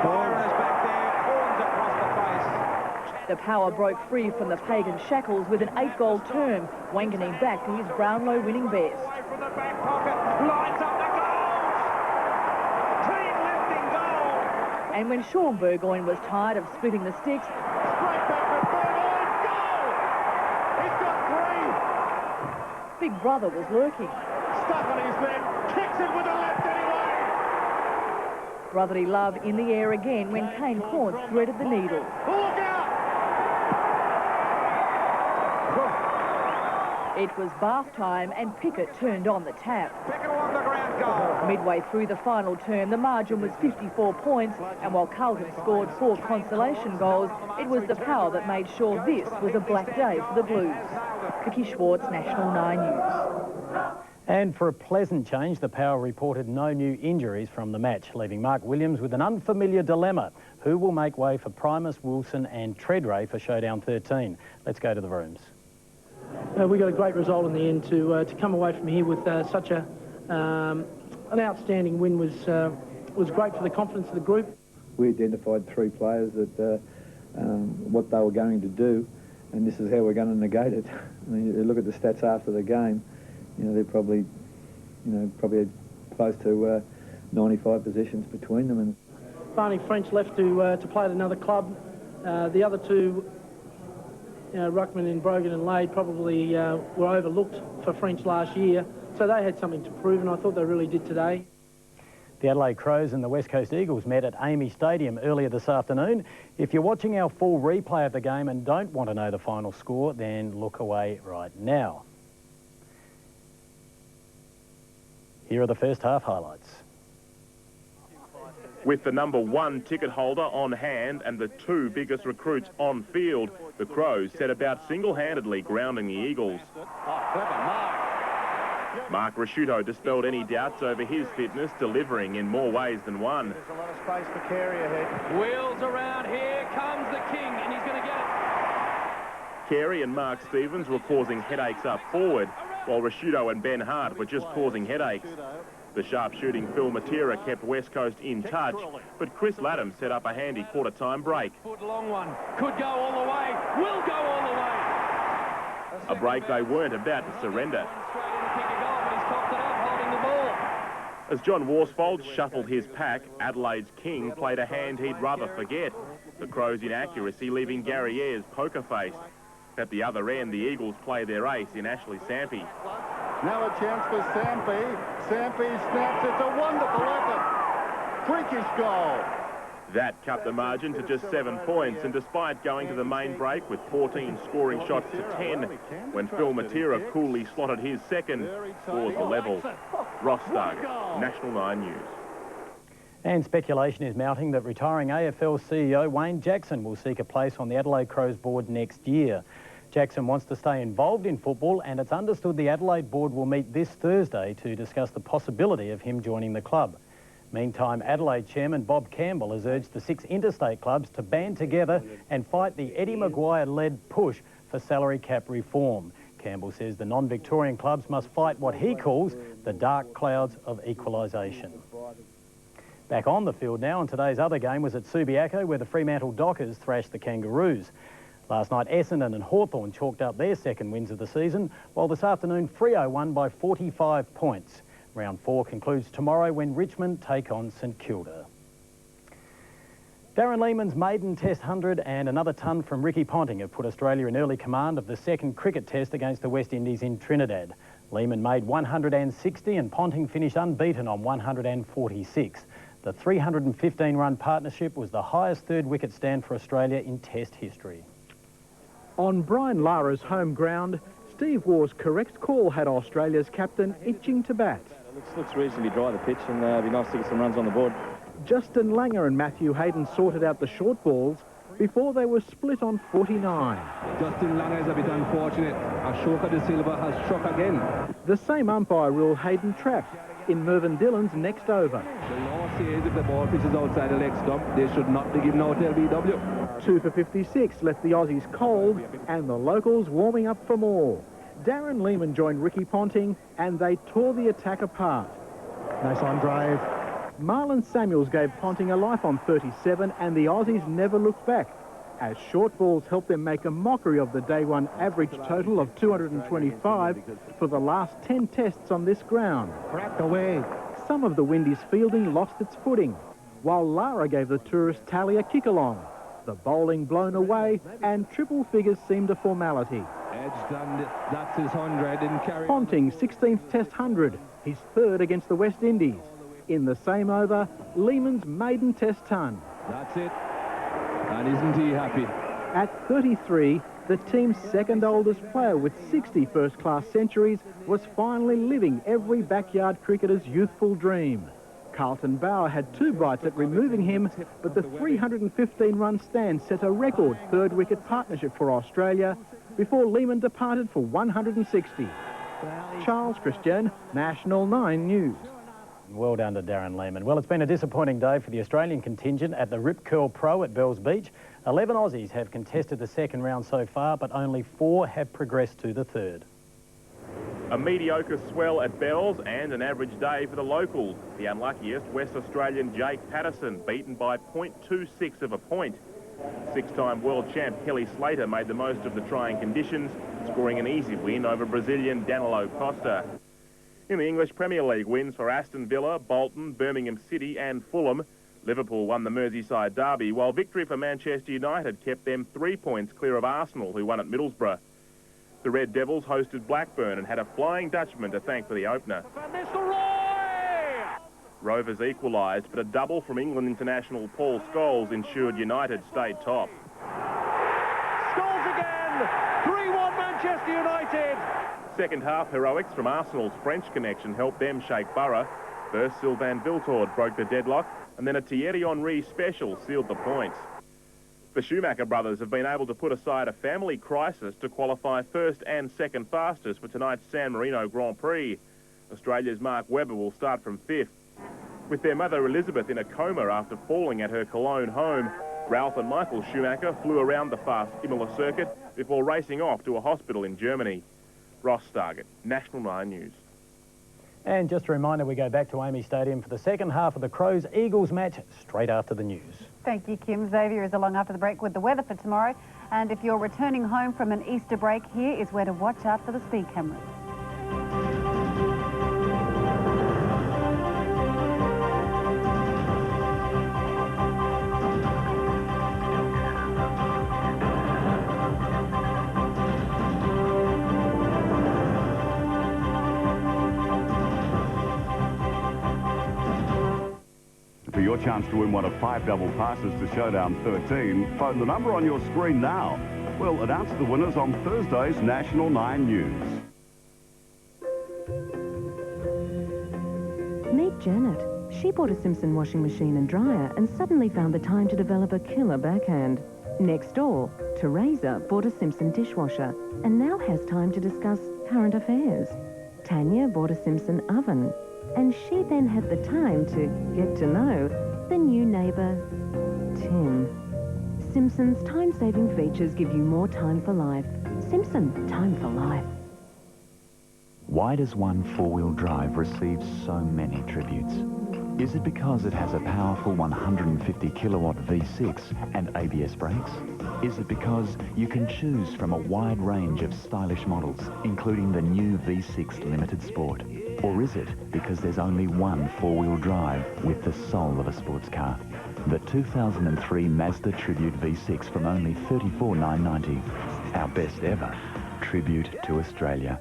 Byron is back there, horns across the face. The Power broke free from the Pagan shackles with an 8-goal term, Wanganeen back to his Brownlow winning best. From the back pocket, lights up the goals! Clean lifting goal! And when Sean Burgoyne was tired of splitting the sticks, straight back with Burgoyne, goal! He's got three! Big Brother was lurking. Stuck on his leg, kicks it with a left anyway! Brotherly love in the air again when Kane Corns threaded the needle. Look out! It was bath time and Pickett turned on the tap. Pickett along the ground goal. Midway through the final term, the margin was 54 points, and while Carlton scored 4 consolation goals, it was the Power that made sure this was a black day for the Blues. Vicky Schwartz, National 9 News. And for a pleasant change, the Power reported no new injuries from the match, leaving Mark Williams with an unfamiliar dilemma. Who will make way for Primus, Wilson and Treadray for Showdown 13? Let's go to the rooms. We got a great result in the end. To come away from here with such an outstanding win was great for the confidence of the group. We identified 3 players that what they were going to do, and this is how we're going to negate it. I mean, you look at the stats after the game. You know, they're probably close to 95 possessions between them. And Barney French left to play at another club. The other 2, Ruckman and Brogan and Lade, probably were overlooked for French last year, so they had something to prove, and I thought they really did today. The Adelaide Crows and the West Coast Eagles met at Amy Stadium earlier this afternoon. If you're watching our full replay of the game and don't want to know the final score, then look away right now. Here are the first half highlights. With the #1 ticket holder on hand and the 2 biggest recruits on field, the Crows set about single-handedly grounding the Eagles. Mark Rasciuto dispelled any doubts over his fitness, delivering in more ways than one. There's a lot of space for Carey ahead. Wheels around, here comes the king, and he's going to get it. Carey and Mark Stevens were causing headaches up forward, while Rasciuto and Ben Hart were just causing headaches. The sharp-shooting Phil Matera kept West Coast in touch, but Chris Latham set up a handy quarter-time break. Long one, could go all the way, will go all the way. A break they weren't about to surrender. As John Worsfold shuffled his pack, Adelaide's king played a hand he'd rather forget. The Crows' inaccuracy leaving Gary Ayres poker-faced. At the other end, the Eagles play their ace in Ashley Sampi. Now a chance for Sampi. Sampi snaps. It's a wonderful effort. Freakish goal. That cut the margin to just 7 points, and despite going to the main break with 14 scoring shots to 10, when Phil Matera coolly slotted his second, scores the level. Ross Stargett, National 9 News. And speculation is mounting that retiring AFL CEO Wayne Jackson will seek a place on the Adelaide Crows board next year. Jackson wants to stay involved in football, and it's understood the Adelaide board will meet this Thursday to discuss the possibility of him joining the club. Meantime, Adelaide chairman Bob Campbell has urged the 6 interstate clubs to band together and fight the Eddie Maguire-led push for salary cap reform. Campbell says the non-Victorian clubs must fight what he calls the dark clouds of equalisation. Back on the field now, and today's other game was at Subiaco, where the Fremantle Dockers thrashed the Kangaroos. Last night, Essendon and Hawthorn chalked up their second wins of the season, while this afternoon, Freo won by 45 points. Round 4 concludes tomorrow when Richmond take on St Kilda. Darren Lehmann's maiden Test 100 and another ton from Ricky Ponting have put Australia in early command of the second cricket test against the West Indies in Trinidad. Lehman made 160 and Ponting finished unbeaten on 146. The 315-run partnership was the highest third wicket stand for Australia in Test history. On Brian Lara's home ground, Steve Waugh's correct call had Australia's captain itching to bat. Looks reasonably dry, the pitch, and it'd be nice to get some runs on the board. Justin Langer and Matthew Hayden sorted out the short balls before they were split on 49. Justin Langer is a bit unfortunate. Ashoka De Silva has struck again. The same umpire ruled Hayden trapped in Mervyn Dillon's next over. The law says if the ball pitches outside the leg stump, they should not be given out LBW. 2 for 56 left the Aussies cold and the locals warming up for more. Darren Lehman joined Ricky Ponting and they tore the attack apart. Nice on drive. Marlon Samuels gave Ponting a life on 37 and the Aussies never looked back, as short balls helped them make a mockery of the day one average total of 225 for the last 10 tests on this ground. Cracked away. Some of the Windies fielding lost its footing, while Lara gave the tourist tally a kick-along. The bowling blown away and triple figures seemed a formality. Edged, and that's his 100 in carry. Ponting's 16th Test 100, his third against the West Indies. In the same over, Lehman's maiden Test ton. That's it. And isn't he happy? At 33, the team's second oldest player with 60 first-class centuries was finally living every backyard cricketer's youthful dream. Carlton Bauer had 2 bites at removing him, but the 315-run stand set a record third-wicket partnership for Australia before Lehman departed for 160. Charles Christian, National 9 News. Well done to Darren Lehman. Well, it's been a disappointing day for the Australian contingent at the Rip Curl Pro at Bells Beach. 11 Aussies have contested the second round so far, but only 4 have progressed to the third. A mediocre swell at Bells and an average day for the locals. The unluckiest, West Australian Jake Patterson, beaten by 0.26 of a point. 6-time world champ Kelly Slater made the most of the trying conditions, scoring an easy win over Brazilian Danilo Costa. In the English Premier League, wins for Aston Villa, Bolton, Birmingham City and Fulham. Liverpool won the Merseyside derby, while victory for Manchester United kept them 3 points clear of Arsenal, who won at Middlesbrough. The Red Devils hosted Blackburn and had a Flying Dutchman to thank for the opener. Rovers equalised, but a double from England international Paul Scholes ensured United stayed top. Scholes again! 3-1 Manchester United! Second half heroics from Arsenal's French connection helped them shake Borough. First, Sylvain Viltord broke the deadlock, and then a Thierry Henry special sealed the points. The Schumacher brothers have been able to put aside a family crisis to qualify first and second fastest for tonight's San Marino Grand Prix. Australia's Mark Webber will start from 5th. With their mother Elizabeth in a coma after falling at her Cologne home, Ralph and Michael Schumacher flew around the fast Imola circuit before racing off to a hospital in Germany. Ross Stargett, National 9 News. And just a reminder, we go back to Amy Stadium for the second half of the Crows-Eagles match straight after the news. Thank you, Kim. Xavier is along after the break with the weather for tomorrow. And if you're returning home from an Easter break, here is where to watch out for the speed cameras. For your chance to win one of 5 double passes to Showdown 13, phone the number on your screen now. We'll announce the winners on Thursday's National 9 News. Meet Janet. She bought a Simpson washing machine and dryer and suddenly found the time to develop a killer backhand. Next door, Teresa bought a Simpson dishwasher and now has time to discuss current affairs. Tanya bought a Simpson oven, and she then had the time to get to know the new neighbour, Tim. Simpson's time-saving features give you more time for life. Simpson, time for life. Why does one four-wheel drive receive so many tributes? Is it because it has a powerful 150 kilowatt V6 and ABS brakes? Is it because you can choose from a wide range of stylish models, including the new V6 Limited Sport? Or is it because there's only one four-wheel drive with the soul of a sports car? The 2003 Mazda Tribute V6 from only $34,990. Our best ever tribute to Australia.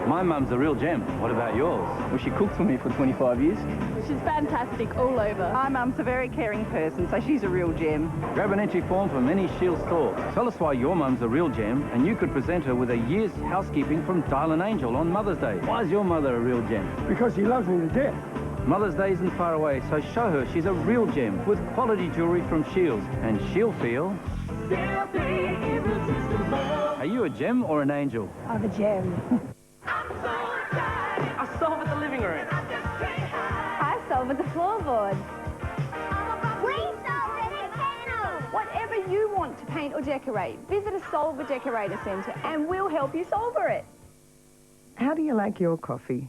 My mum's a real gem. What about yours? Well, she cooked for me for 25 years. She's fantastic all over. My mum's a very caring person, so she's a real gem. Grab an entry form from any Shield store. Tell us why your mum's a real gem, and you could present her with a year's housekeeping from Dial an Angel on Mother's Day. Why is your mother a real gem? Because she loves me to death. Mother's Day isn't far away, so show her she's a real gem with quality jewellery from Shields, and she'll feel... Are you a gem or an angel? I'm a gem. I solve at the living room. I solve at the floorboards. We solve at the kennel. Whatever you want to paint or decorate, visit a Solver Decorator Centre and we'll help you solver it. How do you like your coffee?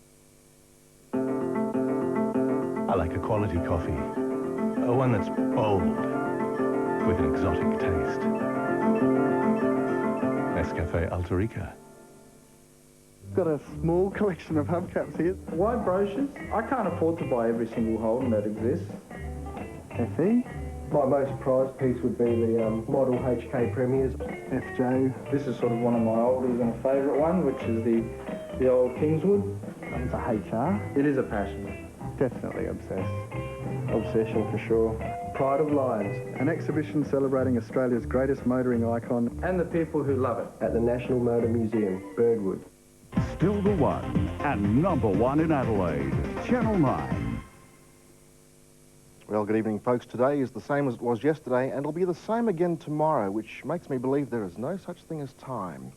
I like a quality coffee. One that's bold, with an exotic taste. Nescafe Altarica. Got a small collection of hubcaps here. Why brochures? I can't afford to buy every single Holden that exists. FE. My most prized piece would be the model HK Premiers. FJ. This is sort of one of my oldies and a favourite one, which is the old Kingswood. It's a HR. It is a passion. Definitely obsessed. Obsession for sure. Pride of Lions. An exhibition celebrating Australia's greatest motoring icon. And the people who love it. At the National Motor Museum, Birdwood. Still the one and number one in Adelaide, Channel 9. Well, good evening, folks. Today is the same as it was yesterday, and it'll be the same again tomorrow, which makes me believe there is no such thing as time.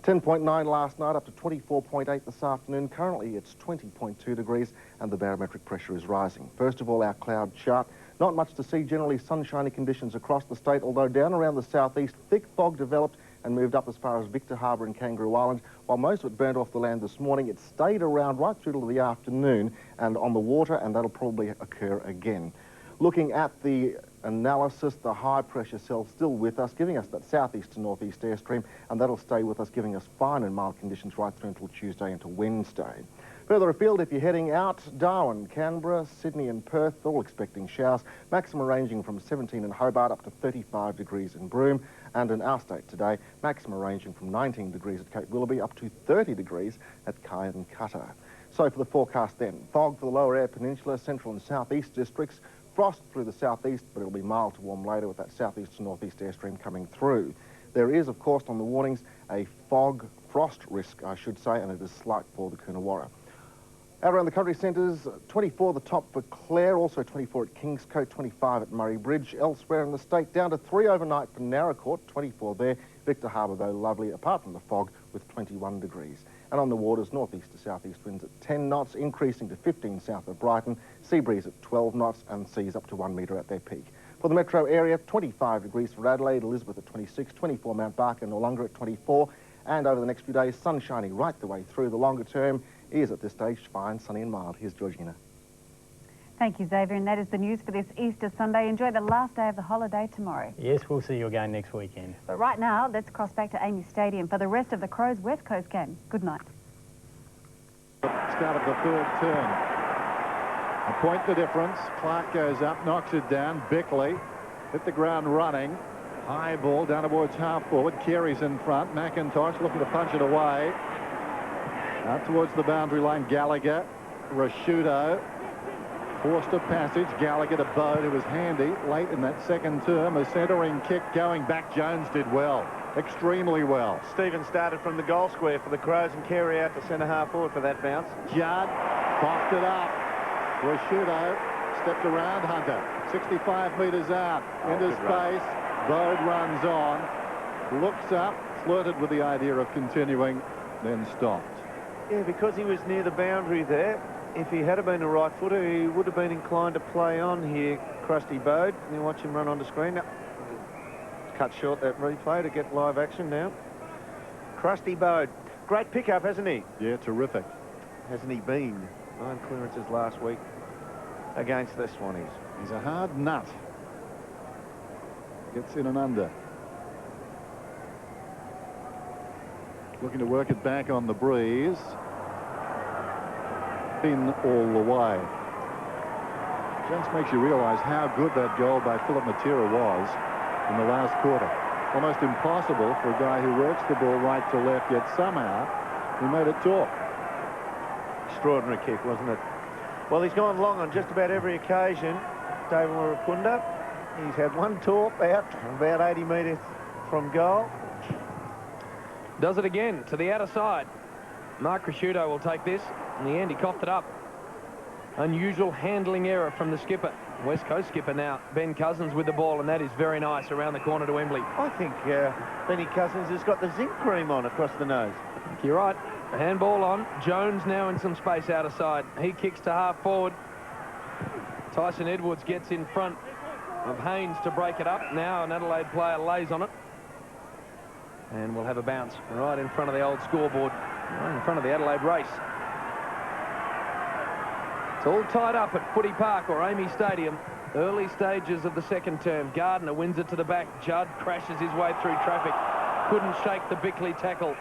10.9 last night, up to 24.8 this afternoon. Currently, it's 20.2 degrees, and the barometric pressure is rising. First of all, our cloud chart. Not much to see, generally sunshiny conditions across the state, although down around the southeast, thick fog developed and moved up as far as Victor Harbour and Kangaroo Island. While most of it burnt off the land this morning, it stayed around right through to the afternoon and on the water, and that'll probably occur again. Looking at the analysis, the high pressure cell still with us, giving us that southeast to northeast airstream, and that'll stay with us, giving us fine and mild conditions right through until Tuesday into Wednesday. Further afield, if you're heading out, Darwin, Canberra, Sydney and Perth, all expecting showers. Maximum ranging from 17 in Hobart up to 35 degrees in Broome. And in our state today, maximum ranging from 19 degrees at Cape Willoughby up to 30 degrees at Cayenne-Cutter. So for the forecast then, fog for the lower Eyre Peninsula, central and southeast districts, frost through the southeast, but it'll be mild to warm later with that southeast to northeast airstream coming through. There is, of course, on the warnings, a fog frost risk, I should say, and it is slight for the Coonawarra. Out around the country centres, 24 the top for Clare, also 24 at Kingscote, 25 at Murray Bridge. Elsewhere in the state, down to 3 overnight for Narracourt, 24 there. Victor Harbour, though, lovely, apart from the fog, with 21 degrees. And on the waters, northeast to southeast winds at 10 knots, increasing to 15 south of Brighton. Sea breeze at 12 knots and seas up to 1 metre at their peak. For the metro area, 25 degrees for Adelaide, Elizabeth at 26, 24 Mount Barker and Noarlunga at 24. And over the next few days, sun shining right the way through. The longer term is at this stage fine, sunny and mild. Here's Georgina. Thank you, Xavier, and that is the news for this Easter Sunday. Enjoy the last day of the holiday tomorrow. Yes, we'll see you again next weekend. But right now, let's cross back to Amy Stadium for the rest of the Crows West Coast game. Good night. Start of the third turn. A point the difference. Clark goes up, knocks it down. Bickley hit the ground running. High ball down towards half forward. Carey's in front. McIntosh looking to punch it away. Out towards the boundary line. Gallagher. Rashudo. Forced a passage. Gallagher to Bode, who was handy late in that second term. A centering kick going back. Jones did well. Extremely well. Stevens started from the goal square for the Crows and Carey out to centre half forward for that bounce. Judd boxed it up. Rashudo stepped around Hunter. 65 metres out into space. Bode runs on. Looks up. Flirted with the idea of continuing. Then stopped. Yeah, because he was near the boundary there. If he had been a right footer, he would have been inclined to play on here, Krusty Bode. And you watch him run onto screen. Now, cut short that replay to get live action now. Krusty Bode. Great pickup, hasn't he? Yeah, terrific. Hasn't he been? 9 clearances last week against the Swannies. He's a hard nut. Gets in and under. Looking to work it back on the breeze. In all the way. Just makes you realise how good that goal by Philip Matera was in the last quarter. Almost impossible for a guy who works the ball right to left, yet somehow he made it talk. extraordinary kick, wasn't it? Well, he's gone long on just about every occasion, David Warapunda. He's had one torp out about 80 metres from goal. Does it again to the outer side. Mark Cresciuto will take this. In the end, he coughed it up. Unusual handling error from the skipper. West Coast skipper now, Ben Cousins with the ball, and that is very nice around the corner to Wembley. I think Benny Cousins has got the zinc cream on across the nose. I think you're right. Handball on. Jones now in some space outer side. He kicks to half forward. Tyson Edwards gets in front of Haynes to break it up. Now an Adelaide player lays on it. And we'll have a bounce right in front of the old scoreboard, right in front of the Adelaide race. It's all tied up at Footy Park or Amy Stadium. Early stages of the second term. Gardner wins it to the back. Judd crashes his way through traffic. Couldn't shake the Bickley tackle.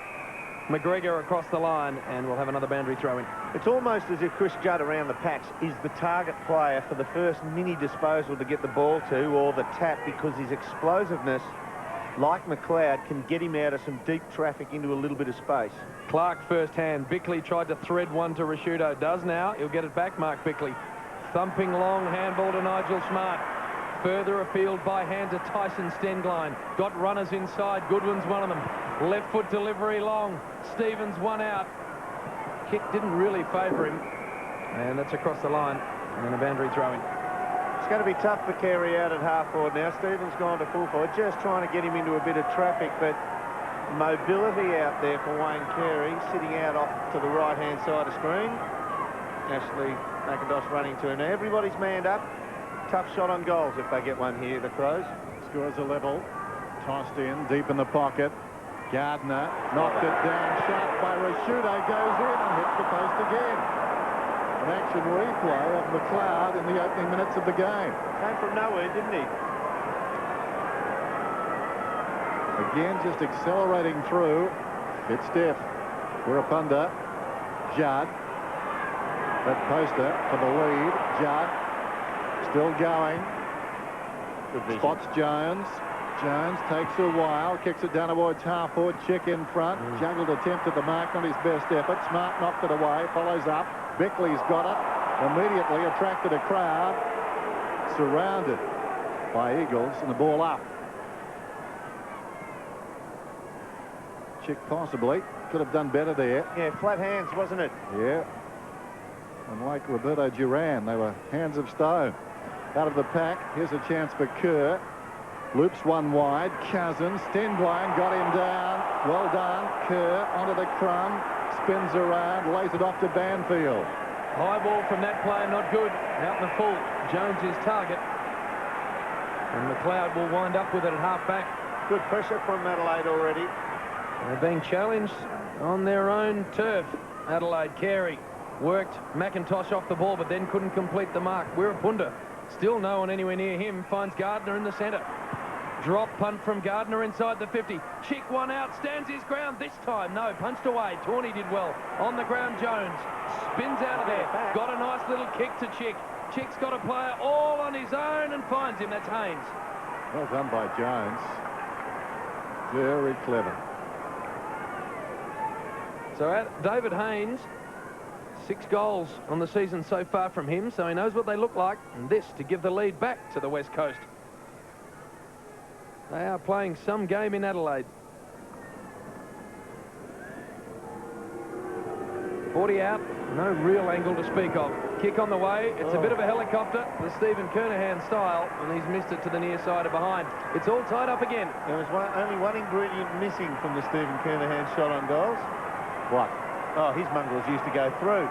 McGregor across the line, and we'll have another boundary throw in. It's almost as if Chris Judd around the patch is the target player for the first mini disposal to get the ball to, or the tap, because his explosiveness, like McLeod, can get him out of some deep traffic into a little bit of space. Clark first hand. Bickley tried to thread one to Rashudo. Does now. He'll get it back, Mark Bickley. Thumping long handball to Nigel Smart. Further afield by hand to Tyson Stengline. Got runners inside. Goodwin's one of them. Left foot delivery long. Stevens one out. Kick didn't really favour him. And that's across the line. And a boundary throw-in. It's going to be tough for Carey out at half forward now. Stevens gone to full forward, just trying to get him into a bit of traffic, but mobility out there for Wayne Carey, sitting out off to the right-hand side of screen. Ashley McIntosh running to him. Now everybody's manned up. Tough shot on goals if they get one here, the Crows. Scores a level. Tossed in, deep in the pocket. Gardner knocked it down. Shot by Rashudo goes in and hits the post again. An action replay of McLeod in the opening minutes of the game. Came from nowhere, didn't he? Again, just accelerating through. Bit stiff. Warapunda. Judd. That poster for the lead. Judd. Still going. Spots Jones. Jones takes a while, kicks it down towards half forward. Chick in front. Juggled attempt at the mark, not his best effort. Smart knocked it away, follows up. Bickley's got it. Immediately attracted a crowd. Surrounded by Eagles and the ball up. Chick possibly could have done better there. Yeah, flat hands, wasn't it? Yeah. And like Roberto Duran, they were hands of stone. Out of the pack, here's a chance for Kerr. Loops one wide. Cousins, Stengline got him down. Well done. Kerr onto the crumb. Spins around, lays it off to Banfield. High ball from that player, not good. Out in the full. Jones is target. And McLeod will wind up with it at half-back. Good pressure from Adelaide already. They're being challenged on their own turf. Adelaide. Carey worked McIntosh off the ball, but then couldn't complete the mark. Warapunda, still no one anywhere near him, finds Gardner in the centre. Drop punt from Gardner inside the 50. Chick one out, stands his ground this time. No, punched away. Tawney did well. On the ground, Jones spins out of there. Got a nice little kick to Chick. Chick's got a player all on his own and finds him. That's Haynes. Well done by Jones. Very clever. So David Haynes, 6 goals on the season so far from him, so he knows what they look like. And this to give the lead back to the West Coast. They are playing some game in Adelaide. 40 out, no real angle to speak of. Kick on the way, it's a bit of a helicopter, the Stephen Kernahan style, and he's missed it to the near side of behind. It's all tied up again. There was only one ingredient missing from the Stephen Kernahan shot on goals. What? Oh, his mongrels used to go through.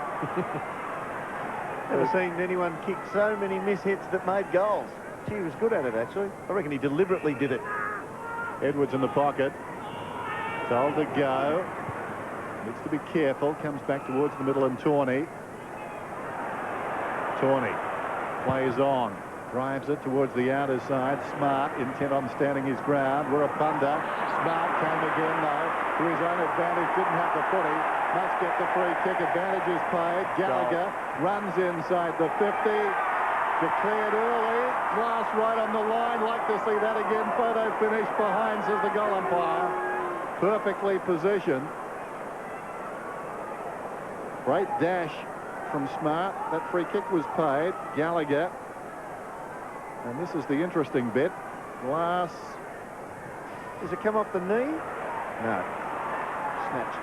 Never seen anyone kick so many mishits that made goals. Gee, he was good at it, actually. I reckon he deliberately did it. Edwards in the pocket. Told to go. Needs to be careful. Comes back towards the middle and Tawney. Tawney plays on. Drives it towards the outer side. Smart, intent on standing his ground. Warapunda. Smart came again, though. To his own advantage. Didn't have the footy. Must get the free kick. Advantage is played. Gallagher runs inside the 50. Declared early, glass right on the line. Like to see that again. Photo finish behind, says the goal umpire. Perfectly positioned. Great dash from Smart. That free kick was paid. Gallagher. And this is the interesting bit. Glass. Does it come off the knee? No. Snatch.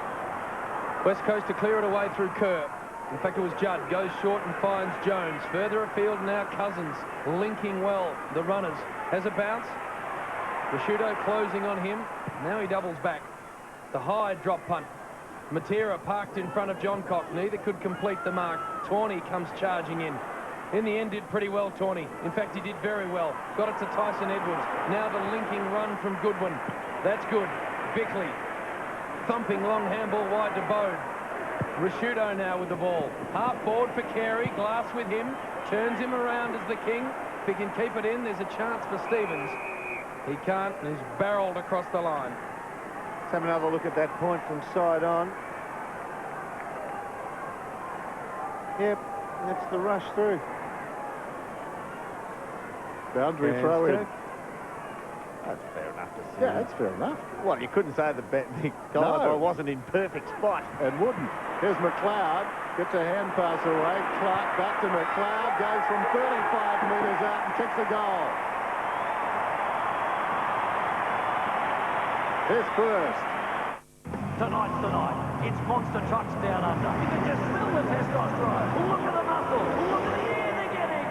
West Coast to clear it away through Kerr. In fact, it was Judd. Goes short and finds Jones. Further afield now, Cousins. Linking well. The runners. Has a bounce. Rashudo closing on him. Now he doubles back. The high drop punt. Matera parked in front of Johncock. Neither could complete the mark. Tawney comes charging in. In the end, did pretty well, Tawney. In fact, he did very well. Got it to Tyson Edwards. Now the linking run from Goodwin. That's good. Bickley. Thumping long handball wide to Bode. Rashudo now with the ball. Half forward for Carey. Glass with him. Turns him around as the king. If he can keep it in, there's a chance for Stevens. He can't, and he's barreled across the line. Let's have another look at that point from side on. Yep, that's the rush through. Boundary throw in. That's fair enough to say. Yeah, that's fair enough. Well, you couldn't say the goalkeeper wasn't in perfect spot. And wouldn't. Here's McLeod. Gets a hand pass away. Clark back to McLeod. Goes from 35 metres out and kicks a goal. His first. Tonight's the night. It's monster trucks down under. You can just smell the testosterone. Look at the muscle. Look at the air they're getting.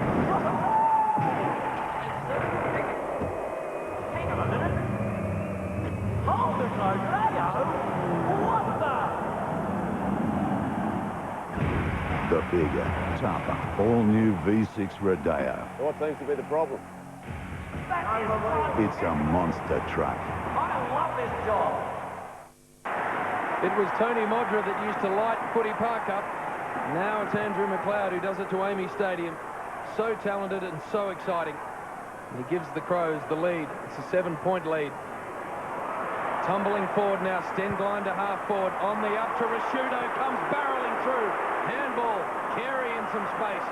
Hang on a minute. Hold it, Rodeo. What the? The bigger, tougher, all-new V6 Rodeo. What seems to be the problem? It's a monster truck. I love this job. It was Tony Modra that used to light Footy Park up. Now it's Andrew McLeod who does it to Amy Stadium. So talented and so exciting. And he gives the Crows the lead. It's a 7-point lead. Tumbling forward now, Stenglein to half forward. On the up to Rashudo, comes barreling through. Handball, Carey in some space.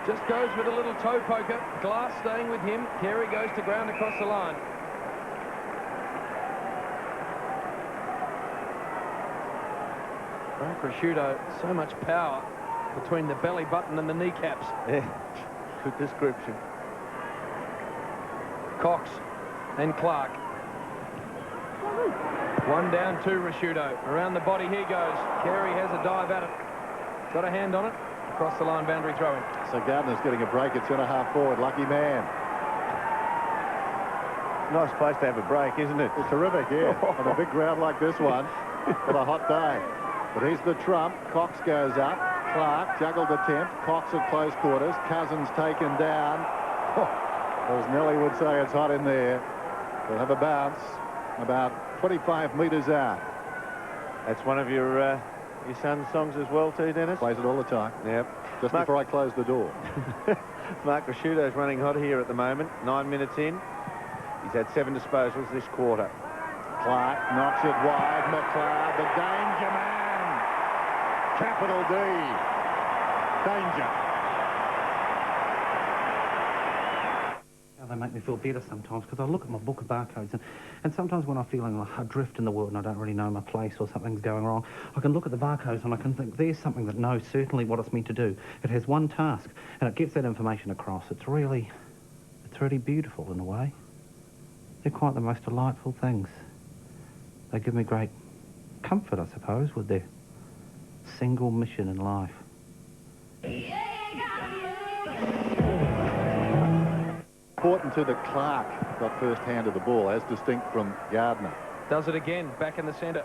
Just goes with a little toe poker. Glass staying with him. Carey goes to ground across the line. Frank Rashudo, so much power between the belly button and the kneecaps. Yeah, good description. Cox and Clark. One down, two Rashudo. Around the body he goes. Carey has a dive at it. Got a hand on it. Across the line, boundary throwing. So Gardner's getting a break at centre-half forward. Lucky man. Nice place to have a break, isn't it? It's terrific, yeah. On a big ground like this one. What a hot day. But he's the trump. Cox goes up. Clark, juggled attempt. Cox at close quarters. Cousins taken down. As Nelly would say, it's hot in there. They'll have a bounce about 25 metres out. That's one of your son's songs as well too, Dennis? Plays it all the time. Yep. Just before I close the door. Mark Rashudo's running hot here at the moment. 9 minutes in. He's had 7 disposals this quarter. Clark knocks it wide. McLeod, the danger man. Capital D. Danger. They make me feel better sometimes because I look at my book of barcodes and sometimes when I'm feeling adrift in the world and I don't really know my place or something's going wrong, I can look at the barcodes and I can think there's something that knows certainly what it's meant to do. It has one task and it gets that information across. It's really beautiful in a way. They're quite the most delightful things. They give me great comfort, I suppose, with their single mission in life. Important to the Clark got first hand of the ball, as distinct from Gardner. Does it again, back in the centre.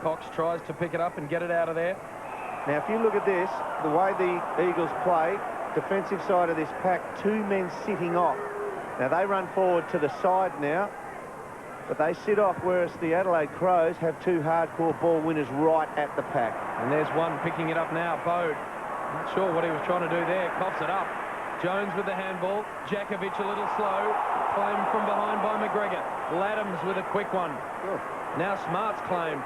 Cox tries to pick it up and get it out of there. Now, if you look at this, the way the Eagles play, defensive side of this pack, 2 men sitting off. Now, they run forward to the side now, but they sit off, whereas the Adelaide Crows have 2 hardcore ball winners right at the pack. And there's one picking it up now, Bode. Not sure what he was trying to do there, coughs it up. Jones with the handball. Jakovic a little slow. Claimed from behind by McGregor. Laddams with a quick one. Oh. Now Smart's claimed.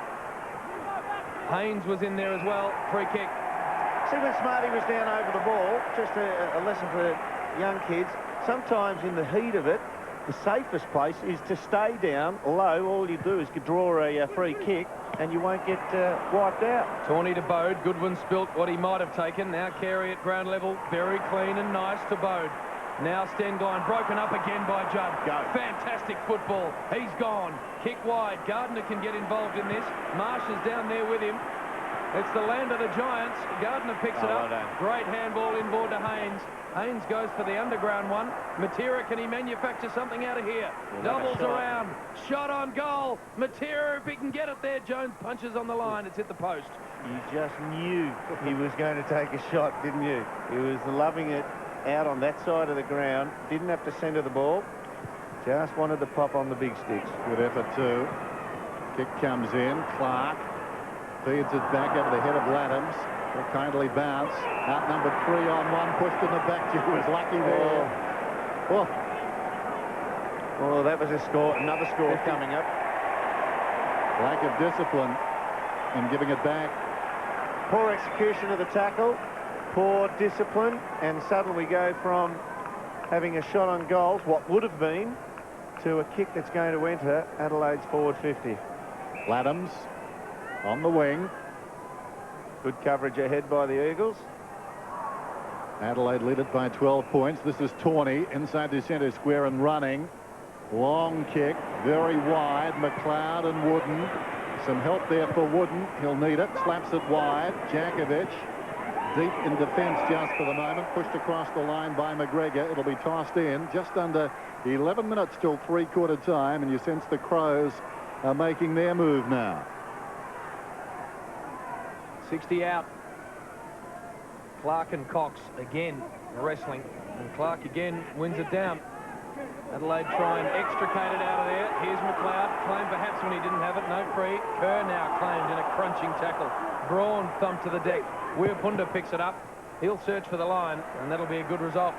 Haynes was in there as well. Free kick. See, when Smarty was down over the ball, just a lesson for young kids, sometimes in the heat of it, the safest place is to stay down low. All you do is draw a free kick and you won't get wiped out. Tawney to Bode. Goodwin spilt what he might have taken. Now Carey at ground level. Very clean and nice to Bode. Now Stenglein broken up again by Judd. Go. Fantastic football. He's gone. Kick wide. Gardner can get involved in this. Marsh is down there with him. It's the land of the Giants. Gardner picks it up. Well, great handball inboard to Haynes. Haynes goes for the underground one. Matera, can he manufacture something out of here? Doubles around. Shot on goal. Matera, if he can get it there. Jones punches on the line. It's hit the post. You just knew he was going to take a shot, didn't you? He was loving it out on that side of the ground. Didn't have to centre the ball. Just wanted to pop on the big sticks. Good effort too. Kick comes in. Clark feeds it back over the head of Laddams. A kindly bounce. Outnumbered 3-on-1. Pushed in the back. He was lucky there. Oh. Oh, that was a score. Another score coming up. Lack of discipline in giving it back. Poor execution of the tackle. Poor discipline. And suddenly we go from having a shot on goals, what would have been, to a kick that's going to enter Adelaide's forward 50. Laddams on the wing. Good coverage ahead by the Eagles. Adelaide lead it by 12 points. This is Tawney inside the centre square and running. Long kick, very wide. McLeod and Wooden. Some help there for Wooden. He'll need it. Slaps it wide. Jankovic deep in defence just for the moment. Pushed across the line by McGregor. It'll be tossed in. Just under 11 minutes till three-quarter time, and you sense the Crows are making their move now. 60 out. Clark and Cox again wrestling, and Clark again wins it down. Adelaide try and extricate it out of there. Here's McLeod, claimed perhaps when he didn't have it, no free. Kerr now claimed in a crunching tackle. Braun thumped to the deck. Weirpunda picks it up. He'll search for the line, and that'll be a good result.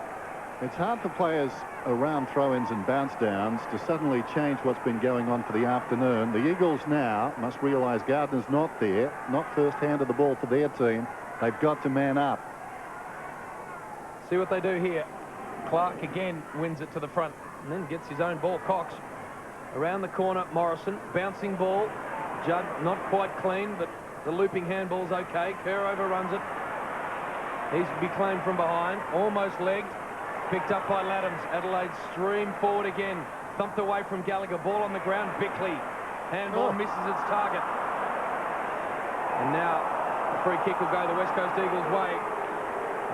It's hard for players around throw-ins and bounce downs to suddenly change what's been going on for the afternoon. The Eagles now must realise Gardner's not there, not first hand of the ball for their team. They've got to man up. See what they do here. Clark again wins it to the front and then gets his own ball. Cox around the corner. Morrison, bouncing ball. Judd not quite clean, but the looping handball's okay. Kerr overruns it. He's to be claimed from behind. Almost legged. Picked up by Laddams. Adelaide stream forward again. Thumped away from Gallagher. Ball on the ground. Bickley. Handball misses its target. And now the free kick will go the West Coast Eagles' way.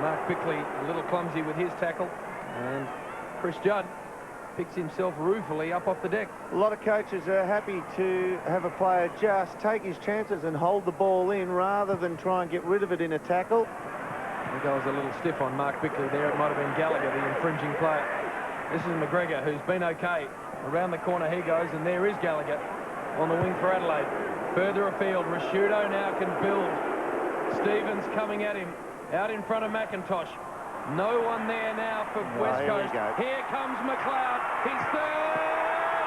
Mark Bickley a little clumsy with his tackle. And Chris Judd picks himself ruefully up off the deck. A lot of coaches are happy to have a player just take his chances and hold the ball in rather than try and get rid of it in a tackle. I think I was a little stiff on Mark Bickley there. It might have been Gallagher, the infringing player. This is McGregor, who's been okay. Around the corner he goes, and there is Gallagher on the wing for Adelaide. Further afield, Rasciuto now can build. Stevens coming at him. Out in front of McIntosh. No one there now for West Coast. Here comes McLeod. His third.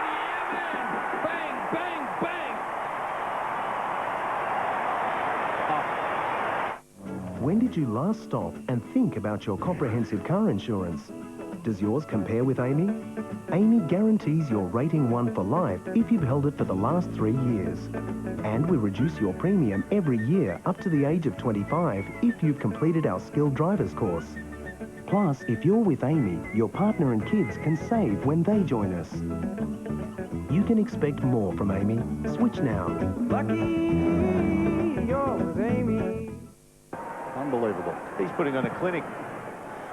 Yeah, man. Bang, bang, bang. When did you last stop and think about your comprehensive car insurance? Does yours compare with Amy? Amy guarantees your rating 1 for life if you've held it for the last 3 years. And we reduce your premium every year up to the age of 25 if you've completed our skilled driver's course. Plus, if you're with Amy, your partner and kids can save when they join us. You can expect more from Amy. Switch now. Lucky you're with Amy. Unbelievable. He's putting on a clinic.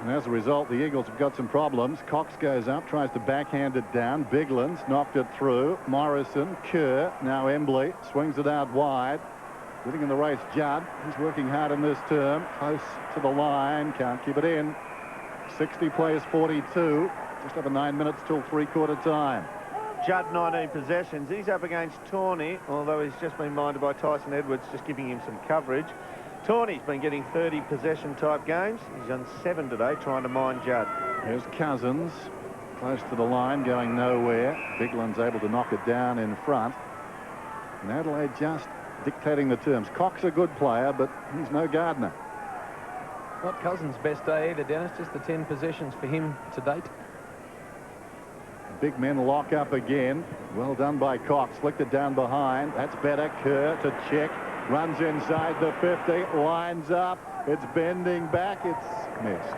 And as a result, the Eagles have got some problems. Cox goes up, tries to backhand it down. Bigland's knocked it through. Morrison, Kerr, now Embley, swings it out wide. Getting in the race, Judd. He's working hard in this term. Close to the line, can't keep it in. 60 plays 42. Just over 9 minutes till three-quarter time. Judd, 19 possessions. He's up against Tawney, although he's just been minded by Tyson Edwards, just giving him some coverage. Tawney's been getting 30 possession type games. He's on 7 today, trying to mind Judd. Here's Cousins, close to the line, going nowhere. Bigland's able to knock it down in front. And Adelaide just dictating the terms. Cox a good player, but he's no Gardner. Not Cousins' best day either, Dennis. Just the 10 possessions for him to date. big men lock up again. Well done by Cox. Flicked it down behind. That's better. Kerr to check. Runs inside the 50. Lines up. It's bending back. It's missed.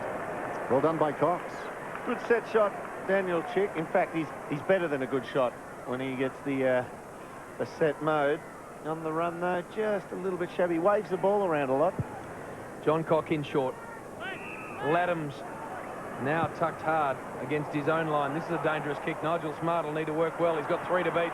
Well done by Cox. Good set shot, Daniel Chick. In fact, he's better than a good shot when he gets the set mode. On the run, though, just a little bit shabby. Waves the ball around a lot. John Cock in short. Laddams now tucked hard against his own line. This is a dangerous kick. Nigel Smart will need to work well. He's got 3 to beat.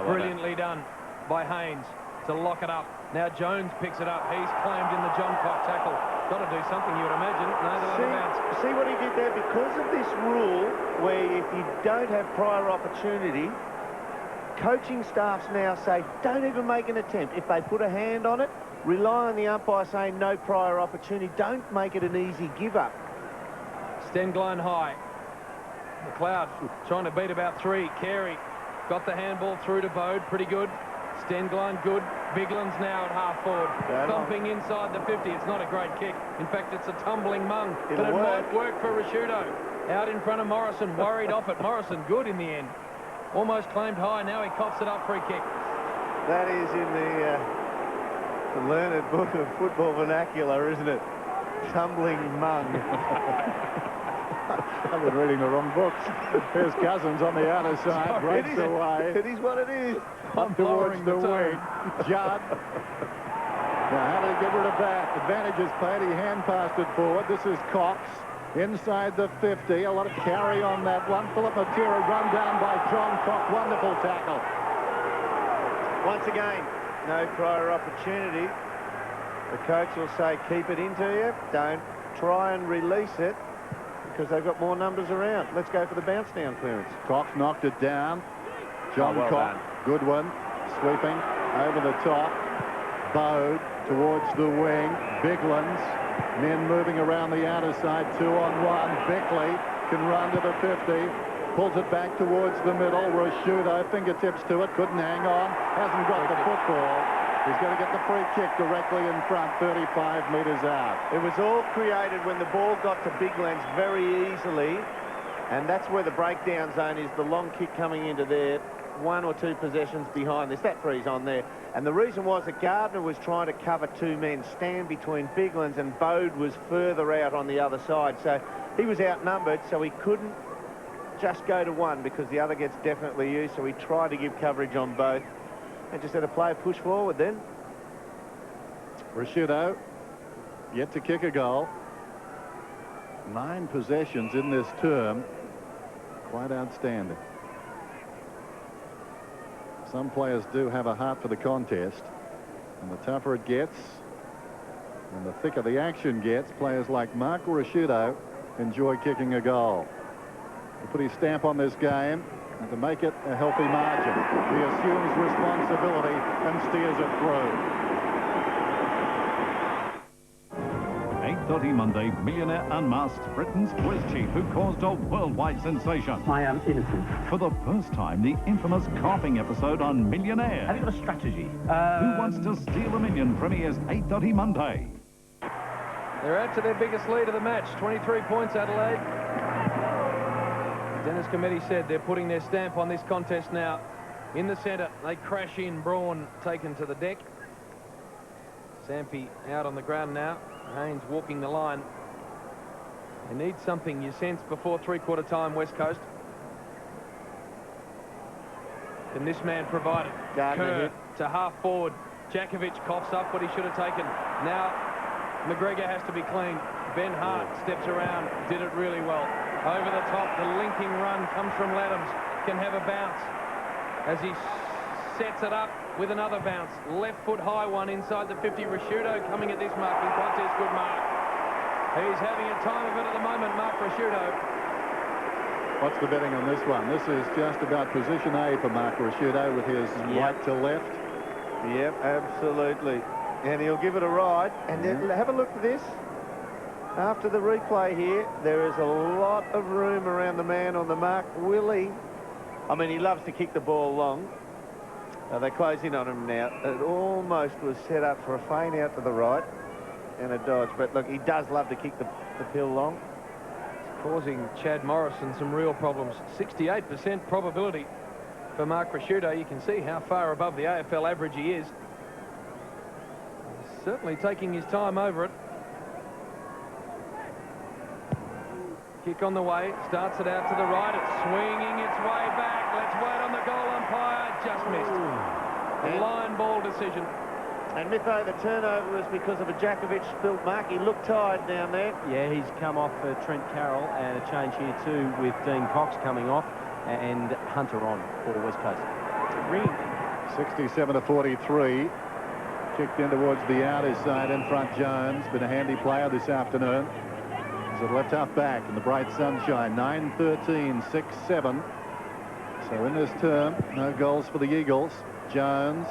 Brilliantly done by Haynes to lock it up. Now Jones picks it up. He's claimed in the John Cock tackle. Got to do something, you would imagine. No, they'll have a bounce. See what he did there? Because of this rule, where if you don't have prior opportunity, coaching staffs now say, don't even make an attempt. If they put a hand on it, rely on the umpire saying no prior opportunity. Don't make it an easy give-up. Stengline high. McLeod trying to beat about 3. Carey got the handball through to Bode. Pretty good. Stengline good. Bigland's now at half forward. Thumping inside the 50. It's not a great kick. In fact, it's a tumbling mung. But it might work for Rashudo. Out in front of Morrison. Worried off it. Morrison good in the end. Almost claimed high. Now he coughs it up. Free kick. That is in the learned book of football vernacular, isn't it? Tumbling mung. I've been reading the wrong books. Here's Cousins on the outer side. Breaks away. It is what it is. Up towards the wing. Judd. Now, how do they get rid of that? Advantage is played. He hand passed it forward. This is Cox. Inside the 50. A lot of carry on that one. Philip Matera run down by John Cox. Wonderful tackle. Once again, no prior opportunity. The coach will say, keep it into you. Don't try and release it, because they've got more numbers around. Let's go for the bounce down clearance. Cox knocked it down. John Cox, good one. Sweeping over the top. Bode towards the wing. Biglands. Men moving around the outer side. 2-on-1. Bickley can run to the 50. Pulls it back towards the middle. Rashudo, fingertips to it. Couldn't hang on. Hasn't got the football. He's going to get the free kick directly in front, 35 metres out. It was all created when the ball got to Biglands very easily, and that's where the breakdown zone is, the long kick coming into there, 1 or 2 possessions behind this. That frees on there. And the reason was that Gardner was trying to cover 2 men, stand between Biglands, and Bode was further out on the other side. So he was outnumbered, so he couldn't just go to one because the other gets definitely used, so he tried to give coverage on both. And just let a player push forward then. Rashudo yet to kick a goal. 9 possessions in this term. Quite outstanding. Some players do have a heart for the contest. And the tougher it gets, and the thicker the action gets, players like Mark Rashudo enjoy kicking a goal. To put his stamp on this game and to make it a healthy margin. He assumes responsibility and steers it through. 8:30 Monday, millionaire unmasked Britain's quiz chief who caused a worldwide sensation. I am innocent. For the first time, the infamous coughing episode on Millionaire. Have you got a strategy? Who Wants to Steal a Million premieres 8:30 Monday. They're out to their biggest lead of the match, 23 points, Adelaide. Dennis Committee said they're putting their stamp on this contest now. In the centre, they crash in. Braun taken to the deck. Sampi out on the ground now. Haynes walking the line. They need something, you sense, before three-quarter time, West Coast. Can this man provide it? Kerr to half forward. Jakovic coughs up what he should have taken. Now McGregor has to be clean. Ben Hart steps around, did it really well. Over the top, the linking run comes from Laddams. Can have a bounce as he sets it up with another bounce. Left foot high one inside the 50. Rashudo coming at this marking contest. Good mark. He's having a time of it at the moment, Mark Rashudo. What's the betting on this one? This is just about position A for Mark Rashudo with his right to left. Yep, absolutely. And he'll give it a ride. And have a look at this. After the replay here, there is a lot of room around the man on the mark. Willie, I mean, he loves to kick the ball long. They close in on him now. It almost was set up for a feint out to the right and a dodge. But look, he does love to kick the pill long. causing Chad Morrison some real problems. 68% probability for Mark Rasciuto. You can see how far above the AFL average he is. He's certainly taking his time over it. Kick on the way, starts it out to the right, it's swinging its way back. Let's wait on the goal umpire, just missed. A line ball decision. And Mitho, the turnover was because of a Djakovic-spilt mark. He looked tired down there. Yeah, he's come off Trent Carroll, and a change here too with Dean Cox coming off and Hunter on for West Coast. Ring. 67-43. Kicked in towards the outer side in front. Jones, been a handy player this afternoon. He's at left half back in the bright sunshine. 9-13, 6-7. So in this term, no goals for the Eagles. Jones.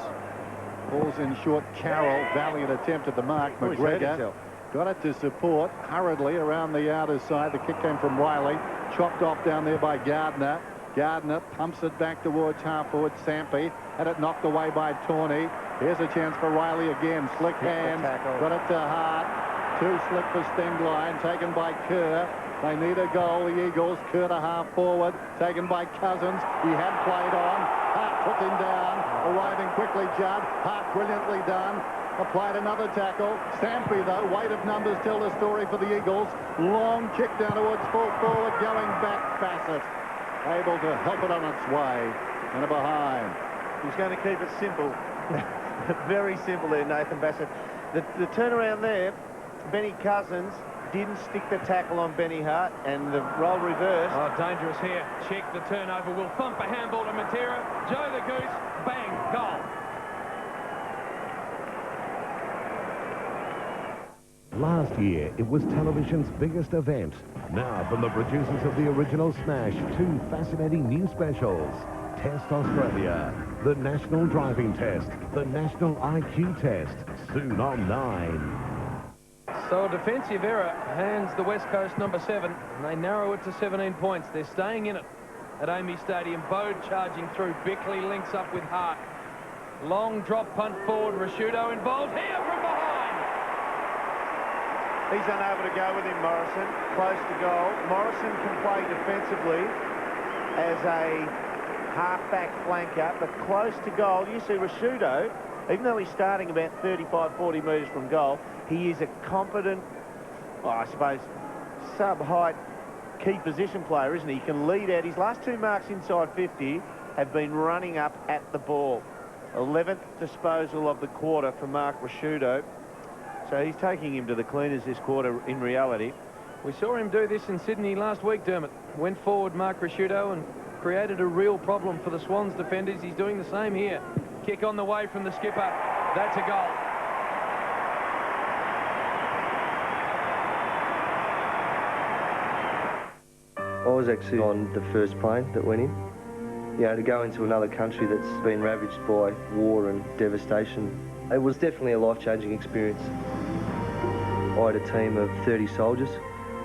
Balls in short. Carroll, valiant attempt at the mark. McGregor got it to support hurriedly around the outer side. The kick came from Riley. Chopped off down there by Gardner. Gardner pumps it back towards half forward. Sampy had it knocked away by Tawney. Here's a chance for Riley again. Slick hands. Got it to Hart. Too slick for Stengline. Taken by Kerr. They need a goal, the Eagles. Kerr to half forward. Taken by Cousins. He had played on. Hart took him down. Arriving quickly, Judd. Hart brilliantly done. Applied another tackle. Sampy, though, weight of numbers tell the story for the Eagles. Long kick down towards full forward. Going back, Bassett. Able to help it on its way. And a behind. He's going to keep it simple. Very simple there, Nathan Bassett. The turnaround there, Benny Cousins didn't stick the tackle on Benny Hart, and the role reversed. Oh, dangerous here. Check the turnover. Will thump a handball to Matera. Joe the Goose. Bang. Goal. Last year, it was television's biggest event. Now, from the producers of the original Smash, two fascinating new specials. Test Australia, the National Driving Test, the National IQ Test, soon on 9. So a defensive error hands the West Coast number 7, and they narrow it to 17 points. They're staying in it at Amy Stadium. Bode charging through. Bickley links up with Hart. Long drop punt forward. Rasciuto involved here from behind. He's unable to go with him, Morrison. Close to goal. Morrison can play defensively as a half-back flanker, but close to goal. You see Rasciuto, even though he's starting about 35-40 metres from goal, he is a competent, I suppose, sub-height key position player, isn't he? He can lead out. His last two marks inside 50 have been running up at the ball. 11th disposal of the quarter for Mark Rasciuto. So he's taking him to the cleaners this quarter in reality. We saw him do this in Sydney last week, Dermot. Went forward, Mark Rasciuto, and created a real problem for the Swans defenders. He's doing the same here. Kick on the way from the skipper. That's a goal. I was actually on the first plane that went in. You know, to go into another country that's been ravaged by war and devastation, it was definitely a life-changing experience. I had a team of 30 soldiers.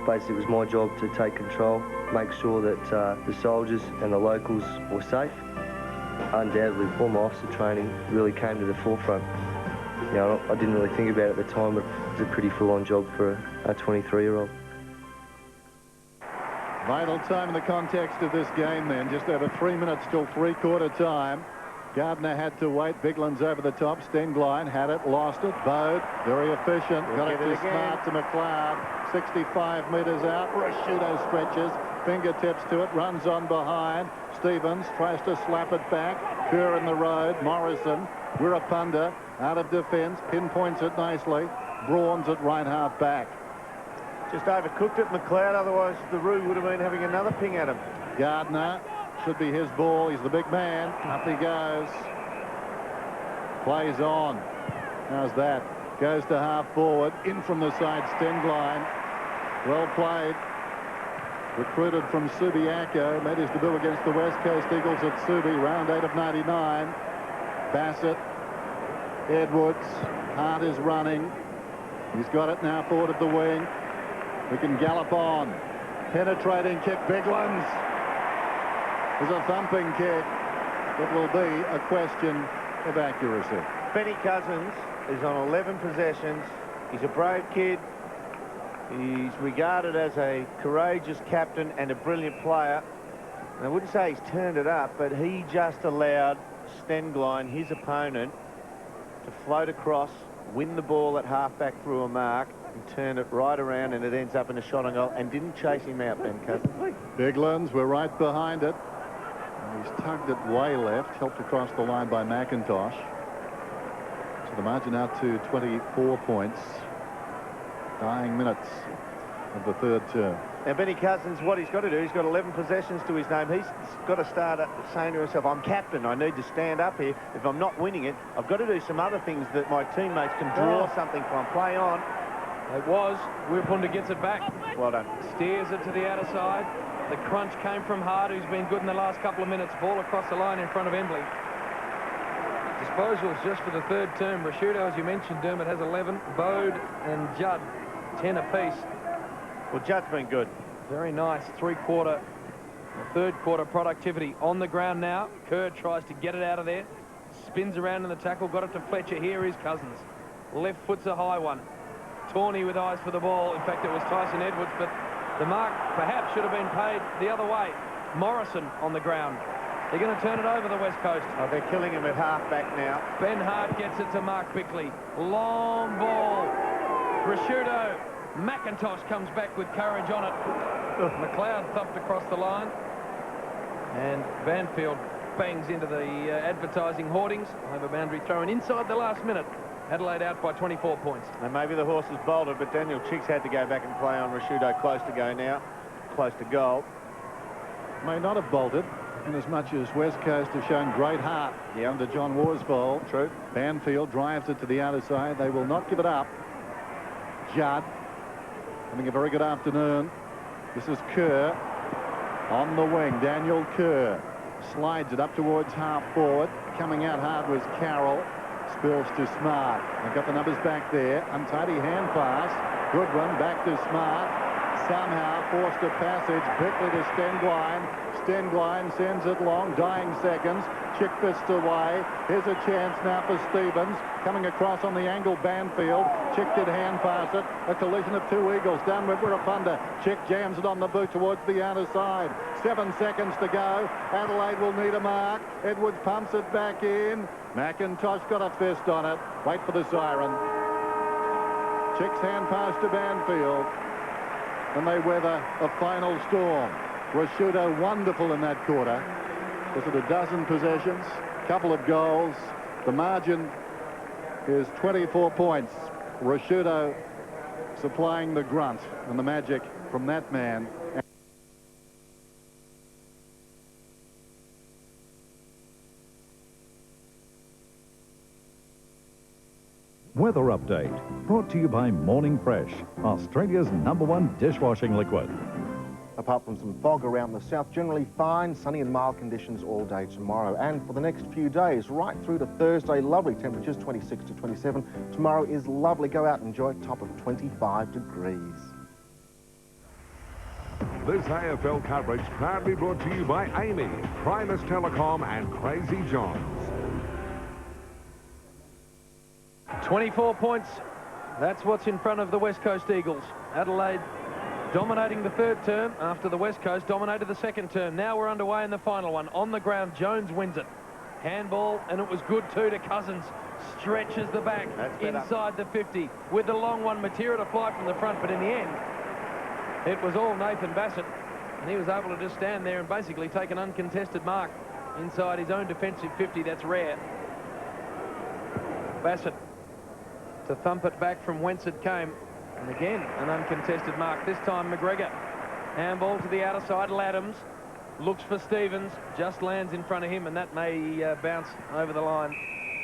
Basically, it was my job to take control, make sure that the soldiers and the locals were safe. Undoubtedly, all my officer training really came to the forefront. You know, I didn't really think about it at the time, but it was a pretty full-on job for a 23-year-old. Vital time in the context of this game then. Just over 3 minutes till three-quarter time. Gardner had to wait. Bigland's over the top. Stengline had it, lost it. Bode, very efficient. Got it to Smart to McLeod. 65 metres out. Rasciuto stretches. Fingertips to it. Runs on behind. Stevens tries to slap it back. Kerr in the road. Morrison. Wirapunda out of defence. Pinpoints it nicely. Braun's at right half back. Just overcooked it, McLeod. Otherwise, the Roo would have been having another ping at him. Gardner. Should be his ball. He's the big man. Up he goes. Plays on. How's that? Goes to half forward. In from the side, Stengline. Well played. Recruited from Subiaco. Made his debut against the West Coast Eagles at Subi. Round 8 of 99. Bassett. Edwards. Hart is running. He's got it now forward of the wing. We can gallop on. Penetrating kick. Biglands. There's a thumping kick. It will be a question of accuracy. Benny Cousins is on 11 possessions. He's a brave kid. He's regarded as a courageous captain and a brilliant player. And I wouldn't say he's turned it up, but he just allowed Stenglein, his opponent, to float across, win the ball at half-back through a mark, and turn it right around, and it ends up in a shot on goal, and didn't chase him out, Ben Cousins. Biglands were right behind it. He's tugged it way left, helped across the line by McIntosh. So the margin out to 24 points. Dying minutes of the third term. Now, Benny Cousins, what he's got to do, he's got 11 possessions to his name. He's got to start saying to himself, I'm captain, I need to stand up here. If I'm not winning it, I've got to do some other things that my teammates can draw something from. Play on. It was. Wirpunda gets it back. Well done. Steers it to the outer side. The crunch came from Hart, who's been good in the last couple of minutes. Ball across the line in front of Embley. Disposals just for the third term. Rashudo, as you mentioned, Dermot, has 11. Bode and Judd, 10 apiece. Well, Judd's been good. Very nice third quarter productivity on the ground now. Kerr tries to get it out of there. Spins around in the tackle. Got it to Fletcher. Here is Cousins. Left foot's a high one. Tawney with eyes for the ball. In fact, it was Tyson Edwards, but the mark perhaps should have been paid the other way. Morrison on the ground. They're going to turn it over the West Coast. Oh, they're killing him at half-back now. Ben Hart gets it to Mark Bickley. Long ball. Rashudo. McIntosh comes back with courage on it. McLeod thumped across the line. And Banfield bangs into the advertising hoardings. Over boundary thrown inside the last minute. Adelaide out by 24 points. And maybe the horses bolted, but Daniel Chicks had to go back and play on Rashudo. Close to go now. Close to goal. May not have bolted, in as much as West Coast has shown great heart under John Worsfold. True. Banfield drives it to the outer side. They will not give it up. Judd having a very good afternoon. This is Kerr on the wing. Daniel Kerr slides it up towards half forward. Coming out hard was Carroll. Spills to Smart. They've got the numbers back there. Untidy hand pass. Good one. Back to Smart. Somehow forced a passage. Bickley to Stenglein. Stenglein sends it long. Dying seconds. Chick fists away. Here's a chance now for Stevens. Coming across on the angle, Banfield. Chick did hand pass it. A collision of two Eagles. Downward Wirrapunda. Chick jams it on the boot towards the outer side. 7 seconds to go. Adelaide will need a mark. Edwards pumps it back in. McIntosh got a fist on it. Wait for the siren. Chick's hand pass to Banfield. And they weather a final storm. Rashudo wonderful in that quarter. Was it a dozen possessions? Couple of goals. The margin is 24 points. Rashudo supplying the grunt and the magic from that man. Weather update, brought to you by Morning Fresh, Australia's #1 dishwashing liquid. Apart from some fog around the south, generally fine, sunny and mild conditions all day tomorrow. And for the next few days, right through to Thursday, lovely temperatures, 26 to 27. Tomorrow is lovely. Go out and enjoy it, top of 25 degrees. This AFL coverage proudly brought to you by Amy, Primus Telecom and Crazy Johns. 24 points. That's what's in front of the West Coast Eagles. Adelaide dominating the third term after the West Coast dominated the second term. Now we're underway in the final one. On the ground, Jones wins it. Handball, and it was good too to Cousins. Stretches the back inside the 50 with the long one. Matera to fly from the front, but in the end, it was all Nathan Bassett, and he was able to just stand there and basically take an uncontested mark inside his own defensive 50. That's rare. Bassett to thump it back from whence it came. And again, an uncontested mark. This time, McGregor. Handball to the outer side. Laddams looks for Stevens. Just lands in front of him, and that may bounce over the line.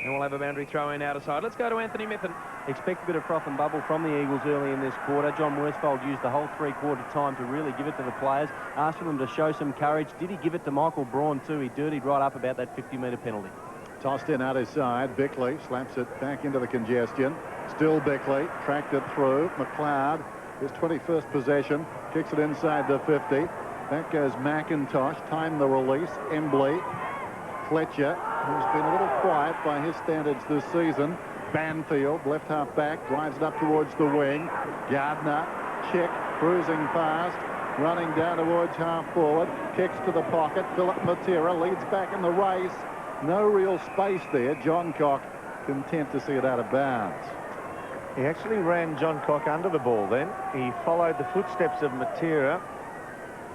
And we'll have a boundary throw in outer side. Let's go to Anthony Mithen. Expect a bit of froth and bubble from the Eagles early in this quarter. John Worsfold used the whole three-quarter time to really give it to the players. Asked for them to show some courage. Did he give it to Michael Braun too? He dirtied right up about that 50-metre penalty. Tossed in outer side. Bickley slaps it back into the congestion. Still Bickley. Tracked it through. McLeod, his 21st possession. Kicks it inside the 50. Back goes McIntosh. Time the release. Embley. Fletcher, who's been a little quiet by his standards this season. Banfield, left half back, drives it up towards the wing. Gardner Chick cruising past, running down towards half forward, kicks to the pocket. Philip Matera leads back in the race. No real space there. John Cock content to see it out of bounds. He actually ran John Cock under the ball then. He followed the footsteps of Matera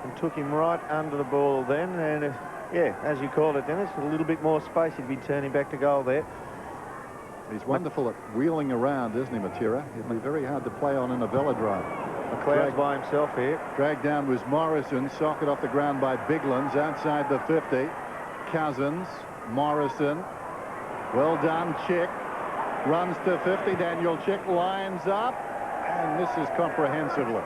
and took him right under the ball then. And, yeah, as you called it, Dennis, a little bit more space, he'd be turning back to goal there. He's wonderful at wheeling around, isn't he, Matera? He'd be very hard to play on in a velodrome. McLeod's by himself here. Dragged down was Morrison, socket off the ground by Biglands outside the 50. Cousins, Morrison, well done, Chick. Runs to 50, Daniel Chick lines up and misses comprehensively.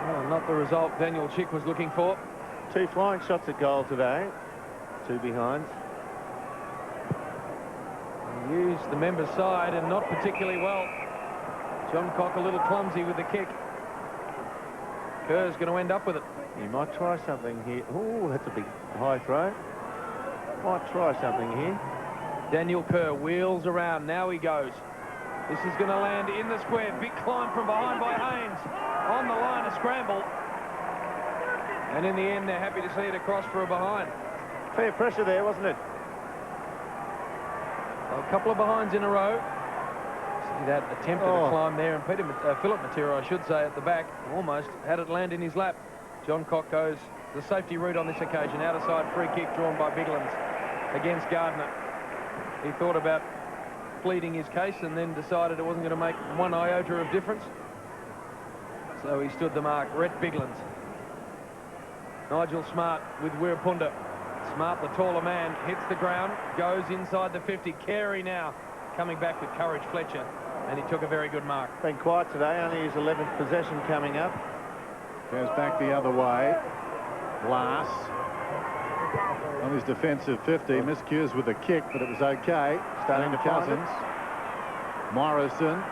Well, not the result Daniel Chick was looking for. 2 flying shots at goal today. 2 behinds. He used the member's side and not particularly well. John Cock a little clumsy with the kick. Kerr's going to end up with it. He might try something here. Oh, that's a big high throw. Might try something here. Daniel Kerr wheels around. Now he goes. This is going to land in the square. Big climb from behind by Haynes. On the line, a scramble. And in the end, they're happy to see it across for a behind. Fair pressure there, wasn't it? A couple of behinds in a row. See that attempt at a climb there. And Philip Matera, I should say, at the back, almost had it land in his lap. John Cock goes the safety route on this occasion. Outside free kick drawn by Biglands against Gardner. He thought about pleading his case and then decided it wasn't going to make one iota of difference. So he stood the mark. Rhett Biglands. Nigel Smart with Wirrapunda. Smart, the taller man, hits the ground, goes inside the 50. Carey now coming back with Courage Fletcher, and he took a very good mark. Been quiet today, only his 11th possession coming up. Goes back the other way. Glass on his defensive 50. Miscues with the kick, but it was okay. Starting to Cousins. Morrison.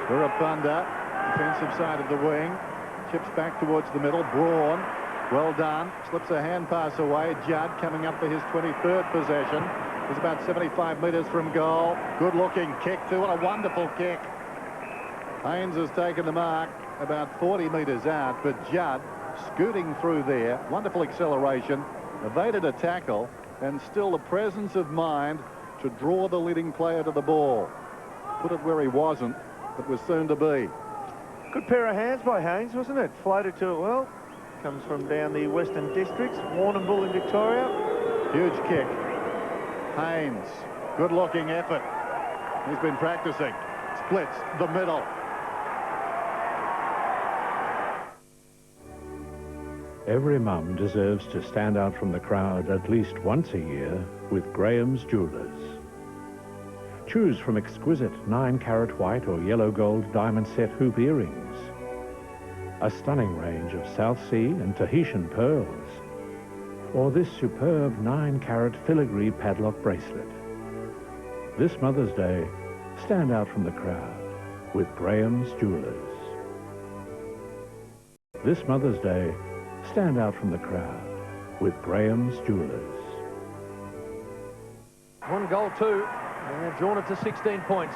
Wirrapunda, defensive side of the wing. Chips back towards the middle. Braun. Well done. Slips a hand pass away. Judd coming up for his 23rd possession. He's about 75 metres from goal. Good looking kick too. What a wonderful kick. Haynes has taken the mark about 40 metres out, but Judd scooting through there. Wonderful acceleration. Evaded a tackle and still the presence of mind to draw the leading player to the ball. Put it where he wasn't, but was soon to be. Good pair of hands by Haynes, wasn't it? Floated to it well. Comes from down the Western Districts, Warrnambool in Victoria. Huge kick. Haynes, good-looking effort. He's been practicing. Splits the middle. Every mum deserves to stand out from the crowd at least once a year with Graham's Jewellers. Choose from exquisite 9-carat white or yellow gold diamond set hoop earrings, a stunning range of South Sea and Tahitian pearls, or this superb 9-carat filigree padlock bracelet. This Mother's Day, stand out from the crowd with Graham's Jewellers. This Mother's Day, stand out from the crowd with Graham's Jewellers. 1 goal, 2, and they've drawn it to 16 points.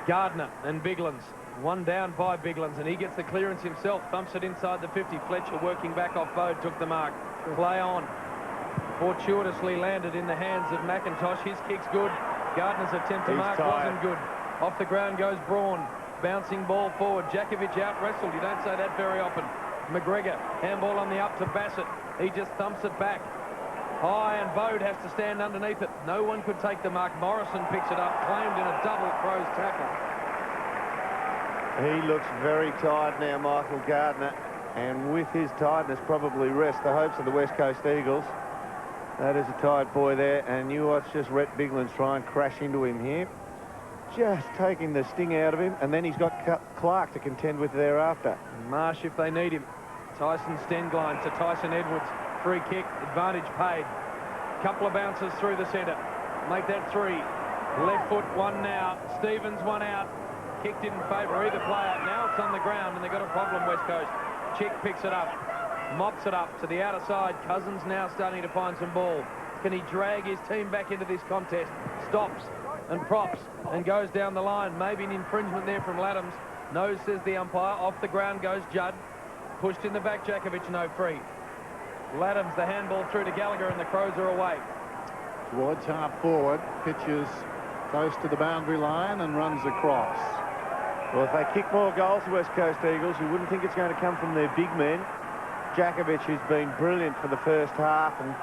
Gardner and Biglands. 1 down by Biglands, and he gets the clearance himself. Thumps it inside the 50. Fletcher working back off Bode, took the mark. Play on. Fortuitously landed in the hands of McIntosh. His kick's good. Gardner's attempt to mark wasn't good. Off the ground goes Braun. Bouncing ball forward. Jakovic out-wrestled. You don't say that very often. McGregor, handball on the up to Bassett. He just thumps it back. High, and Bode has to stand underneath it. No one could take the mark. Morrison picks it up, claimed in a double Crows tackle. He looks very tired now, Michael Gardner, and with his tiredness probably rest the hopes of the West Coast Eagles. That is a tired boy there, and you watch just Rhett Biglands try and crash into him here. Just taking the sting out of him, and then he's got Clark to contend with thereafter. Marsh if they need him. Tyson Stengline to Tyson Edwards. Free kick, advantage paid. Couple of bounces through the centre. Make that 3. Left foot, 1 now. Stevens, 1 out. Kick didn't favour either player. Now it's on the ground, and they've got a problem, West Coast. Chick picks it up. Mops it up to the outer side. Cousins now starting to find some ball. Can he drag his team back into this contest? Stops. and props and goes down the line. Maybe an infringement there from Laddams. No, says the umpire. Off the ground goes Judd. Pushed in the back, Jakovic, no free. Laddams, the handball through to Gallagher, and the Crows are away. Towards half forward, pitches close to the boundary line and runs across. Well, if they kick more goals, the West Coast Eagles, you wouldn't think it's going to come from their big men. Jakovic, who's been brilliant for the first half, and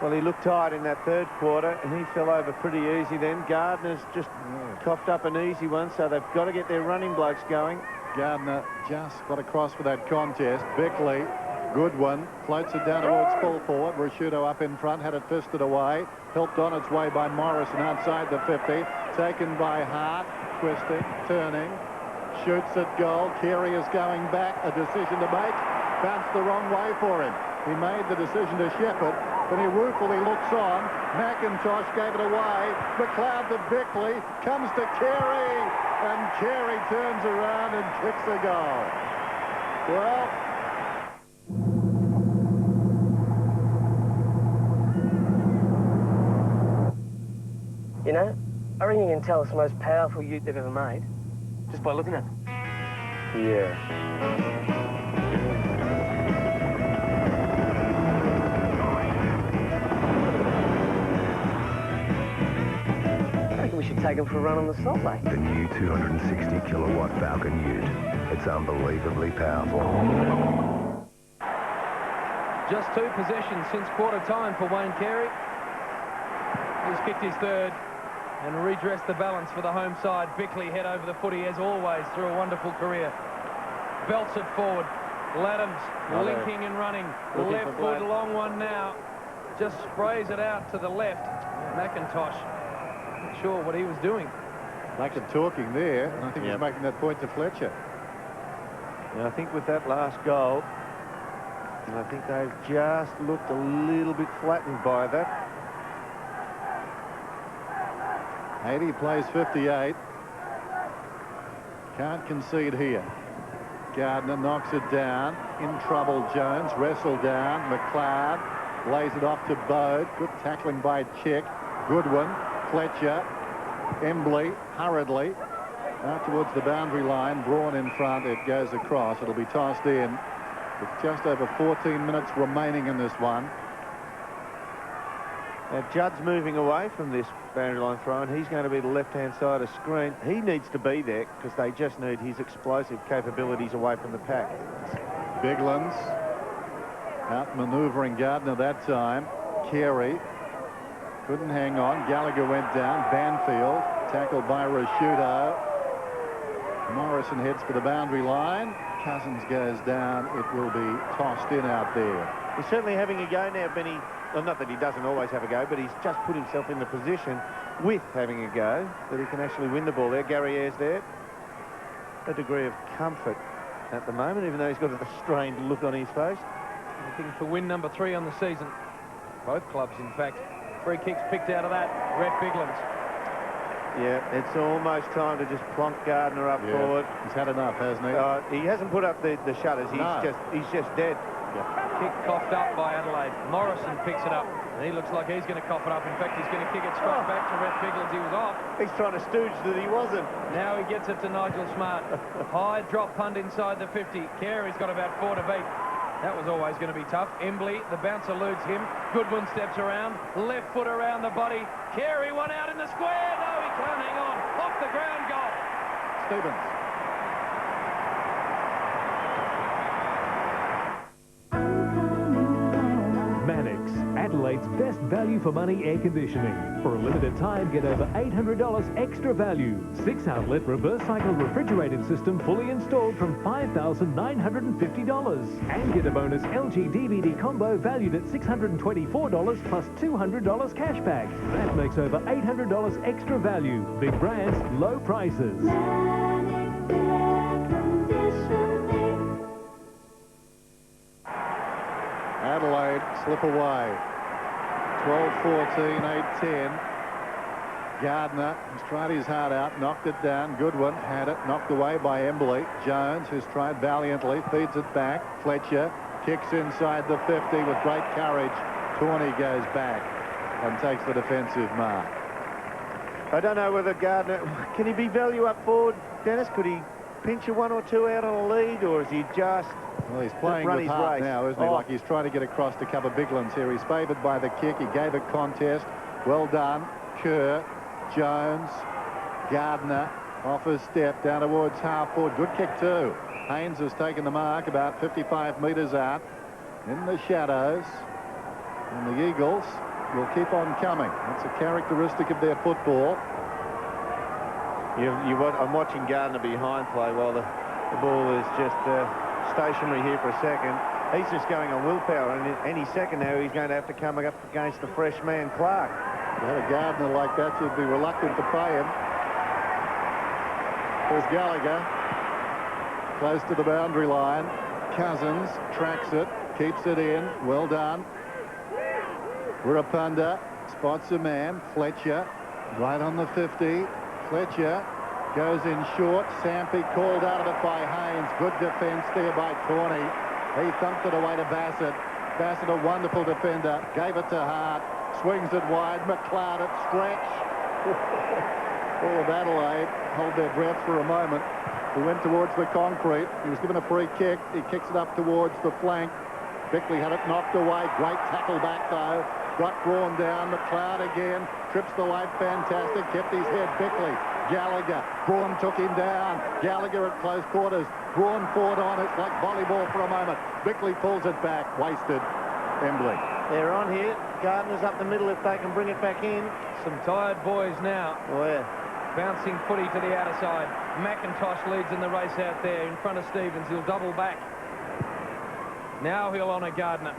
well, he looked tired in that third quarter, and he fell over pretty easy then. Gardner's just coughed up an easy one, so they've got to get their running blokes going. Gardner just got across for that contest. Bickley, good one, floats it down towards full forward. Rashudo up in front, had it fisted away. Helped on its way by Morrison outside the 50. Taken by Hart, twisting, turning, shoots at goal. Carey is going back, a decision to make. Bounced the wrong way for him. He made the decision to shepherd, but he ruefully looks on. McIntosh gave it away. McLeod to Bickley, comes to Carey, and Carey turns around and kicks a goal. Well, you know, I reckon you can tell it's the most powerful ute they've ever made just by looking at them. Yeah. We should take him for a run on the Salt Lake. The new 260 kilowatt Falcon Ute. It's unbelievably powerful. Just 2 possessions since quarter time for Wayne Carey. He's kicked his third and redressed the balance for the home side. Bickley head over the footy as always through a wonderful career. Belts it forward. Laddams linking and running. Left foot, long one now. Just sprays it out to the left. McIntosh. Not sure what he was doing. lack of talking there, and I think he's making that point to Fletcher. And I think with that last goal, I think they've just looked a little bit flattened by that. 80 plays 58. Can't concede here. Gardner knocks it down. In trouble, Jones. Wrestled down. McLeod lays it off to Bode. Good tackling by Chick. Goodwin. Fletcher. Embley hurriedly out towards the boundary line. Braun in front. It goes across. It'll be tossed in with just over 14 minutes remaining in this one. Now, Judd's moving away from this boundary line throw, and he's going to be the left-hand side of screen. He needs to be there because they just need his explosive capabilities away from the pack. Biglands out manoeuvring Gardner that time. Carey couldn't hang on. Gallagher went down. Banfield tackled by Rashudo. Morrison heads for the boundary line. Cousins goes down. It will be tossed in out there. He's certainly having a go now, Benny. Well, not that he doesn't always have a go, but he's just put himself in the position with having a go that he can actually win the ball there. Gary Ayres there. A degree of comfort at the moment, even though he's got a strained look on his face. Looking for win number 3 on the season. Both clubs, in fact. Free kicks picked out of that. Rhett Biglands. Yeah, it's almost time to just plonk Gardner up forward. He's had enough, hasn't he? He hasn't put up the shutters. He's just dead. Kick coughed up by Adelaide. Morrison picks it up, and he looks like he's going to cough it up. In fact, he's going to kick it straight back to Rhett Biglands. He was off. He's trying to stooge that he wasn't. Now he gets it to Nigel Smart. High drop punt inside the 50. Carey's got about 4 to beat. That was always going to be tough. Embley, the bounce eludes him. Goodwin steps around. Left foot around the body. Carey one out in the square. No, he can't hang on. Off the ground goal. Stevens. Adelaide's best value for money air conditioning. For a limited time, get over $800 extra value. 6-outlet reverse cycle refrigerated system fully installed from $5,950. And get a bonus LG DVD combo valued at $624 plus $200 cash back. That makes over $800 extra value. Big brands, low prices. Adelaide slip away. 12-14, 8-10. Gardner has tried his heart out, knocked it down. Goodwin had it, knocked away by Embley. Jones, who's tried valiantly, feeds it back. Fletcher kicks inside the 50 with great courage. Tawney goes back and takes the defensive mark. I don't know whether Gardner... Can he be value up forward, Dennis? Could he pinch a 1 or 2 out on a lead, or is he just... Well, he's playing with heart now, isn't he? Like he's trying to get across to cover big ones here. He's favoured by the kick. He gave a contest. Well done. Kerr, Jones, Gardner off his step down towards half forward. Good kick too. Haynes has taken the mark about 55 metres out in the shadows. And the Eagles will keep on coming. That's a characteristic of their football. I'm watching Gardner behind play while the ball is just stationary here for a second. He's just going on willpower, and any second now he's going to have to come up against the fresh man, Clark. If you had a Gardner like that, you'd be reluctant to pay him. There's Gallagher, close to the boundary line. Cousins tracks it, keeps it in. Well done. Rapunda spots a man. Fletcher, right on the 50. Fletcher goes in short. Sampi called out of it by Haynes. Good defence there by Tawney. He thumped it away to Bassett. Bassett, a wonderful defender, gave it to Hart. Swings it wide. McLeod at stretch. All of Adelaide hold their breath for a moment. He went towards the concrete. He was given a free kick. He kicks it up towards the flank. Bickley had it knocked away. Great tackle back, though. Got Braun down. McLeod again. Trips the light. Fantastic. Kept his head. Bickley. Gallagher. Braun took him down. Gallagher at close quarters. Braun fought on it like volleyball for a moment. Bickley pulls it back. Wasted. Embley. They're on here. Gardner's up the middle if they can bring it back in. Some tired boys now. Oh, yeah. Bouncing footy to the outer side. McIntosh leads in the race out there in front of Stevens. He'll double back. Now he'll honour Gardner.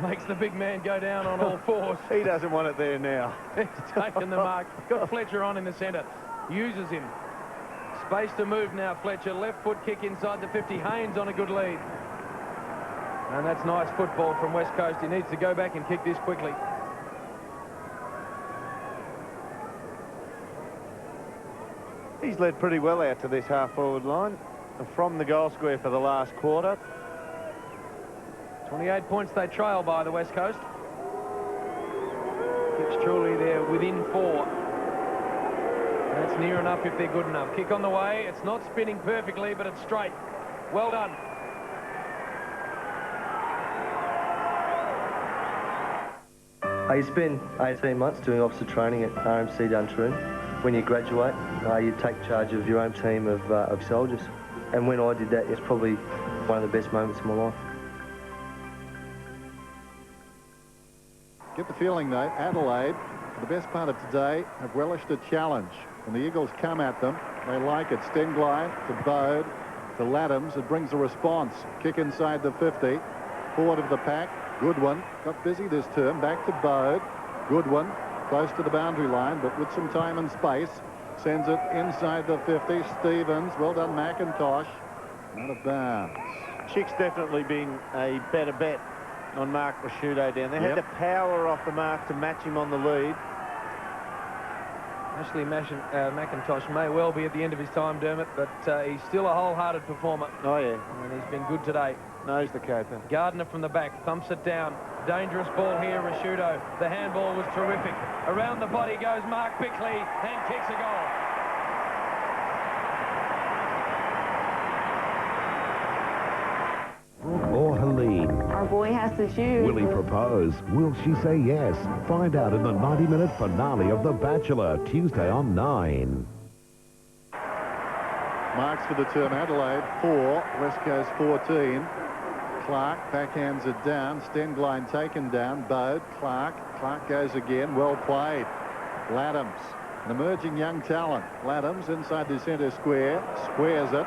Makes the big man go down on all fours. He doesn't want it there now. He's taken the mark. Got Fletcher on in the centre. Uses him. Space to move now, Fletcher. Left foot kick inside the 50. Haynes on a good lead. And that's nice football from West Coast. He needs to go back and kick this quickly. He's led pretty well out to this half-forward line from the goal square for the last quarter. 28 points they trail by the West Coast. Kicks truly they're within 4. That's near enough if they're good enough. Kick on the way. It's not spinning perfectly, but it's straight. Well done. You spend 18 months doing officer training at RMC Duntroon. When you graduate, you take charge of your own team of soldiers. And when I did that, it's probably one of the best moments of my life. Get the feeling, though, Adelaide, for the best part of today, have relished a challenge. When the Eagles come at them, they like it. Stenglein to Bode, to Laddams. It brings a response. Kick inside the 50. Forward of the pack. Goodwin got busy this term. Back to Bode. Goodwin close to the boundary line, but with some time and space. Sends it inside the 50. Stevens. Well done, McIntosh. Out of bounds. Chick's definitely been a better bet on Mark Rashudo down there. Had the power off the mark to match him on the lead. Ashley McIntosh may well be at the end of his time, Dermot, but he's still a wholehearted performer. Oh, yeah. And he's been good today. Knows the caper. Gardner from the back, thumps it down. Dangerous ball here, Rashudo. The handball was terrific. Around the body goes Mark Bickley and kicks a goal. Or Helene. Our boy has to choose. Will he propose? Will she say yes? Find out in the 90-minute finale of The Bachelor, Tuesday on 9. Marks for the term, Adelaide 4, West Coast 14. Clark backhands it down. Stenglein taken down. Bode, Clark goes again. Well played. Laddams, an emerging young talent. Laddams inside the centre square. Squares it.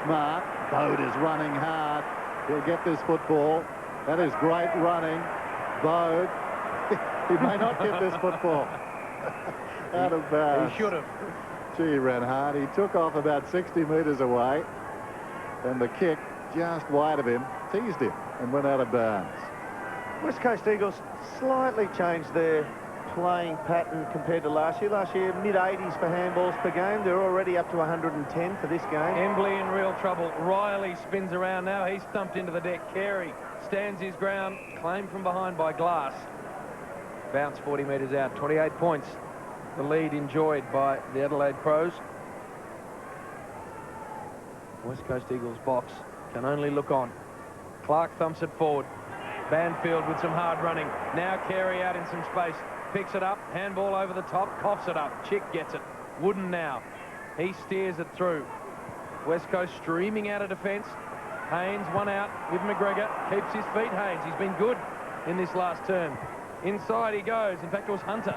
Smart. Bode is running hard. He'll get this football. That is great running. Bode. He may not get this football. Out of bounds. He should have. Gee, he ran hard. He took off about 60 metres away. And the kick just wide of him, teased him, and went out of bounds. West Coast Eagles slightly changed their playing pattern compared to last year. Last year, mid-80s for handballs per game. They're already up to 110 for this game. Embley in real trouble. Riley spins around now. He's thumped into the deck. Carey stands his ground. Claimed from behind by Glass. Bounce 40 metres out. 28 points. the lead enjoyed by the Adelaide Crows. West Coast Eagles box can only look on. Clark thumps it forward. Banfield with some hard running. Now Carey out in some space. Picks it up. Handball over the top. Coughs it up. Chick gets it. Wooden now. He steers it through. West Coast streaming out of defence. Haynes, one out with McGregor. Keeps his feet, Haynes. He's been good in this last term. Inside he goes. In fact, it was Hunter.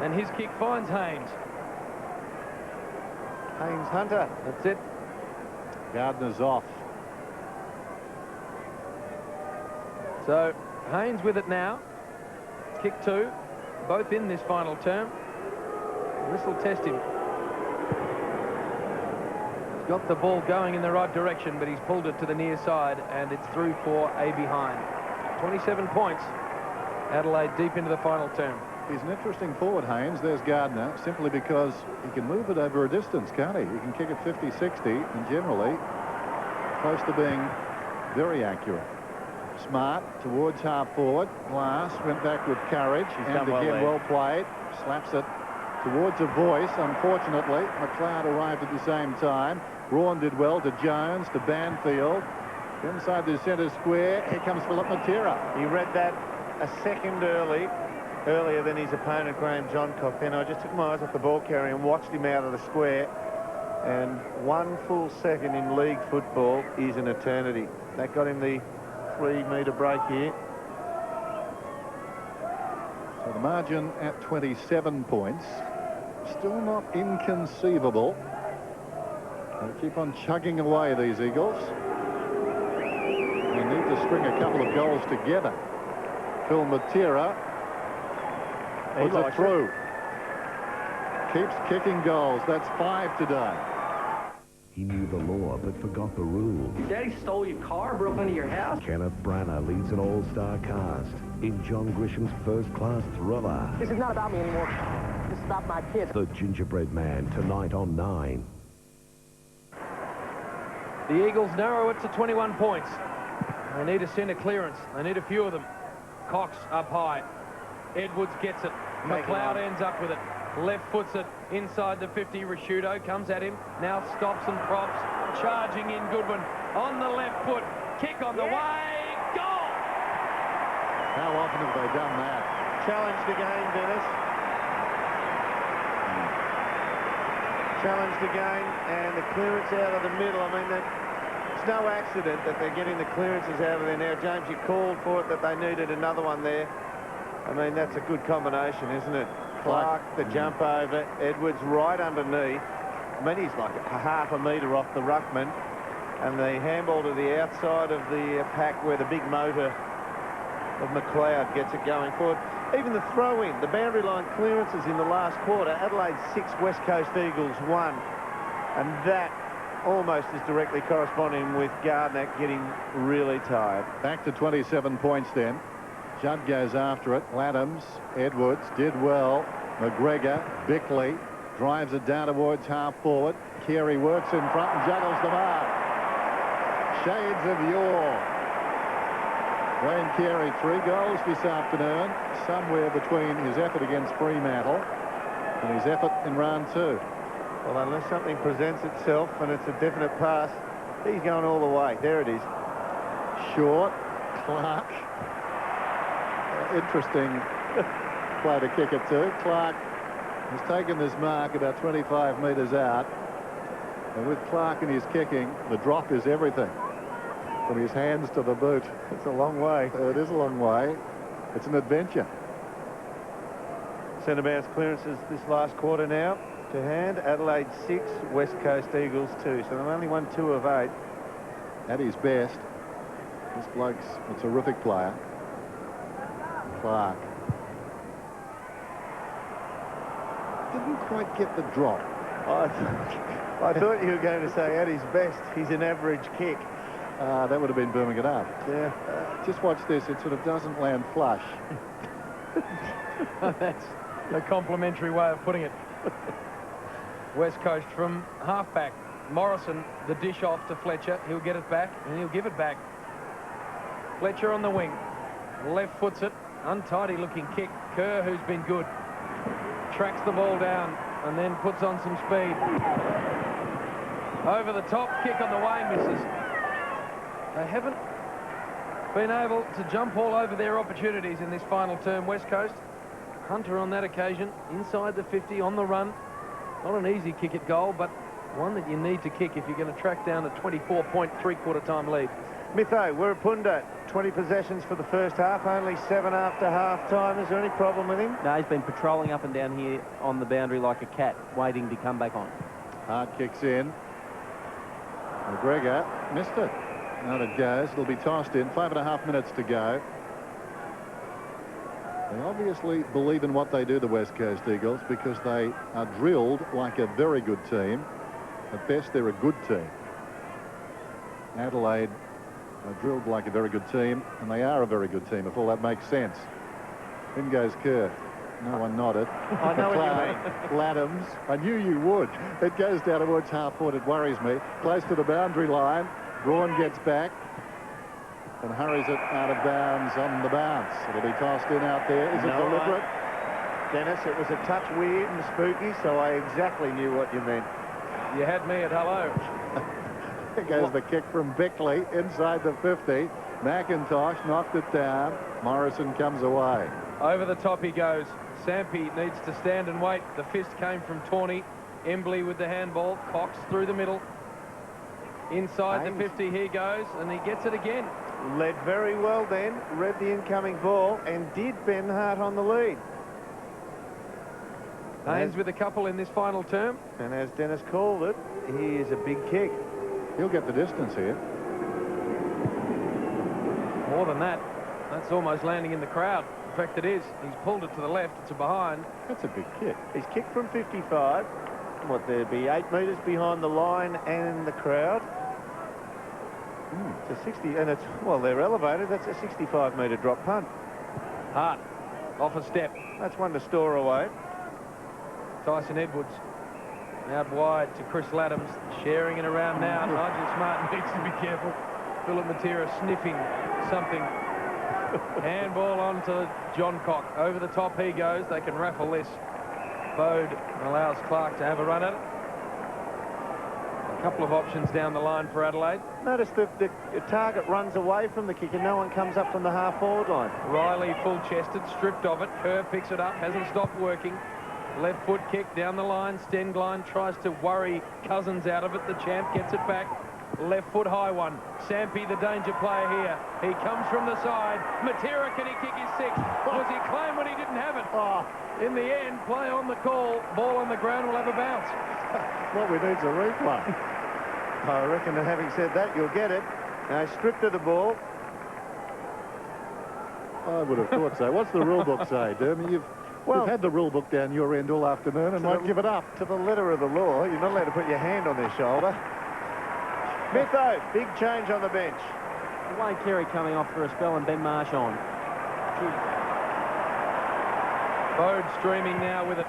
And his kick finds Haynes. Haynes Hunter. That's it. Gardner's off. So Haynes with it now. Kick 2. Both in this final term. This will test him. He's got the ball going in the right direction, but he's pulled it to the near side, and it's through for a behind. 27 points. Adelaide deep into the final term. He's an interesting forward, Haynes. There's Gardner, simply because he can move it over a distance, can't he? He can kick it 50, 60, and generally close to being very accurate. Smart towards half forward. Glass went back with courage. And again, well played. Slaps it towards a voice. Unfortunately, McLeod arrived at the same time. Braun did well to Jones, to Banfield. Inside the centre square, here comes Philip Matera. He read that a second earlier than his opponent, Graham Johncock. Then I just took my eyes off the ball carrier and watched him out of the square. And 1 full second in league football is an eternity. That got him the 3-metre break here. So the margin at 27 points. Still not inconceivable. They keep on chugging away, these Eagles. They need to string a couple of goals together. Phil Matera puts it through. Keeps kicking goals. That's 5 today. He knew the law, but forgot the rules. Daddy stole your car, broke into your house. Kenneth Branagh leads an all-star cast in John Grisham's first-class thriller. This is not about me anymore. This is about my kids. The Gingerbread Man, tonight on 9. The Eagles narrow it to 21 points. They need a centre clearance. They need a few of them. Cox up high. Edwards gets it. McLeod ends up with it. Left foots it inside the 50. Rashudo comes at him. Now stops and props. Charging in Goodwin. On the left foot. Kick on the way. Goal! How often have they done that? Challenged again, Dennis. Challenged again, and the clearance out of the middle. I mean, it's no accident that they're getting the clearances out of there now. James, you called for it that they needed another one there. I mean, that's a good combination, isn't it? Clark, the jump over, Edwards right underneath. I mean, he's like a half a metre off the ruckman. And the handball to the outside of the pack where the big motor of McLeod gets it going forward. Even the throw-in, the boundary line clearances in the last quarter. Adelaide 6, West Coast Eagles 1. And that almost is directly corresponding with Gardner getting really tired. Back to 27 points then. Judd goes after it. Laddams, Edwards did well. McGregor, Bickley drives it down towards half forward. Carey works in front and juggles the mark. Shades of yore. Wayne Carey, 3 goals this afternoon, somewhere between his effort against Fremantle and his effort in round 2. Well, unless something presents itself and it's a definite pass, he's going all the way. There it is. Short. Clark. Interesting play to kick it to. Clark has taken this mark about 25 metres out. And with Clark and his kicking, the drop is everything. From his hands to the boot. It's a long way. It is a long way. It's an adventure. Centre bounce clearances this last quarter now to hand. Adelaide 6, West Coast Eagles 2. So they've only won 2 of 8. At his best, this bloke's a terrific player. Clark. Didn't quite get the drop. I thought you were going to say at his best, he's an average kick. That would have been booming it up. Yeah. Just watch this. It sort of doesn't land flush. That's a complimentary way of putting it. West Coast from halfback. Morrison, the dish off to Fletcher. He'll get it back, and he'll give it back. Fletcher on the wing. Left foots it. Untidy looking kick. Kerr, who's been good. tracks the ball down and then puts on some speed. Over the top, kick on the way, misses. They haven't been able to jump all over their opportunities in this final term, West Coast. Hunter on that occasion, inside the 50, on the run. Not an easy kick at goal, but one that you need to kick if you're going to track down a 24-point three-quarter time lead. Mitho, Wirrapunda, 20 possessions for the first half, only 7 after half-time. Is there any problem with him? No, he's been patrolling up and down here on the boundary like a cat, waiting to come back on. Hart kicks in. McGregor missed it. Out it goes. It'll be tossed in. 5.5 minutes to go. They obviously believe in what they do, the West Coast Eagles, because they are drilled like a very good team. At best, they're a good team. Adelaide are drilled like a very good team, and they are a very good team, if all that makes sense. In goes Kerr. No one nodded. I know what you mean. Laddams. I knew you would. It goes down towards half-court. It worries me. Close to the boundary line. Braun gets back and hurries it out of bounds on the bounce. It'll be tossed in out there. Is it deliberate? Dennis, it was a touch weird and spooky, so I exactly knew what you meant. You had me at hello. There goes the kick from Bickley inside the 50. McIntosh knocked it down. Morrison comes away. Over the top he goes. Sampi needs to stand and wait. The fist came from Tawney. Embley with the handball. Cox through the middle. Inside the 50 he goes, and he gets it again. Led very well then, read the incoming ball, and did bend Hart on the lead. Haynes with a couple in this final term. And as Dennis called it, he is a big kick. He'll get the distance here. More than that. That's almost landing in the crowd. In fact, it is. He's pulled it to the left. It's a behind. That's a big kick. He's kicked from 55. What, there'd be 8 metres behind the line and the crowd. It's a 60, and it's, well, they're elevated. That's a 65-metre drop punt. Hart, off a step. That's one to store away. Tyson Edwards out wide to Chris Laddams, sharing it around now. Nigel Smart needs to be careful. Philip Matera sniffing something. Handball on to John Cock. Over the top he goes. They can raffle this. Bode allows Clark to have a run at it. A couple of options down the line for Adelaide. Notice that the target runs away from the kick and no one comes up from the half-forward line. Riley full-chested, stripped of it. Kerr picks it up, hasn't stopped working. Left foot kick down the line. Stenglein tries to worry Cousins out of it. The champ gets it back. Left foot high one. Sampi, the danger player here. He comes from the side. Matera, can he kick his sixth? Was he claimed when he didn't have it? In the end, play on the call. Ball on the ground will have a bounce. What we need is a replay. I reckon that having said that, you'll get it. Now, stripped of the ball. I would have thought so. What's the rule book say, Dermy? You've had the rule book down your end all afternoon and won't give it up. To the letter of the law, you're not allowed to put your hand on their shoulder. Mitho, big change on the bench. Wayne Carey coming off for a spell and Ben Marsh on. Bode streaming now with it.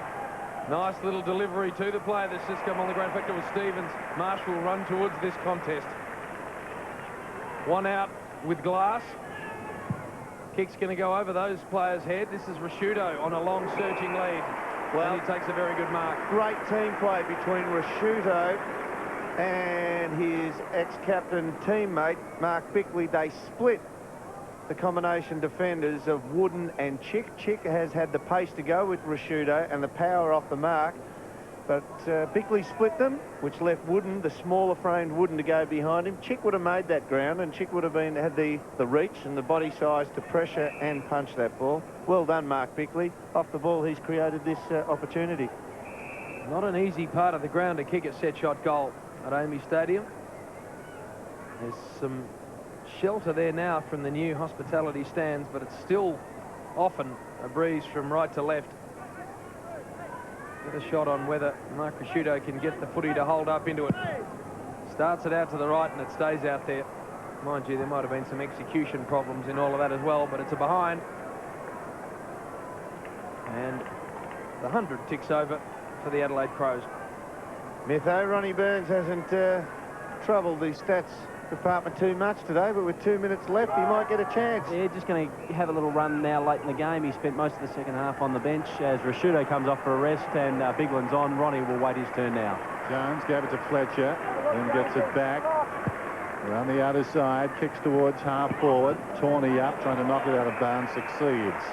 Nice little delivery to the player that's just come on the ground. In fact, it was Stevens. Marsh will run towards this contest. One out with Glass. Kick's going to go over those players' head. This is Rasciuto on a long searching lead. Well, and he takes a very good mark. Great team play between Rasciuto and his ex-captain teammate, Mark Bickley. They split the combination defenders of Wooden and Chick. Chick has had the pace to go with Rasciuto and the power off the mark. But Bickley split them, which left Wooden, the smaller framed Wooden, to go behind him. Chick would have made that ground, and Chick would have had the reach and the body size to pressure and punch that ball. Well done, Mark Bickley. Off the ball, he's created this opportunity. Not an easy part of the ground to kick a set-shot goal at Amy Stadium. There's some shelter there now from the new hospitality stands, but it's still often a breeze from right to left. With a shot on whether Mark Rasciuto can get the footy to hold up into it. Starts it out to the right and it stays out there. Mind you, there might have been some execution problems in all of that as well, but it's a behind. And the 100 ticks over for the Adelaide Crows. Mitho, Ronnie Burns hasn't troubled the stats department too much today, but with 2 minutes left, he might get a chance. Yeah, just going to have a little run now late in the game. He spent most of the second half on the bench as Rashudo comes off for a rest and Bigland's on. Ronnie will wait his turn now. Jones gave it to Fletcher, then gets it back. Around the other side, kicks towards half forward. Tawney up, trying to knock it out of bounds, succeeds.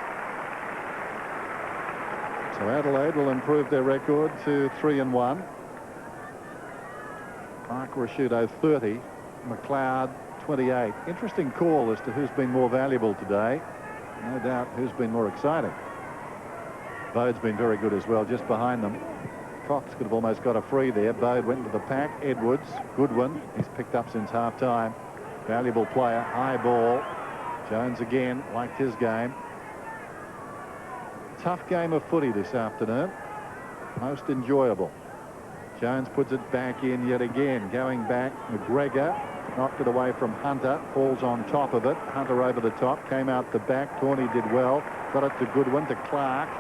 So Adelaide will improve their record to 3-1. Mark Rashudo 30, McLeod 28. Interesting call as to who's been more valuable today. No doubt who's been more exciting. Bode's been very good as well, just behind them. Cox could have almost got a free there. Bode went into the pack. Edwards, Goodwin, he's picked up since half-time. Valuable player, high ball. Jones again, liked his game. Tough game of footy this afternoon. Most enjoyable. Jones puts it back in yet again. Going back, McGregor knocked it away from Hunter. Falls on top of it. Hunter over the top. Came out the back. Tawney did well. Got it to Goodwin, to Clark.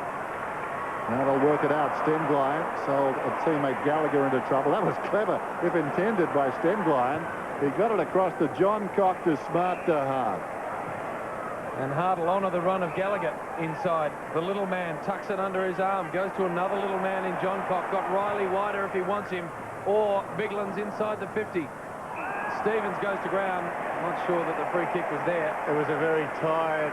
Now they'll work it out. Stenglein sold a teammate Gallagher into trouble. That was clever, if intended by Stenglein. He got it across to John Cock to Smart to Hart. And Hart will honour the run of Gallagher inside. The little man tucks it under his arm, goes to another little man in John Cock. Got Riley wider if he wants him, or Bigland's inside the 50. Stevens goes to ground. Not sure that the free kick was there. It was a very tired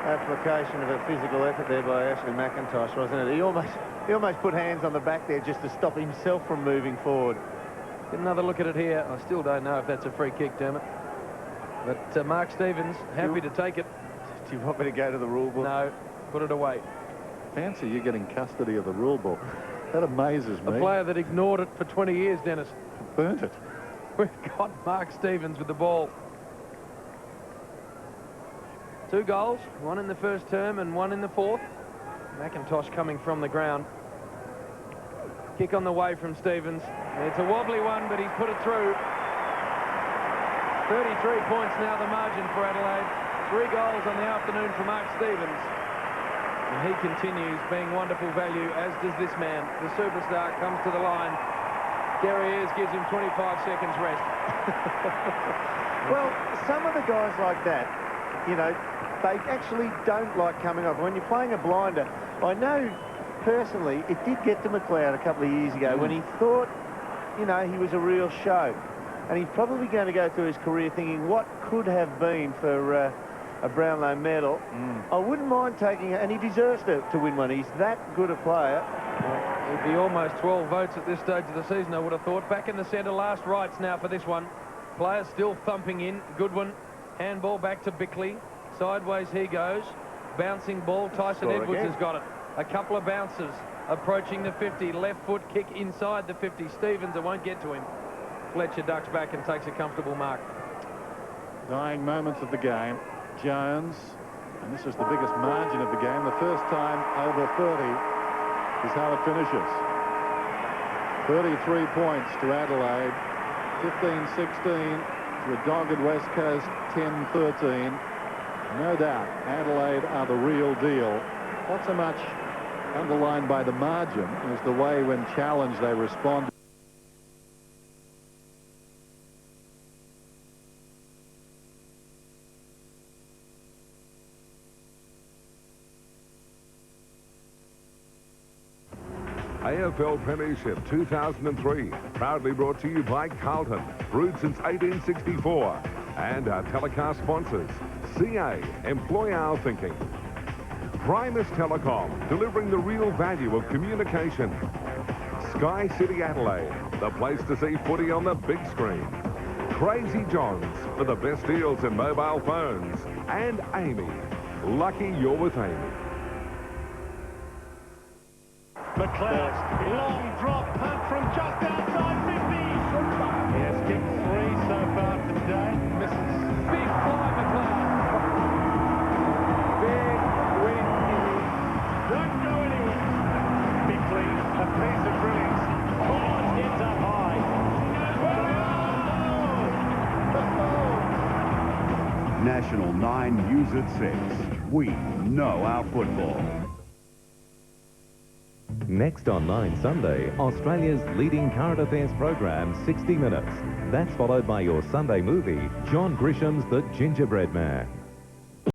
application of a physical effort there by Ashley McIntosh, wasn't it? He almost put hands on the back there just to stop himself from moving forward. Get another look at it here. I still don't know if that's a free kick, Dermot. But Mark Stevens, happy to take it. Do you want me to go to the rule book? No, put it away. Fancy you getting custody of the rule book. That amazes me. A player that ignored it for 20 years, Dennis. Burnt it. We've got Mark Stevens with the ball. 2 goals, 1 in the first term and 1 in the fourth. McIntosh coming from the ground. Kick on the way from Stevens. It's a wobbly one, but he's put it through. 33 points now the margin for Adelaide. 3 goals on the afternoon for Mark Stevens. And he continues being wonderful value, as does this man. The superstar comes to the line. Derry Ayres gives him 25 seconds rest. Well, some of the guys like that, you know, they actually don't like coming off. When you're playing a blinder, I know personally it did get to McLeod a couple of years ago when he thought, you know, he was a real show. And he's probably going to go through his career thinking what could have been for a Brownlow medal. I wouldn't mind taking it, and he deserves to win one. He's that good a player. He'd be almost 12 votes at this stage of the season, I would have thought. Back in the centre, last rights now for this one. Players still thumping in. Goodwin, handball back to Bickley. Sideways he goes. Bouncing ball. Tyson Edwards has got it. A couple of bounces approaching the 50. Left foot kick inside the 50. Stevens, it won't get to him. Fletcher ducks back and takes a comfortable mark. Dying moments of the game. Jones, and this is the biggest margin of the game. The first time over 30 is how it finishes. 33 points to Adelaide. 15-16 to a dogged West Coast 10-13. No doubt Adelaide are the real deal. Not so much underlined by the margin as the way when challenged they respond. AFL Premiership 2003, proudly brought to you by Carlton, brewed since 1864, and our telecast sponsors, CA, employ our thinking. Primus Telecom, delivering the real value of communication. Sky City Adelaide, the place to see footy on the big screen. Crazy Johns, for the best deals in mobile phones. And Amy, lucky you're with Amy. McLeod, long drop punt from just outside 50. He has kicked 3 so far today. Misses. Big fly, McLeod. Big win. Don't go anywhere. Bickley, a piece of brilliance. Oh, gets up high. National 9 news at 6. We know our football. Next on 9 Sunday, Australia's leading current affairs program, 60 Minutes. That's followed by your Sunday movie, John Grisham's The Gingerbread Man.